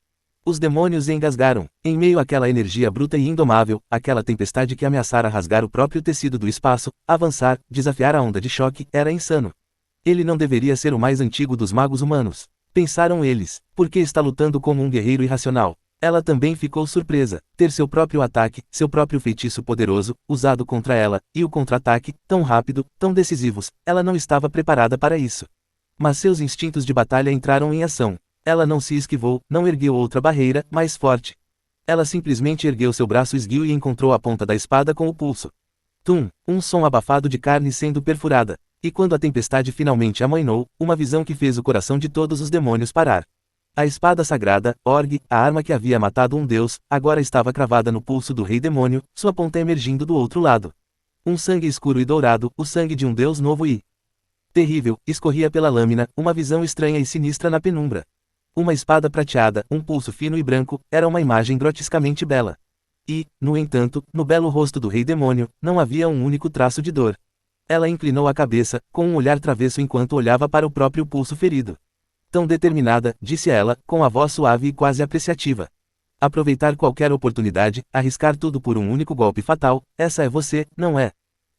Os demônios engasgaram, em meio àquela energia bruta e indomável, aquela tempestade que ameaçara rasgar o próprio tecido do espaço, avançar, desafiar a onda de choque, era insano. Ele não deveria ser o mais antigo dos magos humanos. Pensaram eles, porque está lutando como um guerreiro irracional. Ela também ficou surpresa, ter seu próprio ataque, seu próprio feitiço poderoso, usado contra ela, e o contra-ataque, tão rápido, tão decisivos, ela não estava preparada para isso. Mas seus instintos de batalha entraram em ação. Ela não se esquivou, não ergueu outra barreira, mais forte. Ela simplesmente ergueu seu braço esguio e encontrou a ponta da espada com o pulso. Tum! Um som abafado de carne sendo perfurada. E quando a tempestade finalmente amainou, uma visão que fez o coração de todos os demônios parar. A espada sagrada, Org, a arma que havia matado um deus, agora estava cravada no pulso do Rei Demônio, sua ponta emergindo do outro lado. Um sangue escuro e dourado, o sangue de um deus novo e terrível, escorria pela lâmina, uma visão estranha e sinistra na penumbra. Uma espada prateada, um pulso fino e branco, era uma imagem grotescamente bela. E, no entanto, no belo rosto do Rei Demônio, não havia um único traço de dor. Ela inclinou a cabeça, com um olhar travesso enquanto olhava para o próprio pulso ferido. Tão determinada, disse ela, com a voz suave e quase apreciativa. Aproveitar qualquer oportunidade, arriscar tudo por um único golpe fatal, essa é você, não é?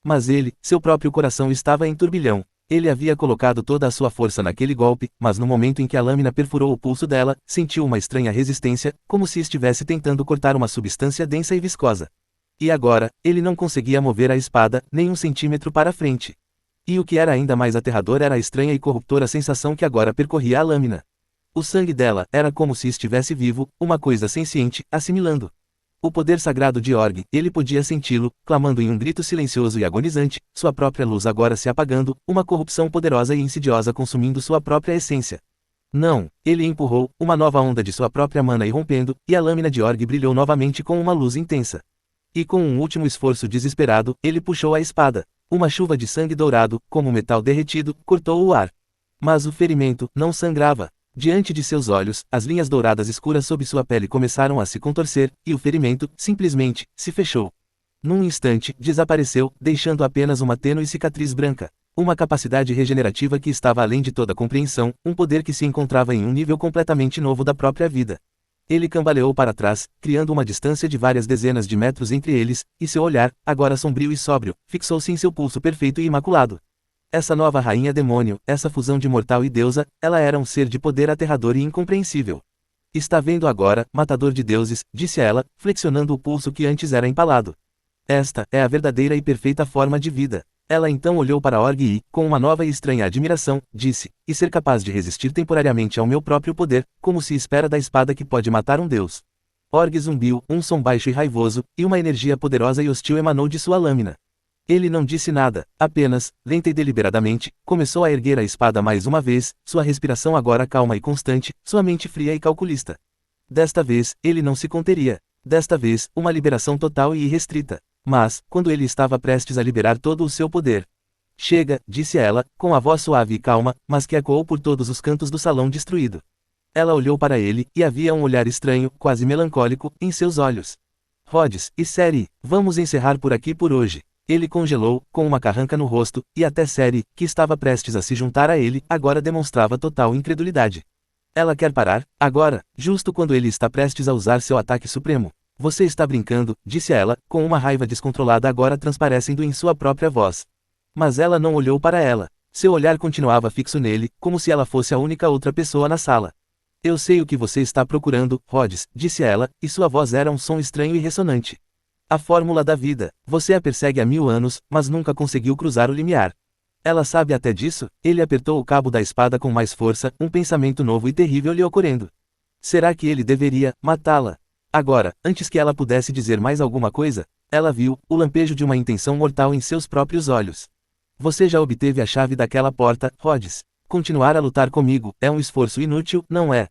Mas ele, seu próprio coração estava em turbilhão. Ele havia colocado toda a sua força naquele golpe, mas no momento em que a lâmina perfurou o pulso dela, sentiu uma estranha resistência, como se estivesse tentando cortar uma substância densa e viscosa. E agora, ele não conseguia mover a espada, nem um centímetro para frente. E o que era ainda mais aterrador era a estranha e corruptora sensação que agora percorria a lâmina. O sangue dela era como se estivesse vivo, uma coisa senciente, assimilando o poder sagrado de Org. Ele podia senti-lo, clamando em um grito silencioso e agonizante, sua própria luz agora se apagando, uma corrupção poderosa e insidiosa consumindo sua própria essência. Não, ele empurrou, uma nova onda de sua própria mana irrompendo, e a lâmina de Org brilhou novamente com uma luz intensa. E com um último esforço desesperado, ele puxou a espada. Uma chuva de sangue dourado, como metal derretido, cortou o ar. Mas o ferimento não sangrava. Diante de seus olhos, as linhas douradas escuras sob sua pele começaram a se contorcer, e o ferimento, simplesmente, se fechou. Num instante, desapareceu, deixando apenas uma tênue cicatriz branca. Uma capacidade regenerativa que estava além de toda compreensão, um poder que se encontrava em um nível completamente novo da própria vida. Ele cambaleou para trás, criando uma distância de várias dezenas de metros entre eles, e seu olhar, agora sombrio e sóbrio, fixou-se em seu pulso perfeito e imaculado. Essa nova rainha demônio, essa fusão de mortal e deusa, ela era um ser de poder aterrador e incompreensível. Está vendo agora, matador de deuses, disse ela, flexionando o pulso que antes era empalado. Esta é a verdadeira e perfeita forma de vida. Ela então olhou para Org e, com uma nova e estranha admiração, disse, e ser capaz de resistir temporariamente ao meu próprio poder, como se espera da espada que pode matar um deus. Org zumbiu, um som baixo e raivoso, e uma energia poderosa e hostil emanou de sua lâmina. Ele não disse nada, apenas, lenta e deliberadamente, começou a erguer a espada mais uma vez, sua respiração agora calma e constante, sua mente fria e calculista. Desta vez, ele não se conteria. Desta vez, uma liberação total e irrestrita. Mas, quando ele estava prestes a liberar todo o seu poder. Chega, disse ela, com a voz suave e calma, mas que ecoou por todos os cantos do salão destruído. Ela olhou para ele, e havia um olhar estranho, quase melancólico, em seus olhos. Rhodes e Ceri, vamos encerrar por aqui por hoje. Ele congelou, com uma carranca no rosto, e até Ceri, que estava prestes a se juntar a ele, agora demonstrava total incredulidade. Ela quer parar, agora, justo quando ele está prestes a usar seu ataque supremo. Você está brincando, disse ela, com uma raiva descontrolada agora transparecendo em sua própria voz. Mas ela não olhou para ela. Seu olhar continuava fixo nele, como se ela fosse a única outra pessoa na sala. Eu sei o que você está procurando, Rhodes, disse ela, e sua voz era um som estranho e ressonante. A fórmula da vida. Você a persegue há 1000 anos, mas nunca conseguiu cruzar o limiar. Ela sabe até disso? Ele apertou o cabo da espada com mais força, um pensamento novo e terrível lhe ocorrendo. Será que ele deveria matá-la? Agora, antes que ela pudesse dizer mais alguma coisa, ela viu o lampejo de uma intenção mortal em seus próprios olhos. Você já obteve a chave daquela porta, Rhodes. Continuar a lutar comigo é um esforço inútil, não é?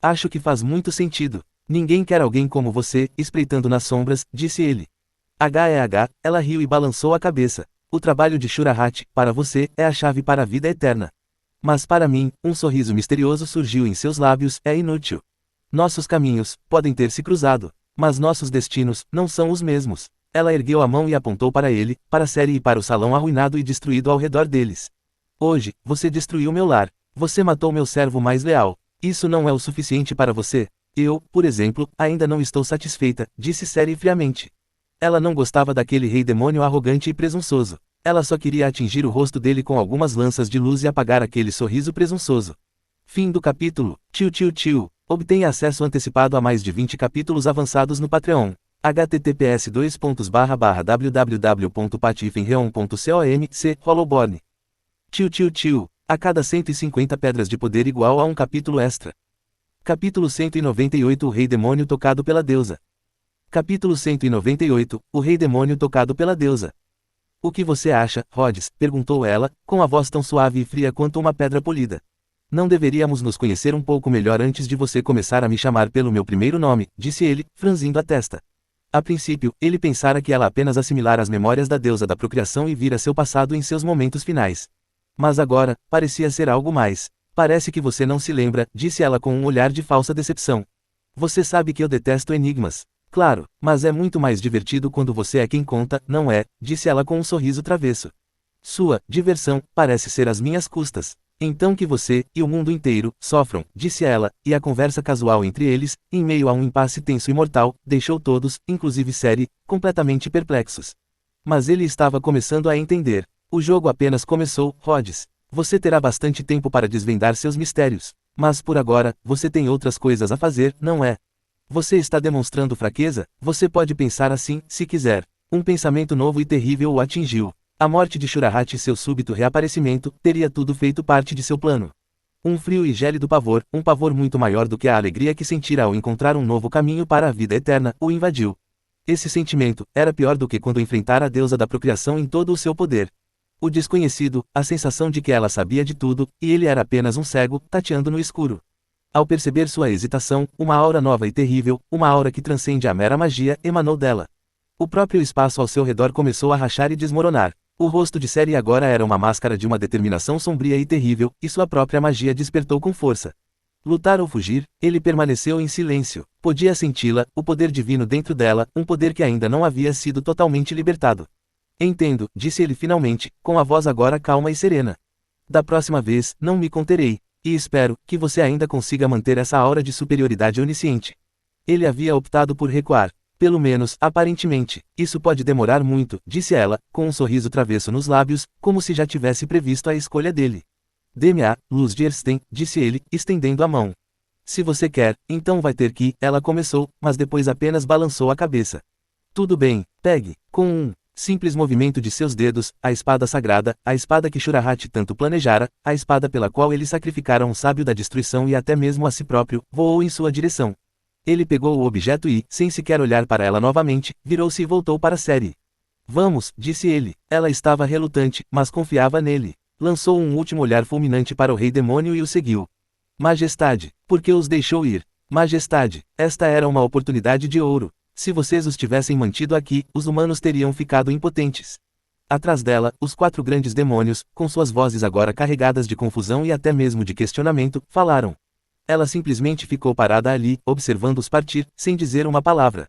Acho que faz muito sentido. Ninguém quer alguém como você, espreitando nas sombras, disse ele. Ela riu e balançou a cabeça. O trabalho de Shura-Hat, para você, é a chave para a vida eterna. Mas para mim, um sorriso misterioso surgiu em seus lábios, é inútil. Nossos caminhos podem ter se cruzado, mas nossos destinos não são os mesmos. Ela ergueu a mão e apontou para ele, para a série e para o salão arruinado e destruído ao redor deles. Hoje, você destruiu meu lar. Você matou meu servo mais leal. Isso não é o suficiente para você? Eu, por exemplo, ainda não estou satisfeita, disse Série friamente. Ela não gostava daquele rei demônio arrogante e presunçoso. Ela só queria atingir o rosto dele com algumas lanças de luz e apagar aquele sorriso presunçoso. Fim do capítulo. Obtenha acesso antecipado a mais de 20 capítulos avançados no Patreon. https://www.patifenreon.com/c Hollowborn. A cada 150 pedras de poder igual a um capítulo extra. Capítulo 198 O Rei Demônio tocado pela deusa. Capítulo 198 O Rei Demônio tocado pela deusa. O que você acha, Rhodes? Perguntou ela, com a voz tão suave e fria quanto uma pedra polida. Não deveríamos nos conhecer um pouco melhor antes de você começar a me chamar pelo meu primeiro nome, disse ele, franzindo a testa. A princípio, ele pensara que ela apenas assimilara as memórias da deusa da procriação e vira seu passado em seus momentos finais. Mas agora, parecia ser algo mais. Parece que você não se lembra, disse ela com um olhar de falsa decepção. Você sabe que eu detesto enigmas. Claro, mas é muito mais divertido quando você é quem conta, não é? Disse ela com um sorriso travesso. Sua diversão parece ser às minhas custas. Então que você, e o mundo inteiro, sofram, disse ela, e a conversa casual entre eles, em meio a um impasse tenso e mortal, deixou todos, inclusive Série, completamente perplexos. Mas ele estava começando a entender. O jogo apenas começou, Rhodes. Você terá bastante tempo para desvendar seus mistérios. Mas por agora, você tem outras coisas a fazer, não é? Você está demonstrando fraqueza? Você pode pensar assim, se quiser. Um pensamento novo e terrível o atingiu. A morte de Shura-Hat e seu súbito reaparecimento, teria tudo feito parte de seu plano. Um frio e gélido pavor, um pavor muito maior do que a alegria que sentira ao encontrar um novo caminho para a vida eterna, o invadiu. Esse sentimento, era pior do que quando enfrentara a deusa da procriação em todo o seu poder. O desconhecido, a sensação de que ela sabia de tudo, e ele era apenas um cego, tateando no escuro. Ao perceber sua hesitação, uma aura nova e terrível, uma aura que transcende a mera magia, emanou dela. O próprio espaço ao seu redor começou a rachar e desmoronar. O rosto de Série agora era uma máscara de uma determinação sombria e terrível, e sua própria magia despertou com força. Lutar ou fugir, ele permaneceu em silêncio. Podia senti-la, o poder divino dentro dela, um poder que ainda não havia sido totalmente libertado. Entendo, disse ele finalmente, com a voz agora calma e serena. Da próxima vez, não me conterei. E espero que você ainda consiga manter essa aura de superioridade onisciente. Ele havia optado por recuar. Pelo menos, aparentemente, isso pode demorar muito, disse ela, com um sorriso travesso nos lábios, como se já tivesse previsto a escolha dele. Dê-me a luz de Ersten, disse ele, estendendo a mão. Se você quer, então vai ter que, ela começou, mas depois apenas balançou a cabeça. Tudo bem, pegue, com um simples movimento de seus dedos, a espada sagrada, a espada que Shura-Hat tanto planejara, a espada pela qual ele sacrificara um sábio da destruição e até mesmo a si próprio, voou em sua direção. Ele pegou o objeto e, sem sequer olhar para ela novamente, virou-se e voltou para a série. Vamos, disse ele. Ela estava relutante, mas confiava nele. Lançou um último olhar fulminante para o Rei Demônio e o seguiu. Majestade, por que os deixou ir? Majestade, esta era uma oportunidade de ouro. Se vocês os tivessem mantido aqui, os humanos teriam ficado impotentes. Atrás dela, os 4 grandes demônios, com suas vozes agora carregadas de confusão e até mesmo de questionamento, falaram. Ela simplesmente ficou parada ali, observando-os partir, sem dizer uma palavra.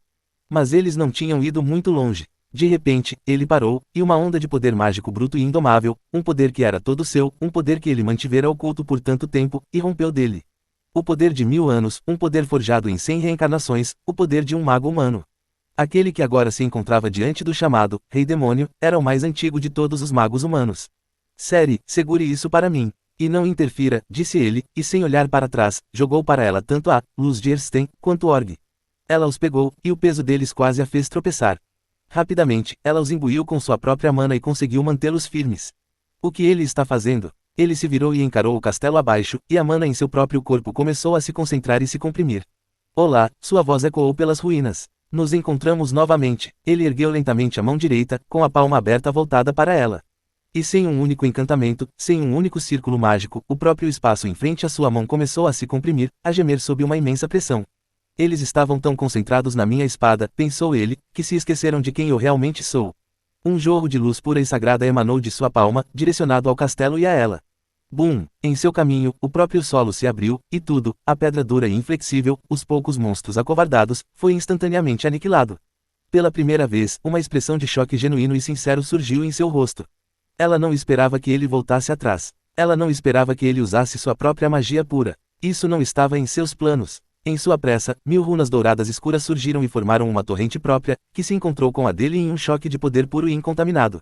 Mas eles não tinham ido muito longe. De repente, ele parou, e uma onda de poder mágico bruto e indomável, um poder que era todo seu, um poder que ele mantivera oculto por tanto tempo, irrompeu dele. O poder de 1000 anos, um poder forjado em 100 reencarnações, o poder de um mago humano. Aquele que agora se encontrava diante do chamado Rei Demônio era o mais antigo de todos os magos humanos. Seri, segure isso para mim. E não interfira, disse ele, e sem olhar para trás, jogou para ela tanto a luz de Ersten quanto Org. Ela os pegou, e o peso deles quase a fez tropeçar. Rapidamente, ela os imbuiu com sua própria mana e conseguiu mantê-los firmes. O que ele está fazendo? Ele se virou e encarou o castelo abaixo, e a mana em seu próprio corpo começou a se concentrar e se comprimir. Olá, sua voz ecoou pelas ruínas. Nos encontramos novamente. Ele ergueu lentamente a mão direita, com a palma aberta voltada para ela. E sem um único encantamento, sem um único círculo mágico, o próprio espaço em frente à sua mão começou a se comprimir, a gemer sob uma imensa pressão. Eles estavam tão concentrados na minha espada, pensou ele, que se esqueceram de quem eu realmente sou. Um jorro de luz pura e sagrada emanou de sua palma, direcionado ao castelo e a ela. Bum! Em seu caminho, o próprio solo se abriu, e tudo, a pedra dura e inflexível, os poucos monstros acovardados, foi instantaneamente aniquilado. Pela primeira vez, uma expressão de choque genuíno e sincero surgiu em seu rosto. Ela não esperava que ele voltasse atrás. Ela não esperava que ele usasse sua própria magia pura. Isso não estava em seus planos. Em sua pressa, 1000 runas douradas escuras surgiram e formaram uma torrente própria, que se encontrou com a dele em um choque de poder puro e incontaminado.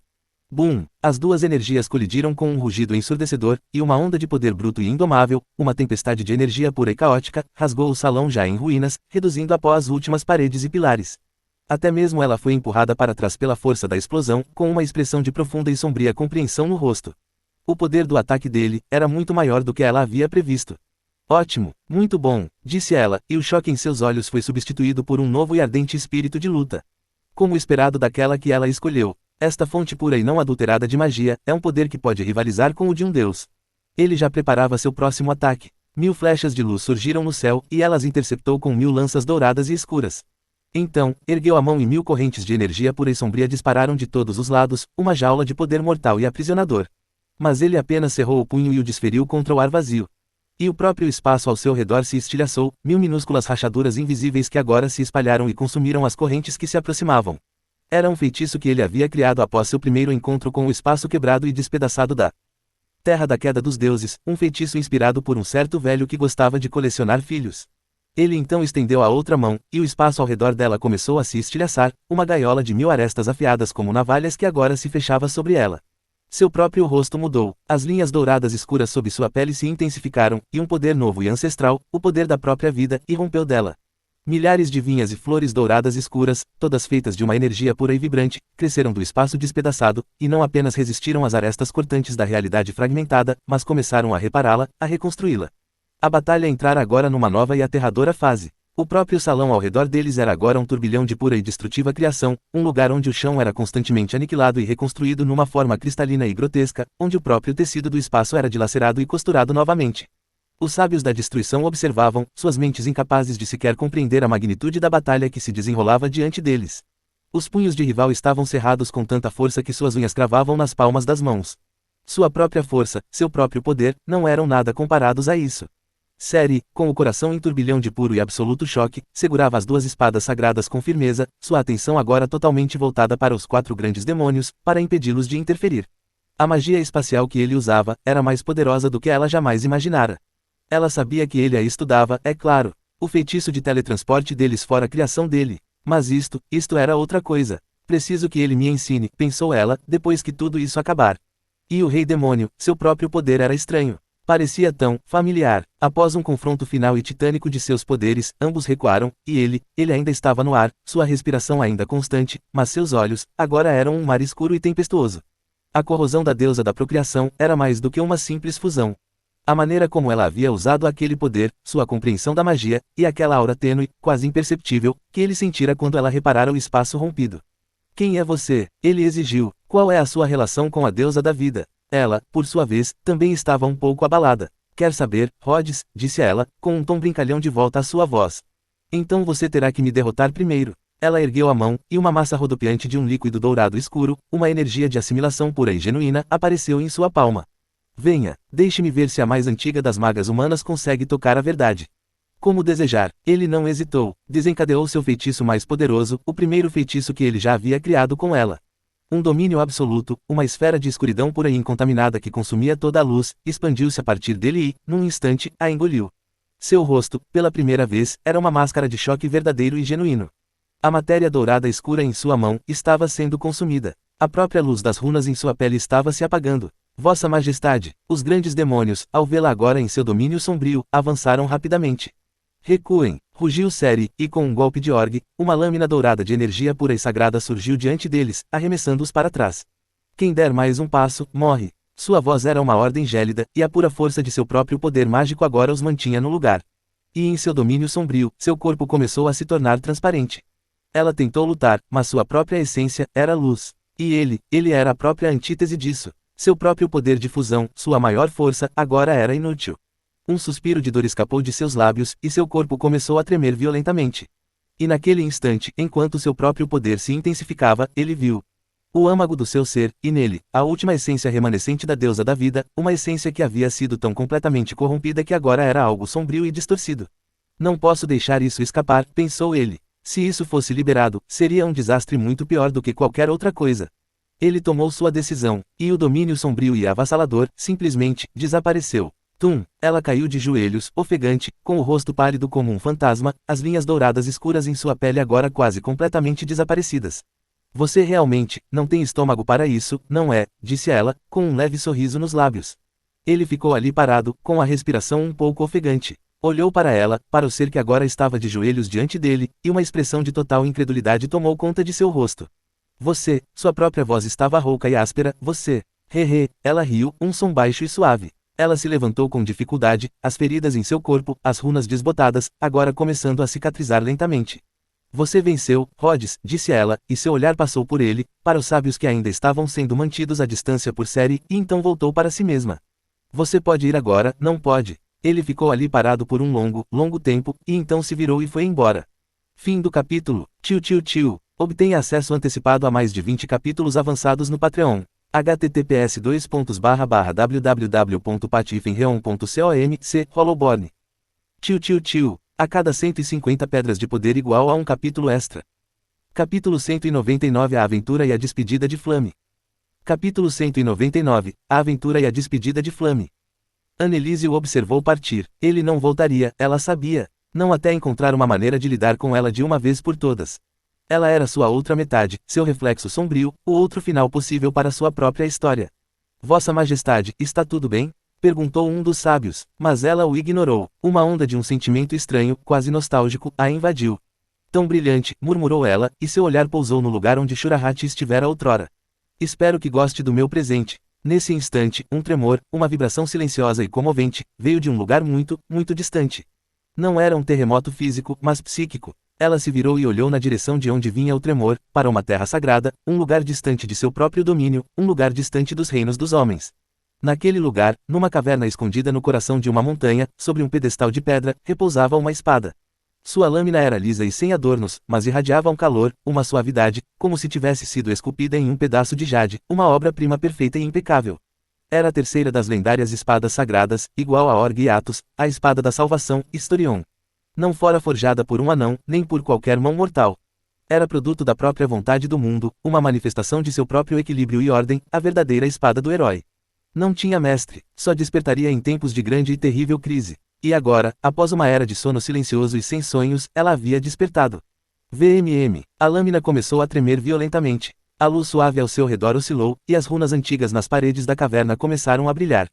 Bum! As duas energias colidiram com um rugido ensurdecedor, e uma onda de poder bruto e indomável, uma tempestade de energia pura e caótica, rasgou o salão já em ruínas, reduzindo a pó as últimas paredes e pilares. Até mesmo ela foi empurrada para trás pela força da explosão, com uma expressão de profunda e sombria compreensão no rosto. O poder do ataque dele era muito maior do que ela havia previsto. Ótimo, muito bom, disse ela, e o choque em seus olhos foi substituído por um novo e ardente espírito de luta. Como esperado daquela que ela escolheu, esta fonte pura e não adulterada de magia, é um poder que pode rivalizar com o de um deus. Ele já preparava seu próximo ataque. 1000 flechas de luz surgiram no céu, e ela as interceptou com 1000 lanças douradas e escuras. Então, ergueu a mão e 1000 correntes de energia pura e sombria dispararam de todos os lados, uma jaula de poder mortal e aprisionador. Mas ele apenas cerrou o punho e o desferiu contra o ar vazio. E o próprio espaço ao seu redor se estilhaçou, 1000 minúsculas rachaduras invisíveis que agora se espalharam e consumiram as correntes que se aproximavam. Era um feitiço que ele havia criado após seu primeiro encontro com o espaço quebrado e despedaçado da Terra da Queda dos Deuses, um feitiço inspirado por um certo velho que gostava de colecionar filhos. Ele então estendeu a outra mão, e o espaço ao redor dela começou a se estilhaçar, uma gaiola de 1000 arestas afiadas como navalhas que agora se fechava sobre ela. Seu próprio rosto mudou, as linhas douradas escuras sob sua pele se intensificaram, e um poder novo e ancestral, o poder da própria vida, irrompeu dela. Milhares de vinhas e flores douradas escuras, todas feitas de uma energia pura e vibrante, cresceram do espaço despedaçado, e não apenas resistiram às arestas cortantes da realidade fragmentada, mas começaram a repará-la, a reconstruí-la. A batalha entrara agora numa nova e aterradora fase. O próprio salão ao redor deles era agora um turbilhão de pura e destrutiva criação, um lugar onde o chão era constantemente aniquilado e reconstruído numa forma cristalina e grotesca, onde o próprio tecido do espaço era dilacerado e costurado novamente. Os sábios da destruição observavam, suas mentes incapazes de sequer compreender a magnitude da batalha que se desenrolava diante deles. Os punhos de rival estavam cerrados com tanta força que suas unhas cravavam nas palmas das mãos. Sua própria força, seu próprio poder, não eram nada comparados a isso. Seri, com o coração em turbilhão de puro e absoluto choque, segurava as duas espadas sagradas com firmeza, sua atenção agora totalmente voltada para os 4 grandes demônios, para impedi-los de interferir. A magia espacial que ele usava, era mais poderosa do que ela jamais imaginara. Ela sabia que ele a estudava, é claro. O feitiço de teletransporte deles fora a criação dele. Mas isto era outra coisa. Preciso que ele me ensine, pensou ela, depois que tudo isso acabar. E o Rei Demônio, seu próprio poder era estranho. Parecia tão familiar. Após um confronto final e titânico de seus poderes, ambos recuaram, e ele ainda estava no ar, sua respiração ainda constante, mas seus olhos, agora eram um mar escuro e tempestuoso. A corrosão da deusa da procriação era mais do que uma simples fusão. A maneira como ela havia usado aquele poder, sua compreensão da magia, e aquela aura tênue, quase imperceptível, que ele sentira quando ela reparara o espaço rompido. Quem é você? Ele exigiu. Qual é a sua relação com a deusa da vida? Ela, por sua vez, também estava um pouco abalada. Quer saber, Rhodes, disse ela, com um tom brincalhão de volta à sua voz. Então você terá que me derrotar primeiro. Ela ergueu a mão, e uma massa rodopiante de um líquido dourado escuro, uma energia de assimilação pura e genuína, apareceu em sua palma. Venha, deixe-me ver se a mais antiga das magas humanas consegue tocar a verdade. Como desejar, ele não hesitou, desencadeou seu feitiço mais poderoso, o primeiro feitiço que ele já havia criado com ela. Um domínio absoluto, uma esfera de escuridão pura e incontaminada que consumia toda a luz, expandiu-se a partir dele e, num instante, a engoliu. Seu rosto, pela primeira vez, era uma máscara de choque verdadeiro e genuíno. A matéria dourada escura em sua mão estava sendo consumida. A própria luz das runas em sua pele estava se apagando. Vossa Majestade, os grandes demônios, ao vê-la agora em seu domínio sombrio, avançaram rapidamente. Recuem, rugiu Seri, e com um golpe de orbe, uma lâmina dourada de energia pura e sagrada surgiu diante deles, arremessando-os para trás. Quem der mais um passo, morre. Sua voz era uma ordem gélida, e a pura força de seu próprio poder mágico agora os mantinha no lugar. E em seu domínio sombrio, seu corpo começou a se tornar transparente. Ela tentou lutar, mas sua própria essência era luz. E ele era a própria antítese disso. Seu próprio poder de fusão, sua maior força, agora era inútil. Um suspiro de dor escapou de seus lábios, e seu corpo começou a tremer violentamente. E naquele instante, enquanto seu próprio poder se intensificava, ele viu o âmago do seu ser, e nele, a última essência remanescente da deusa da vida, uma essência que havia sido tão completamente corrompida que agora era algo sombrio e distorcido. Não posso deixar isso escapar, pensou ele. Se isso fosse liberado, seria um desastre muito pior do que qualquer outra coisa. Ele tomou sua decisão, e o domínio sombrio e avassalador, simplesmente, desapareceu. Tum! Ela caiu de joelhos, ofegante, com o rosto pálido como um fantasma, as linhas douradas escuras em sua pele agora quase completamente desaparecidas. Você realmente não tem estômago para isso, não é? Disse ela, com um leve sorriso nos lábios. Ele ficou ali parado, com a respiração um pouco ofegante. Olhou para ela, para o ser que agora estava de joelhos diante dele, e uma expressão de total incredulidade tomou conta de seu rosto. Você, sua própria voz estava rouca e áspera, você. Hehe, ela riu, um som baixo e suave. Ela se levantou com dificuldade, as feridas em seu corpo, as runas desbotadas, agora começando a cicatrizar lentamente. Você venceu, Rhodes, disse ela, e seu olhar passou por ele, para os sábios que ainda estavam sendo mantidos à distância por Seri, e então voltou para si mesma. Você pode ir agora, não pode. Ele ficou ali parado por um longo tempo, e então se virou e foi embora. Fim do capítulo. Tio. Obtenha acesso antecipado a mais de 20 capítulos avançados no Patreon. https://www.patifenreon.com/c Hollowborn. Tio. A cada 150 pedras de poder igual a um capítulo extra. Capítulo 199 A Aventura e a Despedida de Flame. Capítulo 199 A Aventura e a Despedida de Flame. Annelise o observou partir. Ele não voltaria, ela sabia. Não até encontrar uma maneira de lidar com ela de uma vez por todas. Ela era sua outra metade, seu reflexo sombrio, o outro final possível para sua própria história. Vossa Majestade, está tudo bem? Perguntou um dos sábios, mas ela o ignorou. Uma onda de um sentimento estranho, quase nostálgico, a invadiu. Tão brilhante, murmurou ela, e seu olhar pousou no lugar onde Shurahati estivera outrora. Espero que goste do meu presente. Nesse instante, um tremor, uma vibração silenciosa e comovente, veio de um lugar muito distante. Não era um terremoto físico, mas psíquico. Ela se virou e olhou na direção de onde vinha o tremor, para uma terra sagrada, um lugar distante de seu próprio domínio, um lugar distante dos reinos dos homens. Naquele lugar, numa caverna escondida no coração de uma montanha, sobre um pedestal de pedra, repousava uma espada. Sua lâmina era lisa e sem adornos, mas irradiava um calor, uma suavidade, como se tivesse sido esculpida em um pedaço de jade, uma obra-prima perfeita e impecável. Era a terceira das lendárias espadas sagradas, igual a Org e Atos, a espada da salvação, Historion. Não fora forjada por um anão, nem por qualquer mão mortal. Era produto da própria vontade do mundo, uma manifestação de seu próprio equilíbrio e ordem, a verdadeira espada do herói. Não tinha mestre, só despertaria em tempos de grande e terrível crise. E agora, após uma era de sono silencioso e sem sonhos, ela havia despertado. VMM. A lâmina começou a tremer violentamente. A luz suave ao seu redor oscilou, e as runas antigas nas paredes da caverna começaram a brilhar.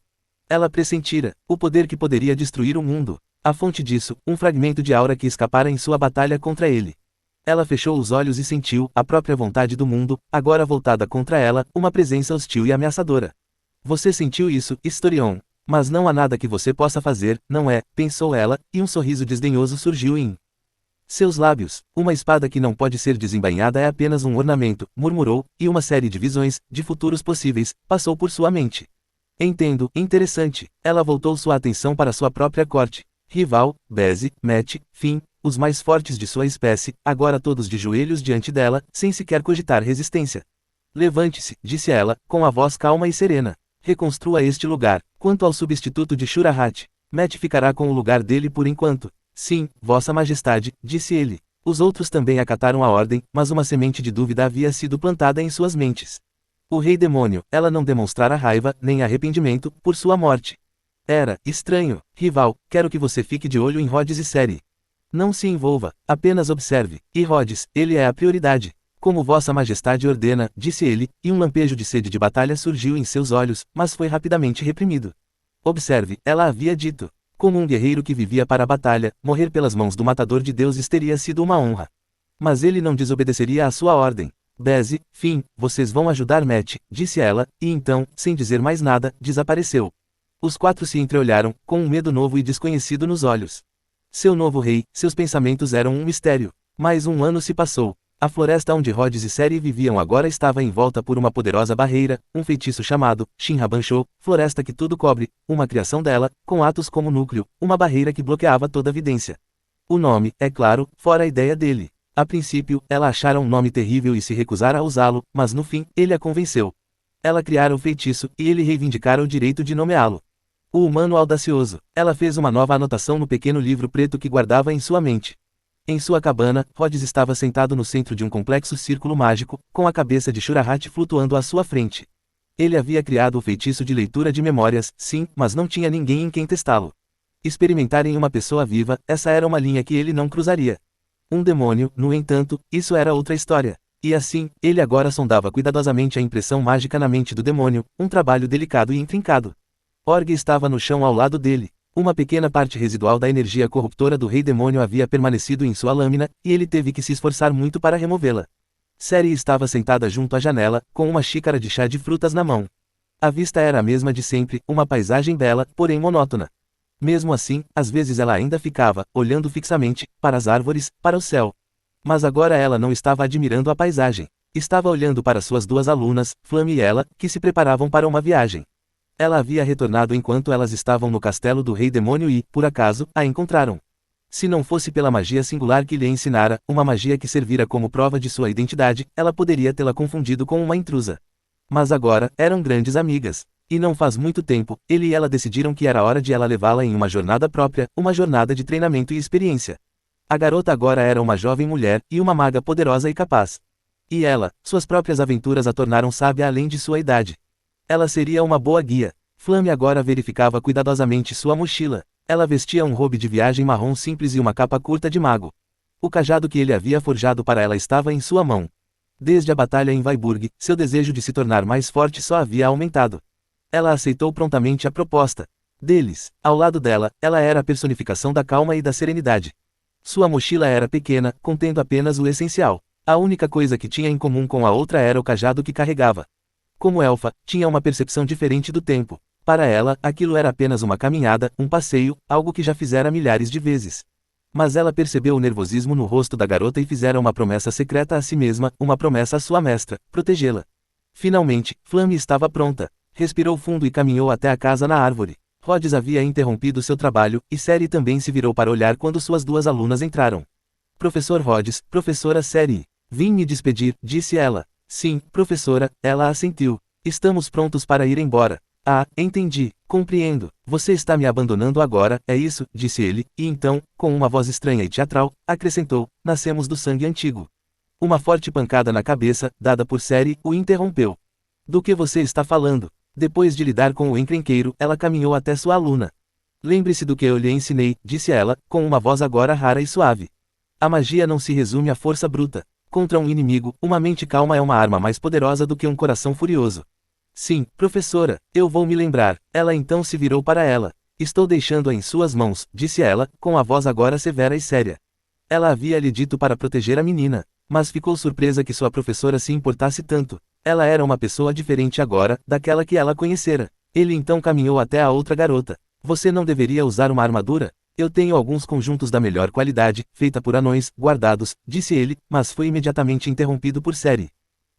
Ela pressentira o poder que poderia destruir o mundo. A fonte disso, um fragmento de aura que escapara em sua batalha contra ele. Ela fechou os olhos e sentiu a própria vontade do mundo, agora voltada contra ela, uma presença hostil e ameaçadora. Você sentiu isso, Historion. Mas não há nada que você possa fazer, não é? Pensou ela, e um sorriso desdenhoso surgiu em seus lábios. Uma espada que não pode ser desembainhada é apenas um ornamento, murmurou, e uma série de visões, de futuros possíveis, passou por sua mente. Entendo, interessante. Ela voltou sua atenção para sua própria corte. Rival, Beze, Met, Finn, os mais fortes de sua espécie, agora todos de joelhos diante dela, sem sequer cogitar resistência. Levante-se, disse ela, com a voz calma e serena. Reconstrua este lugar. Quanto ao substituto de Shurahati, Met ficará com o lugar dele por enquanto. Sim, Vossa Majestade, disse ele. Os outros também acataram a ordem, mas uma semente de dúvida havia sido plantada em suas mentes. O rei demônio, ela não demonstrara raiva, nem arrependimento, por sua morte. Era estranho. Rival, quero que você fique de olho em Rhodes e Seri. Não se envolva, apenas observe. E Rhodes, ele é a prioridade. Como Vossa Majestade ordena, disse ele, e um lampejo de sede de batalha surgiu em seus olhos, mas foi rapidamente reprimido. Observe, ela havia dito. Como um guerreiro que vivia para a batalha, morrer pelas mãos do matador de deuses teria sido uma honra. Mas ele não desobedeceria à sua ordem. Beze, fim, vocês vão ajudar Met, disse ela, e então, sem dizer mais nada, desapareceu. Os quatro se entreolharam, com um medo novo e desconhecido nos olhos. Seu novo rei, seus pensamentos eram um mistério. Mais um ano se passou. A floresta onde Rhodes e Ceri viviam agora estava envolta por uma poderosa barreira, um feitiço chamado Shinra-Banshou, floresta que tudo cobre, uma criação dela, com Atos como núcleo, uma barreira que bloqueava toda vidência. O nome, é claro, fora a ideia dele. A princípio, ela achara um nome terrível e se recusara a usá-lo, mas no fim, ele a convenceu. Ela criara o feitiço, e ele reivindicara o direito de nomeá-lo. O humano audacioso. Ela fez uma nova anotação no pequeno livro preto que guardava em sua mente. Em sua cabana, Rhodes estava sentado no centro de um complexo círculo mágico, com a cabeça de Shura-Hat flutuando à sua frente. Ele havia criado o feitiço de leitura de memórias, sim, mas não tinha ninguém em quem testá-lo. Experimentar em uma pessoa viva, essa era uma linha que ele não cruzaria. Um demônio, no entanto, isso era outra história. E assim, ele agora sondava cuidadosamente a impressão mágica na mente do demônio, um trabalho delicado e intrincado. Org estava no chão ao lado dele. Uma pequena parte residual da energia corruptora do rei demônio havia permanecido em sua lâmina, e ele teve que se esforçar muito para removê-la. Ceri estava sentada junto à janela, com uma xícara de chá de frutas na mão. A vista era a mesma de sempre, uma paisagem bela, porém monótona. Mesmo assim, às vezes ela ainda ficava, olhando fixamente, para as árvores, para o céu. Mas agora ela não estava admirando a paisagem. Estava olhando para suas duas alunas, Flamme e ela, que se preparavam para uma viagem. Ela havia retornado enquanto elas estavam no castelo do rei demônio e, por acaso, a encontraram. Se não fosse pela magia singular que lhe ensinara, uma magia que servira como prova de sua identidade, ela poderia tê-la confundido com uma intrusa. Mas agora, eram grandes amigas. E não faz muito tempo, ele e ela decidiram que era hora de ela levá-la em uma jornada própria, uma jornada de treinamento e experiência. A garota agora era uma jovem mulher, e uma maga poderosa e capaz. E ela, suas próprias aventuras a tornaram sábia além de sua idade. Ela seria uma boa guia. Flamme agora verificava cuidadosamente sua mochila. Ela vestia um robe de viagem marrom simples e uma capa curta de mago. O cajado que ele havia forjado para ela estava em sua mão. Desde a batalha em Viborg, seu desejo de se tornar mais forte só havia aumentado. Ela aceitou prontamente a proposta deles. Ao lado dela, ela era a personificação da calma e da serenidade. Sua mochila era pequena, contendo apenas o essencial. A única coisa que tinha em comum com a outra era o cajado que carregava. Como elfa, tinha uma percepção diferente do tempo. Para ela, aquilo era apenas uma caminhada, um passeio, algo que já fizera milhares de vezes. Mas ela percebeu o nervosismo no rosto da garota e fizera uma promessa secreta a si mesma, uma promessa à sua mestra, protegê-la. Finalmente, Flamme estava pronta. Respirou fundo e caminhou até a casa na árvore. Rhodes havia interrompido seu trabalho, e Ceri também se virou para olhar quando suas duas alunas entraram. Professor Rhodes, professora Ceri. Vim me despedir, disse ela. Sim, professora, ela assentiu. Estamos prontos para ir embora. Ah, entendi, compreendo. Você está me abandonando agora, é isso, disse ele, e então, com uma voz estranha e teatral, acrescentou, nascemos do sangue antigo. Uma forte pancada na cabeça, dada por Ceri, o interrompeu. Do que você está falando? Depois de lidar com o encrenqueiro, ela caminhou até sua aluna. Lembre-se do que eu lhe ensinei, disse ela, com uma voz agora rara e suave. A magia não se resume à força bruta. Contra um inimigo, uma mente calma é uma arma mais poderosa do que um coração furioso. Sim, professora, eu vou me lembrar. Ela então se virou para ela. Estou deixando-a em suas mãos, disse ela, com a voz agora severa e séria. Ela havia lhe dito para proteger a menina, mas ficou surpresa que sua professora se importasse tanto. Ela era uma pessoa diferente agora, daquela que ela conhecera. Ele então caminhou até a outra garota. Você não deveria usar uma armadura? Eu tenho alguns conjuntos da melhor qualidade, feita por anões, guardados, disse ele, mas foi imediatamente interrompido por Ceri.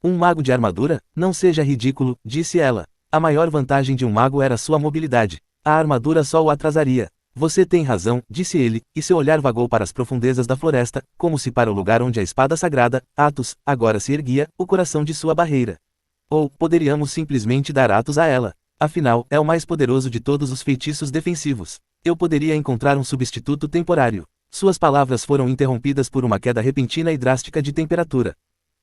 Um mago de armadura? Não seja ridículo, disse ela. A maior vantagem de um mago era sua mobilidade. A armadura só o atrasaria. Você tem razão, disse ele, e seu olhar vagou para as profundezas da floresta, como se para o lugar onde a espada sagrada, Atos, agora se erguia, o coração de sua barreira. Ou, poderíamos simplesmente dar Atos a ela. Afinal, é o mais poderoso de todos os feitiços defensivos. Eu poderia encontrar um substituto temporário. Suas palavras foram interrompidas por uma queda repentina e drástica de temperatura.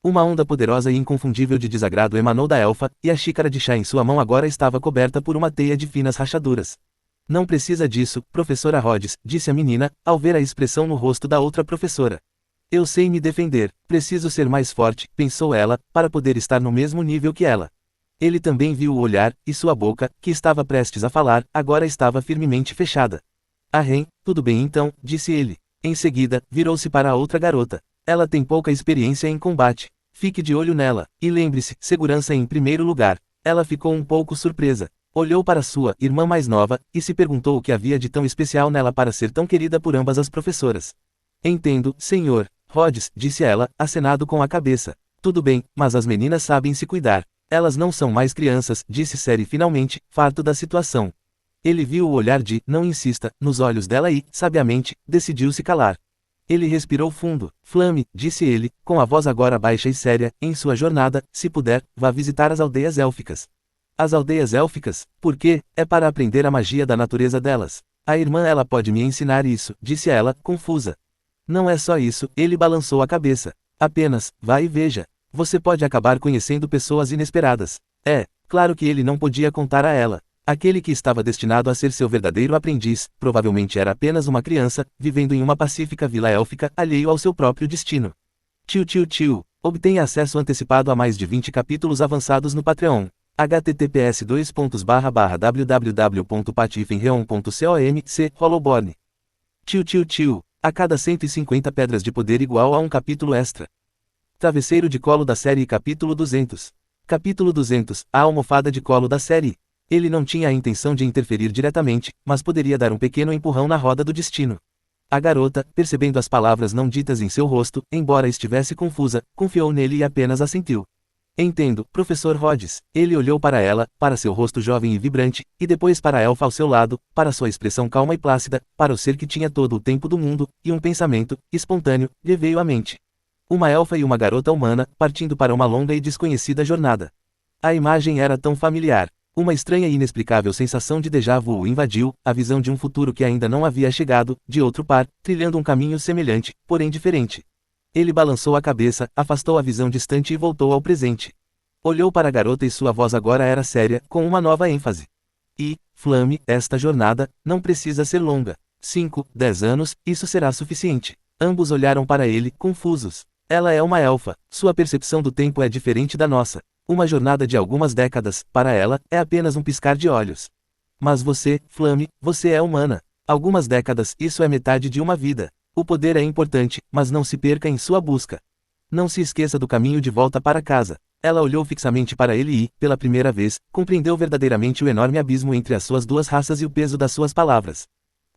Uma onda poderosa e inconfundível de desagrado emanou da elfa, e a xícara de chá em sua mão agora estava coberta por uma teia de finas rachaduras. Não precisa disso, professora Rhodes, disse a menina, ao ver a expressão no rosto da outra professora. Eu sei me defender, preciso ser mais forte, pensou ela, para poder estar no mesmo nível que ela. Ele também viu o olhar, e sua boca, que estava prestes a falar, agora estava firmemente fechada. Ren, tudo bem então, disse ele. Em seguida, virou-se para a outra garota. Ela tem pouca experiência em combate. Fique de olho nela, e lembre-se, segurança em primeiro lugar. Ela ficou um pouco surpresa. Olhou para sua irmã mais nova, e se perguntou o que havia de tão especial nela para ser tão querida por ambas as professoras. Entendo, senhor Rhodes, disse ela, acenado com a cabeça. Tudo bem, mas as meninas sabem se cuidar. Elas não são mais crianças, disse Seri finalmente, farto da situação. Ele viu o olhar de, não insista, nos olhos dela e, sabiamente, decidiu se calar. Ele respirou fundo. Flame, disse ele, com a voz agora baixa e séria, em sua jornada, se puder, vá visitar as aldeias élficas. As aldeias élficas? Por quê? É para aprender a magia da natureza delas. A irmã ela pode me ensinar isso, disse ela, confusa. Não é só isso, ele balançou a cabeça. Apenas, vá e veja. Você pode acabar conhecendo pessoas inesperadas. Claro que ele não podia contar a ela. Aquele que estava destinado a ser seu verdadeiro aprendiz, provavelmente era apenas uma criança, vivendo em uma pacífica vila élfica, alheio ao seu próprio destino. Tio. Obtenha acesso antecipado a mais de 20 capítulos avançados no Patreon. https://www.patifenreon.com/c Hollowborn. Tio. A cada 150 pedras de poder igual a um capítulo extra. Travesseiro de colo da série capítulo 200. Capítulo 200, a almofada de colo da série. Ele não tinha a intenção de interferir diretamente, mas poderia dar um pequeno empurrão na roda do destino. A garota, percebendo as palavras não ditas em seu rosto, embora estivesse confusa, confiou nele e apenas assentiu. Entendo, professor Rhodes. Ele olhou para ela, para seu rosto jovem e vibrante, e depois para a elfa ao seu lado, para sua expressão calma e plácida, para o ser que tinha todo o tempo do mundo, e um pensamento, espontâneo, lhe veio à mente. Uma elfa e uma garota humana, partindo para uma longa e desconhecida jornada. A imagem era tão familiar. Uma estranha e inexplicável sensação de déjà vu o invadiu, a visão de um futuro que ainda não havia chegado, de outro par, trilhando um caminho semelhante, porém diferente. Ele balançou a cabeça, afastou a visão distante e voltou ao presente. Olhou para a garota e sua voz agora era séria, com uma nova ênfase. Flame, esta jornada, não precisa ser longa. 5, 10 anos, isso será suficiente. Ambos olharam para ele, confusos. Ela é uma elfa, sua percepção do tempo é diferente da nossa. Uma jornada de algumas décadas, para ela, é apenas um piscar de olhos. Mas você, Flame, você é humana. Algumas décadas, isso é metade de uma vida. O poder é importante, mas não se perca em sua busca. Não se esqueça do caminho de volta para casa. Ela olhou fixamente para ele e, pela primeira vez, compreendeu verdadeiramente o enorme abismo entre as suas duas raças e o peso das suas palavras.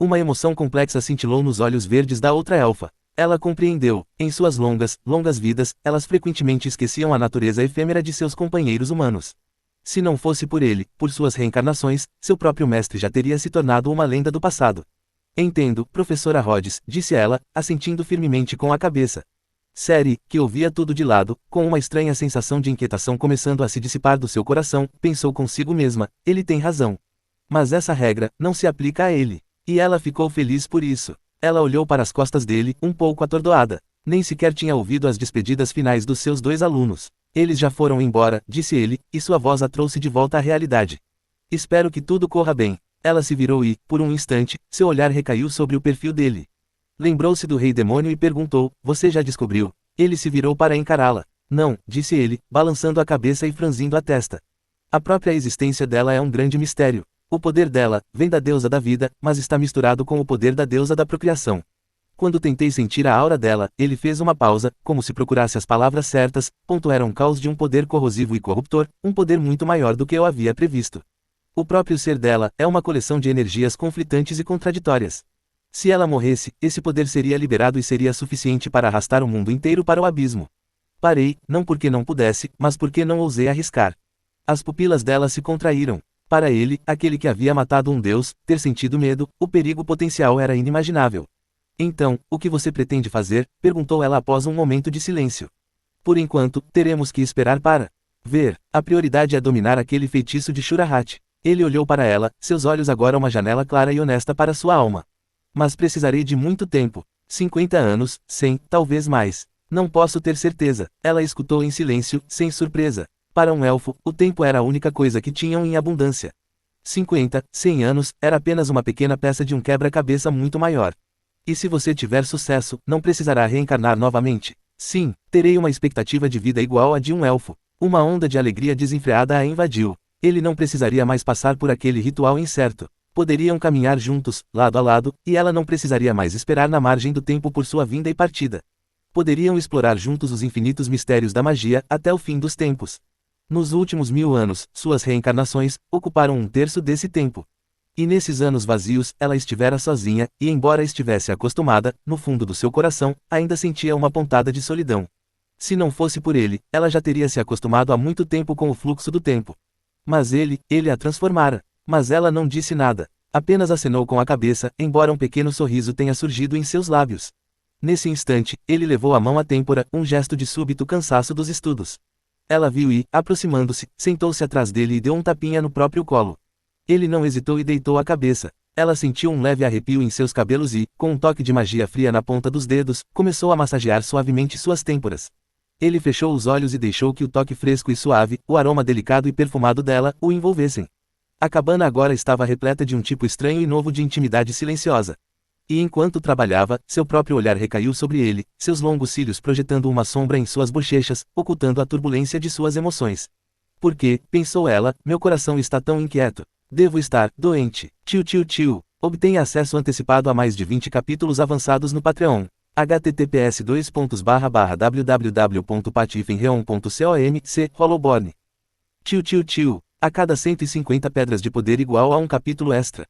Uma emoção complexa cintilou nos olhos verdes da outra elfa. Ela compreendeu, em suas longas vidas, elas frequentemente esqueciam a natureza efêmera de seus companheiros humanos. Se não fosse por ele, por suas reencarnações, seu próprio mestre já teria se tornado uma lenda do passado. Entendo, professora Rhodes, disse ela, assentindo firmemente com a cabeça. Seri, que ouvia tudo de lado, com uma estranha sensação de inquietação começando a se dissipar do seu coração, pensou consigo mesma, ele tem razão. Mas essa regra, não se aplica a ele. E ela ficou feliz por isso. Ela olhou para as costas dele, um pouco atordoada. Nem sequer tinha ouvido as despedidas finais dos seus dois alunos. Eles já foram embora, disse ele, e sua voz a trouxe de volta à realidade. Espero que tudo corra bem. Ela se virou e, por um instante, seu olhar recaiu sobre o perfil dele. Lembrou-se do rei demônio e perguntou, você já descobriu? Ele se virou para encará-la. Não, disse ele, balançando a cabeça e franzindo a testa. A própria existência dela é um grande mistério. O poder dela, vem da deusa da vida, mas está misturado com o poder da deusa da procriação. Quando tentei sentir a aura dela, ele fez uma pausa, como se procurasse as palavras certas, era um caos de um poder corrosivo e corruptor, um poder muito maior do que eu havia previsto. O próprio ser dela, é uma coleção de energias conflitantes e contraditórias. Se ela morresse, esse poder seria liberado e seria suficiente para arrastar o mundo inteiro para o abismo. Parei, não porque não pudesse, mas porque não ousei arriscar. As pupilas dela se contraíram. Para ele, aquele que havia matado um deus, ter sentido medo, o perigo potencial era inimaginável. Então, o que você pretende fazer? Perguntou ela após um momento de silêncio. Por enquanto, teremos que esperar para ver. A prioridade é dominar aquele feitiço de Shurahat. Ele olhou para ela, seus olhos agora uma janela clara e honesta para sua alma. Mas precisarei de muito tempo. 50 anos, 100, talvez mais. Não posso ter certeza. Ela escutou em silêncio, sem surpresa. Para um elfo, o tempo era a única coisa que tinham em abundância. 50, 100 anos, era apenas uma pequena peça de um quebra-cabeça muito maior. E se você tiver sucesso, não precisará reencarnar novamente. Sim, terei uma expectativa de vida igual à de um elfo. Uma onda de alegria desenfreada a invadiu. Ele não precisaria mais passar por aquele ritual incerto. Poderiam caminhar juntos, lado a lado, e ela não precisaria mais esperar na margem do tempo por sua vinda e partida. Poderiam explorar juntos os infinitos mistérios da magia, até o fim dos tempos. Nos últimos 1000 anos, suas reencarnações ocuparam um terço desse tempo. E nesses anos vazios, ela estivera sozinha, e embora estivesse acostumada, no fundo do seu coração, ainda sentia uma pontada de solidão. Se não fosse por ele, ela já teria se acostumado há muito tempo com o fluxo do tempo. Mas ele a transformara. Mas ela não disse nada. Apenas acenou com a cabeça, embora um pequeno sorriso tenha surgido em seus lábios. Nesse instante, ele levou a mão à têmpora, um gesto de súbito cansaço dos estudos. Ela viu e, aproximando-se, sentou-se atrás dele e deu um tapinha no próprio colo. Ele não hesitou e deitou a cabeça. Ela sentiu um leve arrepio em seus cabelos e, com um toque de magia fria na ponta dos dedos, começou a massagear suavemente suas têmporas. Ele fechou os olhos e deixou que o toque fresco e suave, o aroma delicado e perfumado dela, o envolvessem. A cabana agora estava repleta de um tipo estranho e novo de intimidade silenciosa. E enquanto trabalhava, seu próprio olhar recaiu sobre ele, seus longos cílios projetando uma sombra em suas bochechas, ocultando a turbulência de suas emoções. Por que, pensou ela, meu coração está tão inquieto? Devo estar doente. Tio. Obtenha acesso antecipado a mais de 20 capítulos avançados no Patreon. https://www.patifenreon.com/c Hollowborn. Tio. A cada 150 pedras de poder igual a um capítulo extra.